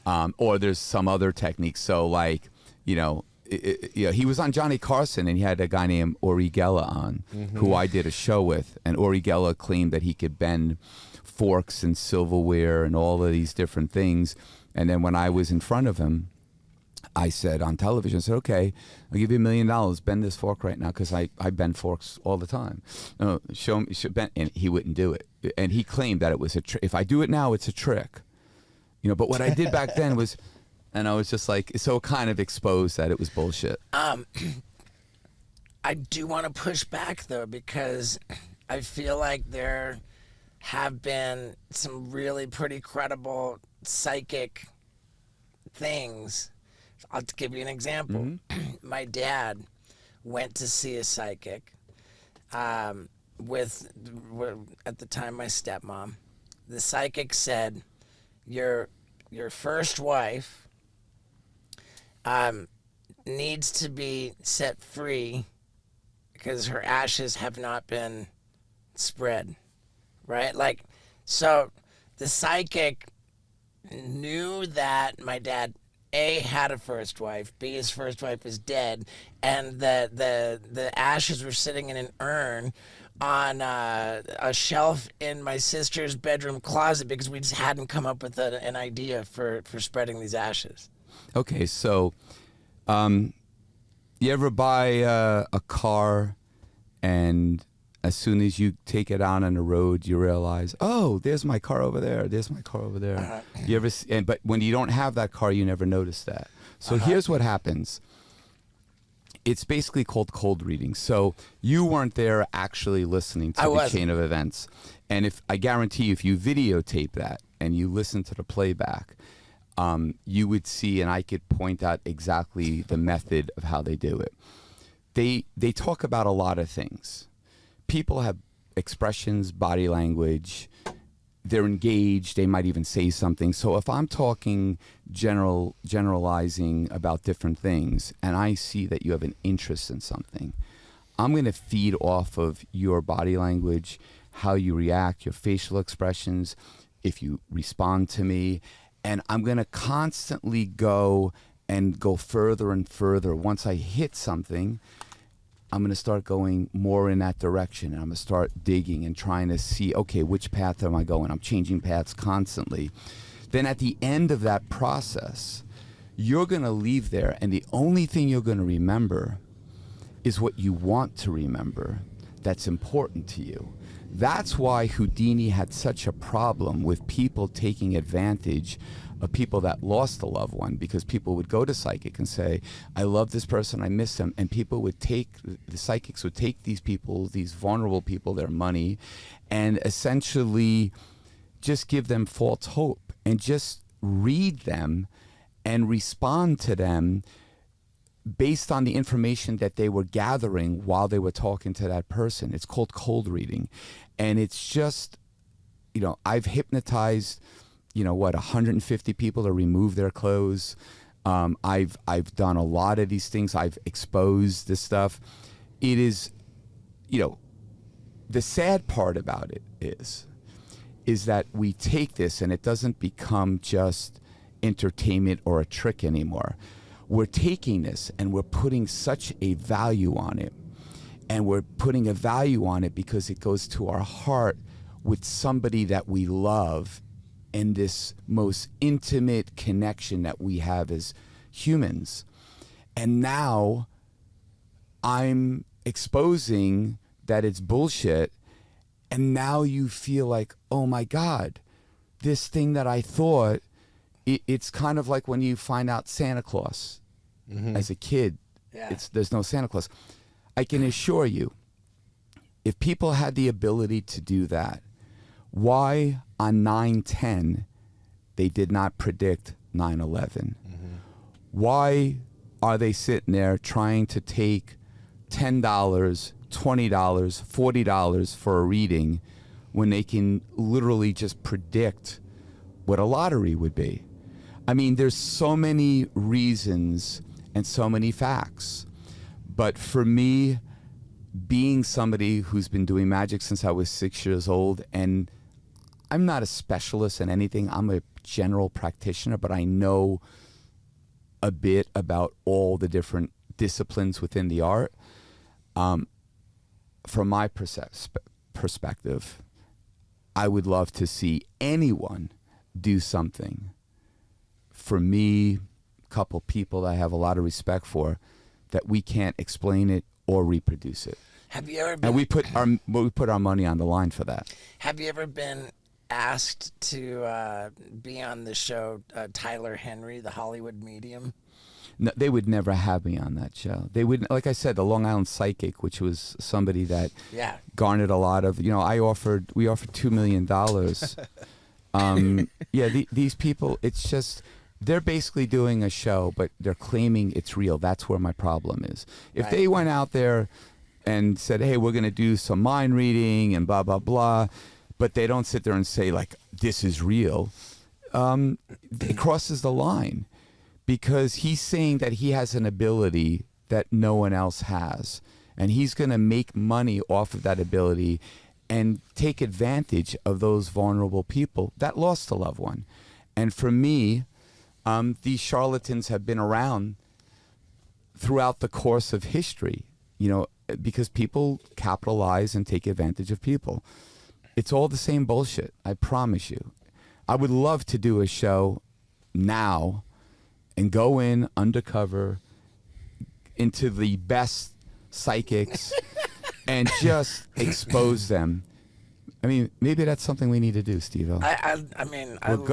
Yeah. Or there's some other technique. So like, he was on Johnny Carson, and he had a guy named Uri Geller on, who I did a show with, and Uri Geller claimed that he could bend forks and silverware and all of these different things. And then when I was in front of him, I said on television, I said, okay, I'll give you $1 million, bend this fork right now, because I bend forks all the time. No, show me, bend, and he wouldn't do it. And he claimed that it was a trick. If I do it now, it's a trick. But what I did back then was... And I was just like, so kind of exposed that it was bullshit. I do want to push back, though, because I feel like there have been some really pretty credible psychic things. I'll give you an example. My dad went to see a psychic with, at the time, my stepmom. The psychic said, your first wife needs to be set free because her ashes have not been spread, right? Like, so the psychic knew that my dad A, had a first wife, B, his first wife is dead, and the ashes were sitting in an urn on a shelf in my sister's bedroom closet because we just hadn't come up with an idea for spreading these ashes. Okay, so you ever buy a car, and as soon as you take it out on the road, you realize, oh, there's my car over there. There's my car over there. You ever? But when you don't have that car, you never notice that. So here's what happens. It's basically called cold reading. So you weren't there actually listening to the chain of events. And I guarantee you, if you videotape that and you listen to the playback, you would see, and I could point out exactly the method of how they do it. They talk about a lot of things. People have expressions, body language. They're engaged. They might even say something. So if I'm talking generalizing about different things, and I see that you have an interest in something, I'm going to feed off of your body language, how you react, your facial expressions, if you respond to me, and I'm going to constantly go further and further. Once I hit something, I'm going to start going more in that direction, and I'm going to start digging and trying to see, okay, which path am I going? I'm changing paths constantly. Then at the end of that process, you're going to leave there, and the only thing you're going to remember is what you want to remember that's important to you. That's why Houdini had such a problem with people taking advantage of people that lost a loved one, because people would go to psychic and say, I love this person, I miss them, and people would take, the psychics would take these people, these vulnerable people, their money, and essentially just give them false hope and just read them and respond to them based on the information that they were gathering while they were talking to that person. It's called cold reading. And it's just, you know, I've hypnotized, 150 people to remove their clothes. I've done a lot of these things. I've exposed this stuff. It is, the sad part about it is that we take this and it doesn't become just entertainment or a trick anymore. We're taking this and we're putting such a value on it. And we're putting a value on it because it goes to our heart with somebody that we love, and this most intimate connection that we have as humans. And now I'm exposing that it's bullshit. And now you feel like, oh my God, this thing that I thought, it's kind of like when you find out Santa Claus as a kid. Yeah. There's no Santa Claus. I can assure you, if people had the ability to do that, why on 9/10 they did not predict 9/11? Why are they sitting there trying to take $10, $20, $40 for a reading when they can literally just predict what a lottery would be? I mean, there's so many reasons and so many facts. But for me, being somebody who's been doing magic since I was 6 years old, and I'm not a specialist in anything, I'm a general practitioner, but I know a bit about all the different disciplines within the art. From my perspective, I would love to see anyone do something. For me, a couple people that I have a lot of respect for, that we can't explain it or reproduce it. Have you ever been, and we put our money on the line for that. Have you ever been asked to be on the show Tyler Henry, the Hollywood Medium? No, they would never have me on that show. They would, like I said, the Long Island Psychic, which was somebody that garnered a lot of, we offered $2 million. These people, it's just, they're basically doing a show, but they're claiming it's real. That's where my problem is. If they went out there and said, hey, we're going to do some mind reading and blah, blah, blah, but they don't sit there and say, like, this is real, it crosses the line, because he's saying that he has an ability that no one else has, and he's going to make money off of that ability and take advantage of those vulnerable people that lost a loved one. And for me, these charlatans have been around throughout the course of history, because people capitalize and take advantage of people. It's all the same bullshit, I promise you. I would love to do a show now and go in undercover into the best psychics and just expose them. I mean, maybe that's something we need to do, Steve-O.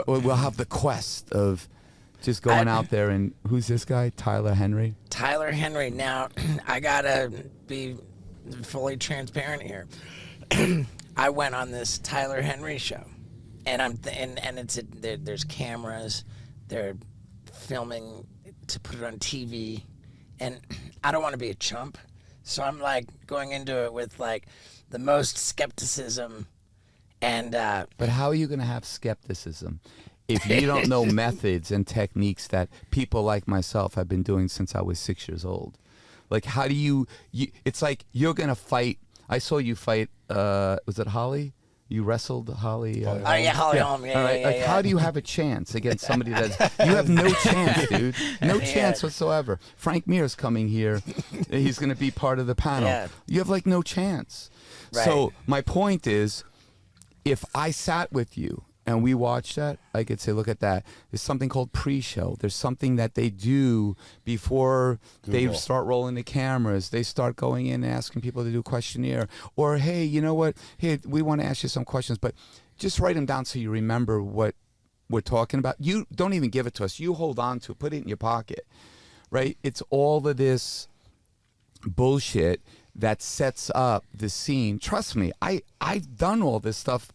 We'll have the quest of just going out there and, who's this guy? Tyler Henry? Tyler Henry. Now, I gotta be fully transparent here. I went on this Tyler Henry show, and there's cameras, they're filming to put it on TV, and I don't want to be a chump, so I'm like going into it with like the most skepticism, and but how are you going to have skepticism if you don't know methods and techniques that people like myself have been doing since I was 6 years old? Like, how do you it's like you're going to fight. I saw you fight, was it Holly? You wrestled Holly? Holly Holm. All right. How do you have a chance against somebody that's... You have no chance, dude. No chance whatsoever. Frank Mears coming here. He's going to be part of the panel. Yeah. You have, like, no chance. Right. So my point is, if I sat with you and we watch that, I could say, look at that. There's something called pre-show. There's something that they do before they start rolling the cameras. They start going in and asking people to do a questionnaire. Or, hey, you know what? Hey, we want to ask you some questions, but just write them down so you remember what we're talking about. You don't even give it to us. You hold on to it. Put it in your pocket, right? It's all of this bullshit that sets up the scene. Trust me, I've done all this stuff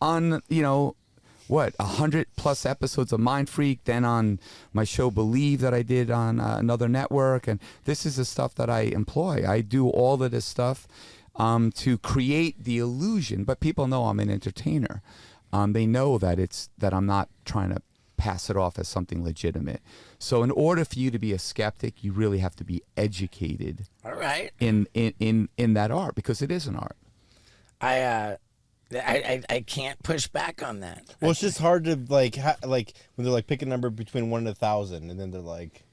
on, 100+ episodes of Mind Freak, then on my show Believe that I did on another network, and this is the stuff that I employ. I do all of this stuff to create the illusion, but people know I'm an entertainer. They know that I'm not trying to pass it off as something legitimate. So in order for you to be a skeptic, you really have to be educated. All right. In that art, because it is an art. I can't push back on that. Well, it's just hard to like when they're like pick a number between 1 and 1,000, and then they're like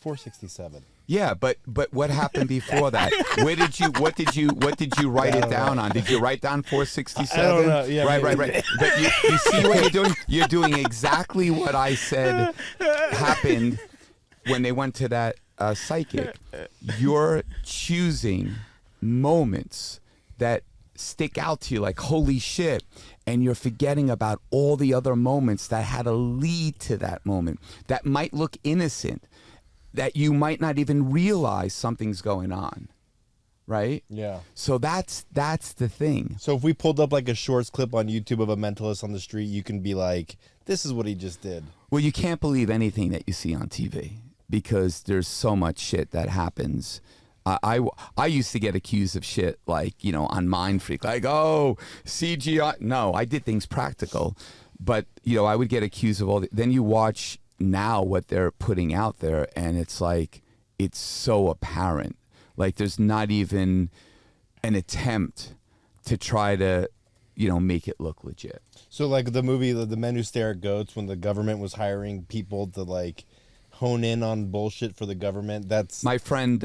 467. Yeah, but what happened before that? What did you write it down on? Did you write down 467? I don't know. Yeah, right. But you see what you're doing? You're doing exactly what I said happened when they went to that psychic. You're choosing moments that stick out to you like holy shit, and you're forgetting about all the other moments that had a lead to that moment that might look innocent, that you might not even realize something's going on, right? Yeah. So that's the thing. So if we pulled up like a shorts clip on YouTube of a mentalist on the street, you can be like, this is what he just did. Well, you can't believe anything that you see on TV because there's so much shit that happens. I used to get accused of shit like, on Mind Freak, like, oh, CGI. No, I did things practical, but I would get accused of then you watch now what they're putting out there, and it's like, it's so apparent. Like there's not even an attempt to try to, make it look legit. So like the movie, The Men Who Stare at Goats, when the government was hiring people to like hone in on bullshit for the government, that's... My friend,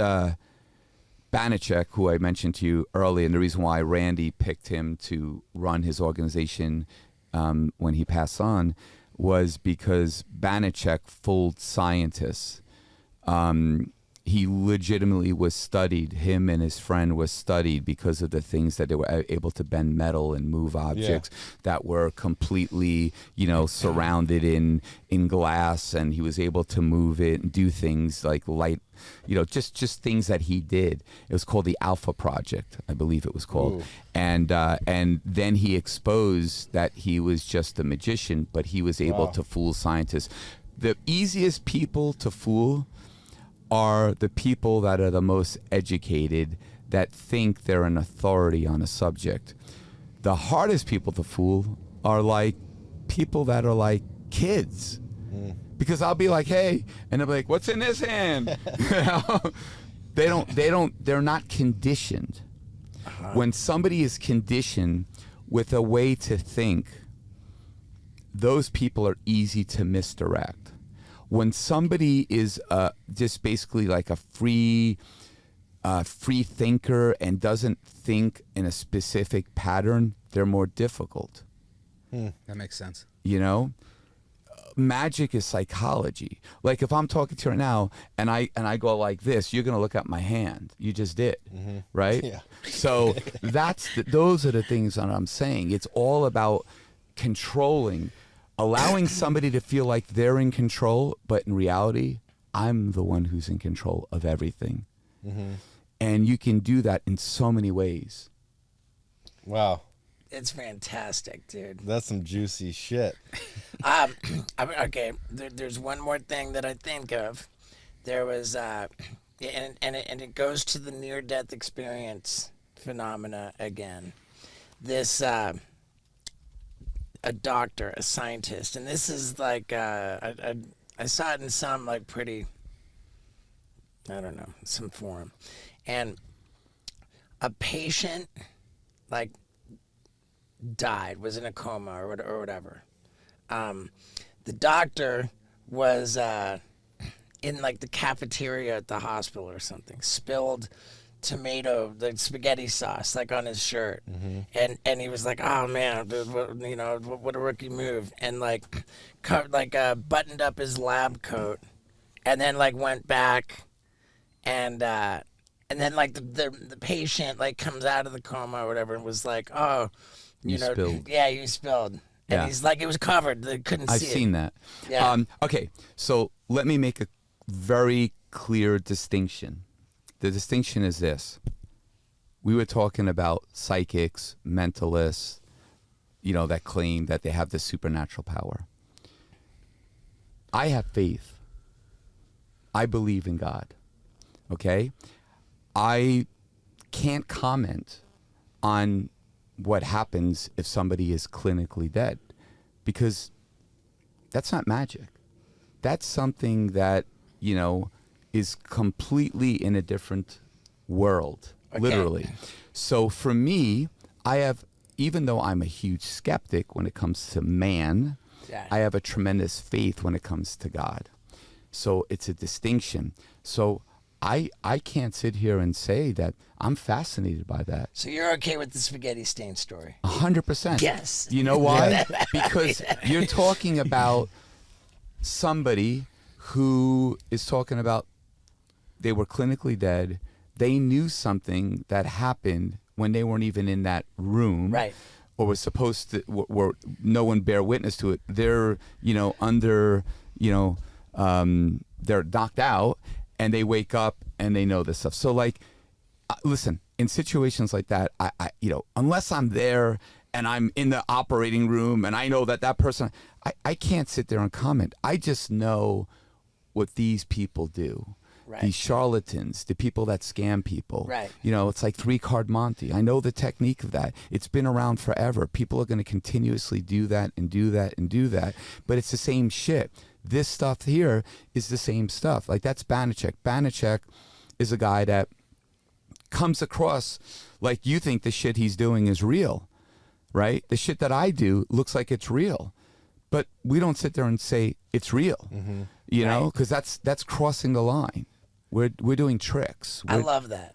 Banachek, who I mentioned to you earlier, and the reason why Randy picked him to run his organization when he passed on was because Banachek fooled scientists. He legitimately was studied. Him and his friend was studied because of the things that they were able to bend metal and move objects that were completely, surrounded in glass, and he was able to move it and do things like light, just things that he did. It was called the Alpha Project, I believe it was called. Ooh. And then he exposed that he was just a magician, but he was able to fool scientists. The easiest people to fool are the people that are the most educated, that think they're an authority on a subject. The hardest people to fool are like people that are like kids. Because I'll be like, hey, and they'll be like, what's in this hand? They're not conditioned. When somebody is conditioned with a way to think, those people are easy to misdirect. When somebody is just basically like a free thinker and doesn't think in a specific pattern, they're more difficult. That makes sense. Magic is psychology. Like if I'm talking to you right now and I go like this, you're gonna look at my hand. You just did, right? Yeah. So those are the things that I'm saying. It's all about controlling. Allowing somebody to feel like they're in control, but in reality, I'm the one who's in control of everything. And you can do that in so many ways. Wow. It's fantastic, dude. That's some juicy shit. Okay, there's one more thing that I think of. There was, and it goes to the near-death experience phenomena again. This... a doctor, a scientist, and this is like I saw it in some like pretty, I don't know, some forum, and a patient like died, was in a coma or whatever. The doctor was in like the cafeteria at the hospital or something, spilled tomato, the spaghetti sauce, like on his shirt, and he was like, "Oh man, dude, what a rookie move," and like, buttoned up his lab coat, and then like went back, and then like the patient like comes out of the coma or whatever and was like, "Oh, you know, spilled." yeah, you spilled," and Yeah. he's like, "It was covered, they couldn't I've see it." seen that. Yeah. Okay, so let me make a very clear distinction. The distinction is this. We were talking about psychics, mentalists, that claim that they have this supernatural power. I have faith. I believe in God. Okay? I can't comment on what happens if somebody is clinically dead because that's not magic. That's something that, is completely in a different world, literally. So for me, even though I'm a huge skeptic when it comes to man, I have a tremendous faith when it comes to God. So it's a distinction. So I can't sit here and say that I'm fascinated by that. So you're okay with the spaghetti stain story? 100%. Yes. You know why? Because you're talking about somebody who is talking about they were clinically dead. They knew something that happened when they weren't even in that room. Right. Or was supposed to, were no one bear witness to it. They're, under, they're knocked out and they wake up and they know this stuff. So like, listen, in situations like that, I unless I'm there and I'm in the operating room and I know that person, I can't sit there and comment. I just know what these people do. Right. These charlatans, the people that scam people. Right. It's like 3-card Monty. I know the technique of that. It's been around forever. People are going to continuously do that and do that and do that. But it's the same shit. This stuff here is the same stuff. Like that's Banachek. Banachek is a guy that comes across like you think the shit he's doing is real, right? The shit that I do looks like it's real. But we don't sit there and say it's real, because that's crossing the line. We're doing tricks. I love that.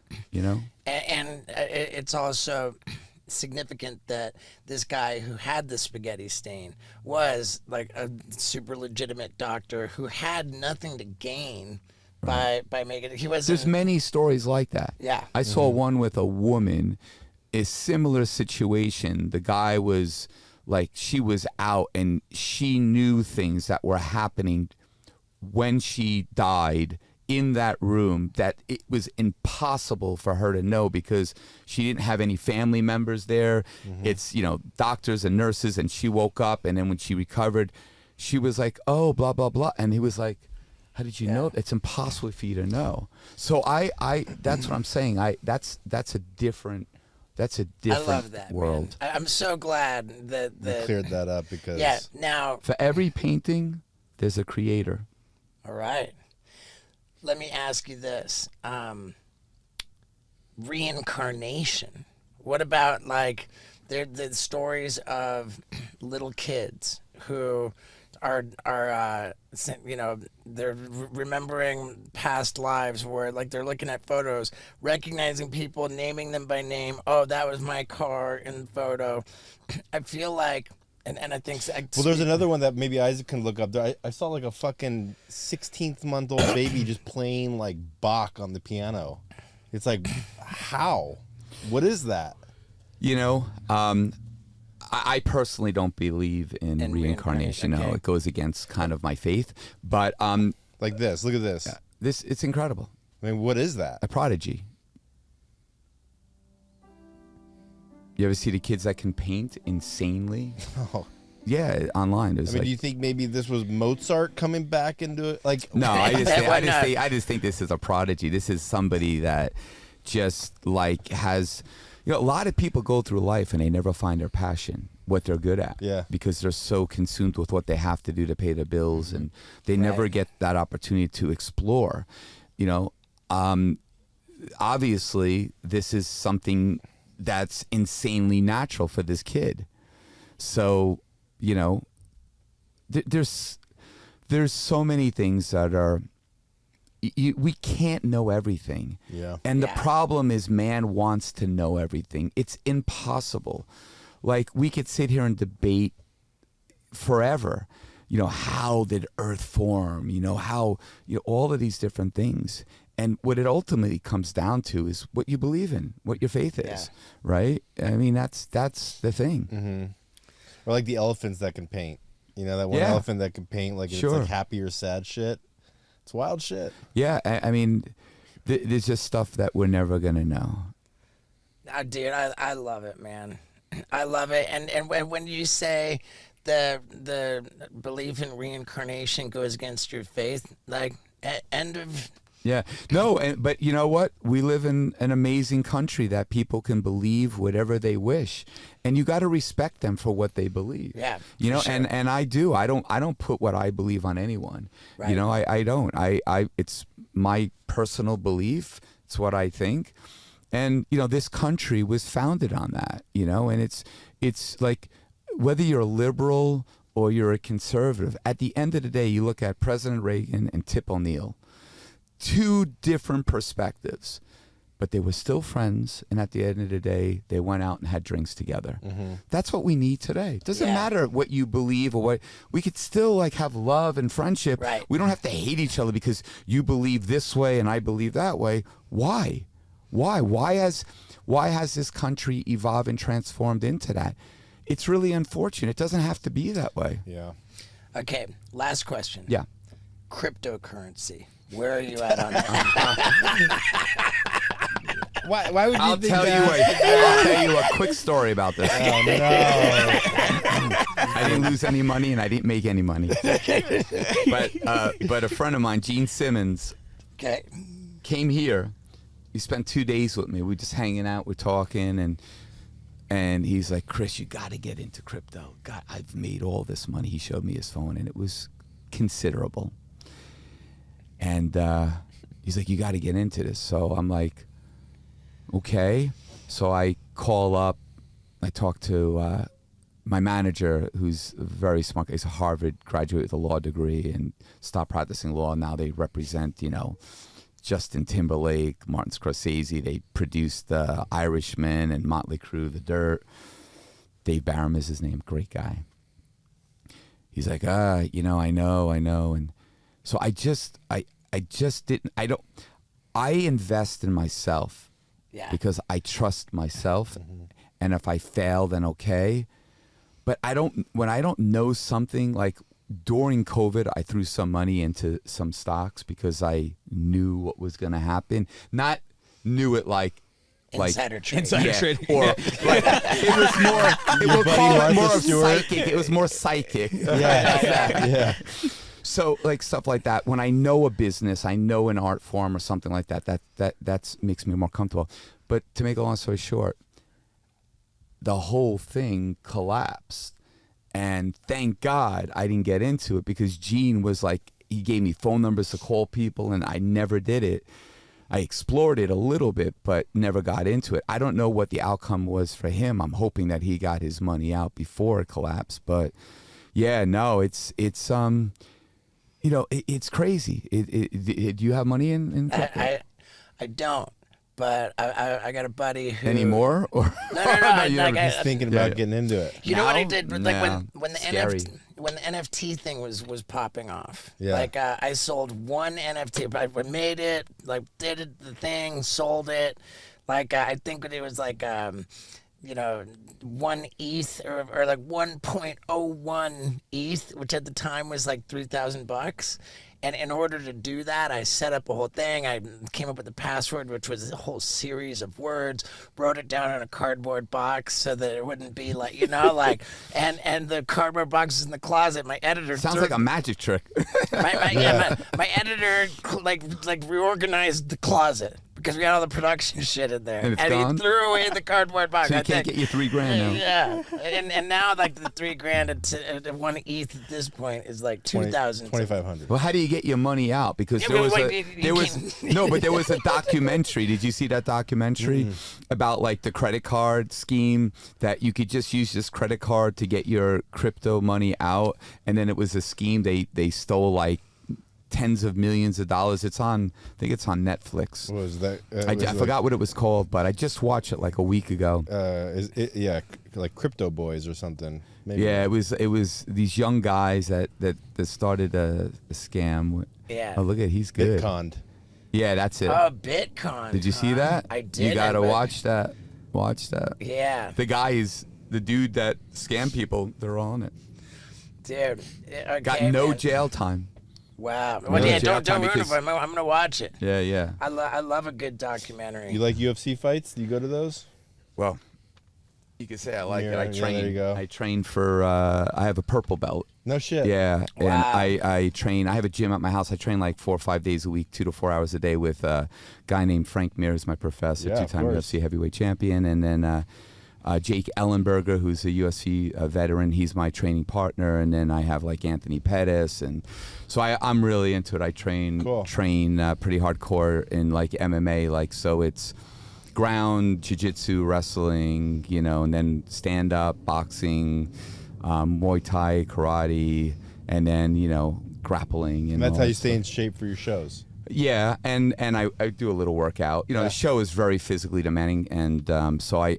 And it's also significant that this guy who had the spaghetti stain was like a super legitimate doctor who had nothing to gain by making it. He was. There's many stories like that. Yeah. I saw one with a woman, a similar situation. The guy was like, she was out and she knew things that were happening when she died in that room that it was impossible for her to know because she didn't have any family members there. It's, doctors and nurses, and she woke up and then when she recovered, she was like, "Oh, blah, blah, blah." And he was like, "How did you know? It's impossible for you to know." So I that's what I'm saying. That's a different I love that, world. Man. I'm so glad that You cleared that up because now For every painting, there's a creator. all right. Let me ask you this. Reincarnation. What about like the stories of little kids who are they're remembering past lives where like they're looking at photos, recognizing people, naming them by name. Oh, that was my car in the photo. I feel like and I think Well, there's another one that maybe Isaac can look up. I saw like a fucking 16-month-old baby just playing like Bach on the piano. It's like, how? What is that? I personally don't believe in reincarnation. No, okay. it goes against kind of my faith. But Like this. Look at this. it's incredible. I mean, what is that? A prodigy. You ever see the kids that can paint insanely? Oh. Yeah, online. I mean, do you think maybe this was Mozart coming back into it? Like, no, Why not? I just think this is a prodigy. This is somebody that just like has, a lot of people go through life and they never find their passion, what they're good at. Yeah. Because they're so consumed with what they have to do to pay the bills, and they never get that opportunity to explore. Obviously, this is something that's insanely natural for this kid. So, there's so many things that are we can't know everything. Yeah. And the Yeah. problem is man wants to know everything. It's impossible. Like we could sit here and debate forever, how did Earth form? How, all of these different things. And what it ultimately comes down to is what you believe in, what your faith is, right? I mean, that's the thing. Mm-hmm. Or like the elephants that can paint. That one Yeah. elephant that can paint like it's Sure. like happy or sad shit. It's wild shit. Yeah, I mean, there's just stuff that we're never going to know. Dude, I love it, man. I love it. And when you say the belief in reincarnation goes against your faith, like end of. Yeah, no, but you know what? We live in an amazing country that people can believe whatever they wish, and you got to respect them for what they believe. Yeah, you know, for sure. and I do. I don't put what I believe on anyone. Right. I don't. I it's my personal belief. It's what I think, and this country was founded on that. And it's like whether you're a liberal or you're a conservative. At the end of the day, you look at President Reagan and Tip O'Neill. Two different perspectives, but they were still friends, and at the end of the day they went out and had drinks together. Mm-hmm. That's what we need today. It doesn't matter what you believe or what, we could still like have love and friendship. Right. We don't have to hate each other because you believe this way and I believe that way. Why has this country evolved and transformed into that? It's really unfortunate. It doesn't have to be that way. Yeah. Okay, last question. Yeah. Cryptocurrency. Where are you at on that? Why would you I'll think tell you a quick story about this. Oh, no. I didn't lose any money and I didn't make any money. But a friend of mine, Gene Simmons, Okay. came here. He spent 2 days with me. We're just hanging out, we're talking, and he's like, Criss, you got to get into crypto. God, I've made all this money. He showed me his phone, and it was considerable. And he's like, you got to get into this. So I'm like, okay. So I call up. I talk to my manager, who's very smart. He's a Harvard graduate with a law degree and stopped practicing law. Now they represent, Justin Timberlake, Martin Scorsese. They produced The Irishman and Motley Crue, The Dirt. Dave Barham is his name. Great guy. He's like, I know. And so I just didn't, I invest in myself because I trust myself. Mm-hmm. And if I fail, then okay. But when I don't know something, like during COVID, I threw some money into some stocks because I knew what was going to happen. Not knew it like Insider trade. Insider trade. Or like, it was more, we'll call it more of psychic. It was more psychic. Yeah. So like stuff like that. When I know a business, I know an art form or something like that makes me more comfortable. But to make a long story short, the whole thing collapsed. And thank God I didn't get into it because Gene was like, he gave me phone numbers to call people and I never did it. I explored it a little bit, but never got into it. I don't know what the outcome was for him. I'm hoping that he got his money out before it collapsed. But yeah, no, it's it's crazy. Do you have money in crypto? I don't, but I got a buddy who anymore? Or no. you Like, never- He's thinking about getting into it. you know what I Now? did? Like No. when the Scary. NFT thing was popping off. Yeah. Like I sold one NFT. I made it, like did it, the thing, sold it. Like I think it was like 1 ETH or like 1.01 ETH, which at the time was like $3,000. And in order to do that, I set up a whole thing. I came up with the password, which was a whole series of words, wrote it down in a cardboard box so that it wouldn't be like, and the cardboard box is in the closet. My editor Sounds like a magic trick. my editor like reorganized the closet because we had all the production shit in there. And it's he gone? threw away the cardboard box. So you I can't think. get your $3,000 now. Yeah, and now like the $3,000 at 1 ETH at this point is like 2,000. 2,500. Well, how do you get your money out? Because Yeah, there but was wait, there was a documentary. Did you see that documentary about like the credit card scheme that you could just use this credit card to get your crypto money out, and then it was a scheme they stole like tens of millions of dollars. It's on, I think it's on Netflix. What was that? I forgot what it was called, but I just watched it like a week ago. Like Crypto Boys or something. Maybe. Yeah, it was these young guys that started a scam. Yeah. Oh, look at, he's good. Bitconned. Yeah, that's it. Oh, Bitcoin. Did you see that? I did. You gotta watch that. Watch that. Yeah. The guy is the dude that scam people. They're all on it. Dude. Okay, Got no man. jail time. Wow. No Well, yeah, jail don't time ruin it because- for me. I'm gonna watch it. Yeah, yeah. I love a good documentary. You like UFC fights? Do you go to those? Well, you could say I like Yeah, it. I yeah, train. there you go. I train for. I have a purple belt. No shit. Yeah, and Wow. I train. I have a gym at my house. I train like 4 or 5 days a week, 2 to 4 hours a day with a guy named Frank Mir, who's my professor, Yeah, of 2-time course. UFC heavyweight champion, and then Jake Ellenberger, who's a UFC veteran. He's my training partner, and then I have like Anthony Pettis, and so I'm really into it. I train pretty hardcore in like MMA, like so it's ground, jiu-jitsu, wrestling, and then stand-up, boxing, Muay Thai, karate, and then grappling. And that's how you stay in shape for your shows. Yeah, and I do a little workout. The show is very physically demanding, and so I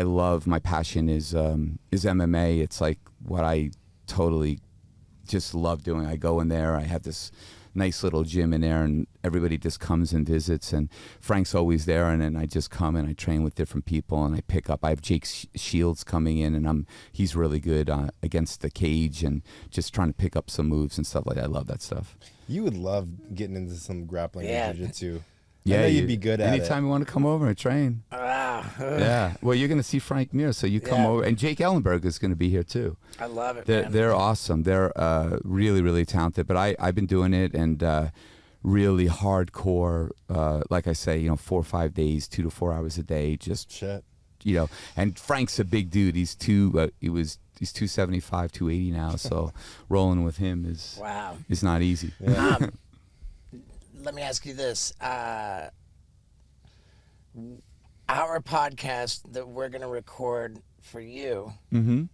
love, my passion is MMA. It's like what I totally just love doing. I go in there. I have this nice little gym in there, and everybody just comes and visits, and Frank's always there, and then I just come and I train with different people, and I have Jake Shields coming in, and he's really good against the cage and just trying to pick up some moves and stuff like that. I love that stuff. You would love getting into some grappling Yeah. and jiu-jitsu. Yeah, I know you'd be good at anytime you want to come over and train. Wow. Yeah, well, you're going to see Frank Mir, so you come Yeah. over, and Jake Ellenberg is going to be here too. I love it, They're, man. they're awesome. They're really, really talented. But I've been doing it, and really hardcore. Like I say, 4 or 5 days, 2 to 4 hours a day. Just Shit. And Frank's a big dude. He's 275, 280 now. So rolling with him is Wow. not easy. Let me ask you this. Our podcast that we're going to record for you, when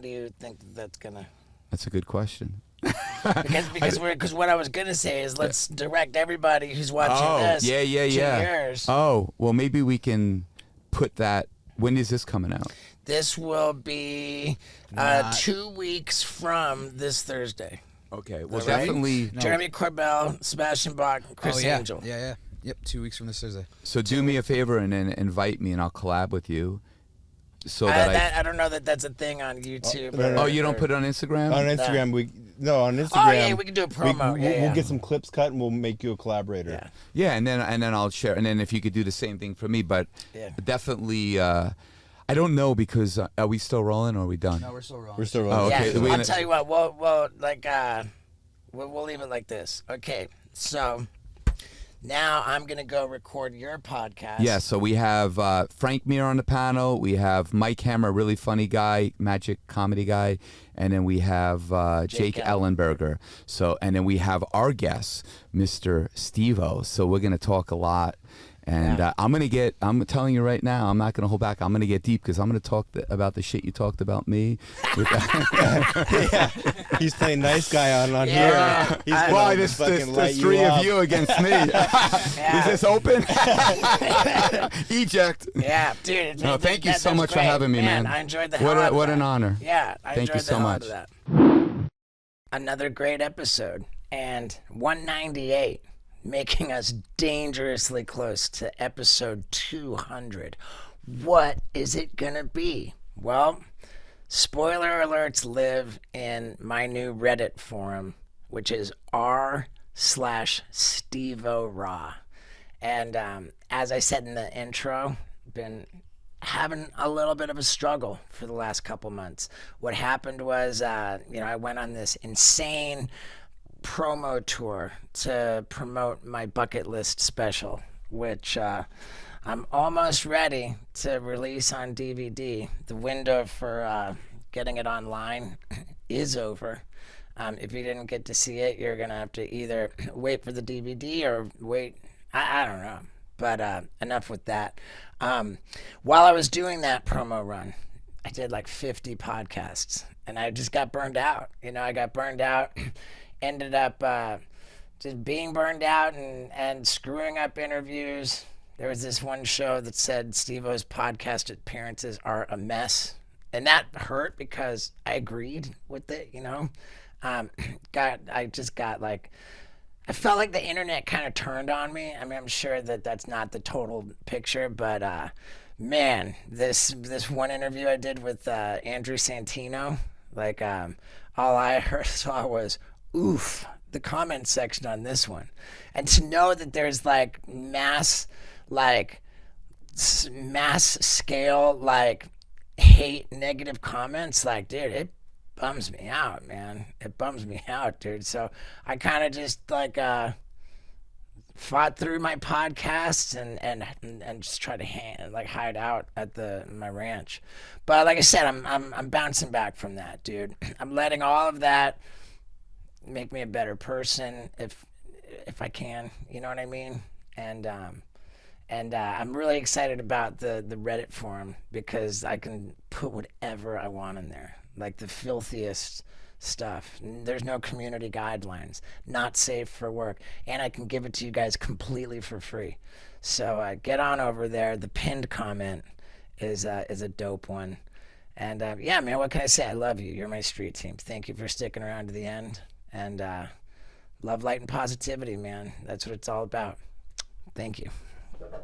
do you think that's going to... That's a good question. Because what I was going to say is let's direct everybody who's watching this yeah. to yours. Oh, well, maybe we can put that. When is this coming out? This will be 2 weeks from this Thursday. Okay, well, Is that right? definitely. Jeremy Corbell, Sebastian Bach, Criss yeah. Angel. Yeah. Yep, 2 weeks from this Thursday. So do me a favor and then invite me, and I'll collab with you. So that I don't know that that's a thing on YouTube. no. Oh, you don't put it on Instagram? On Instagram, on Instagram. Oh, yeah, we can do a promo. We'll get some clips cut and we'll make you a collaborator. Yeah. Yeah, and then I'll share, and then if you could do the same thing for me, but definitely. I don't know, because are we still rolling or are we done? No, we're still rolling. We're still Oh, rolling. okay. Yeah, We're I'll gonna- tell you what. We'll leave it like this. Okay, so now I'm gonna go record your podcast. Yeah, so we have Frank Mir on the panel. We have Mike Hammer, a really funny guy, magic comedy guy, and then we have Jake Ellenberger. So, and then we have our guest, Mr. Steveo. So we're gonna talk a lot. And I'm telling you right now, I'm not going to hold back. I'm going to get deep, because I'm going to talk about the shit you talked about me. He's playing nice guy on Yeah. here. He's gonna fucking light there's 3 you of up. you against me. Is this open? Eject. Yeah, dude. No, thank you so much for great. having me, man. I enjoyed the hell out of What that. an honor. Yeah, I Thank you enjoyed so the hell much. out of that. Another great episode, and 198, making us dangerously close to episode 200. What is it gonna be? Well, spoiler alerts live in my new Reddit forum, which is r/SteveoRaw. And as I said in the intro, been having a little bit of a struggle for the last couple months. What happened was, I went on this insane promo tour to promote my bucket list special, which I'm almost ready to release on DVD. The window for getting it online is over. If you didn't get to see it, you're gonna have to either wait for the DVD or wait. I don't know. But enough with that. While I was doing that promo run, I did like 50 podcasts, and I just got burned out. I got burned out ended up just being burned out and screwing up interviews. There was this one show that said Steve-O's podcast appearances are a mess. And that hurt because I agreed with it, you know. I felt like the internet kind of turned on me. I mean, I'm sure that that's not the total picture, but man, this one interview I did with Andrew Santino, like all I saw was oof, the comment section on this one. And to know that there's like mass scale like hate negative comments, like, dude, it bums me out, man. It bums me out, dude. So I kind of just like fought through my podcasts and just try to hide out at my ranch. But like I said, I'm bouncing back from that, dude. I'm letting all of that make me a better person if I can, you know what I mean? And I'm really excited about the Reddit forum because I can put whatever I want in there, like the filthiest stuff. There's no community guidelines, not safe for work, and I can give it to you guys completely for free. So get on over there. The pinned comment is a dope one. And yeah, man, what can I say? I love you. You're my street team. Thank you for sticking around to the end. And love, light, and positivity, man. That's what it's all about. Thank you.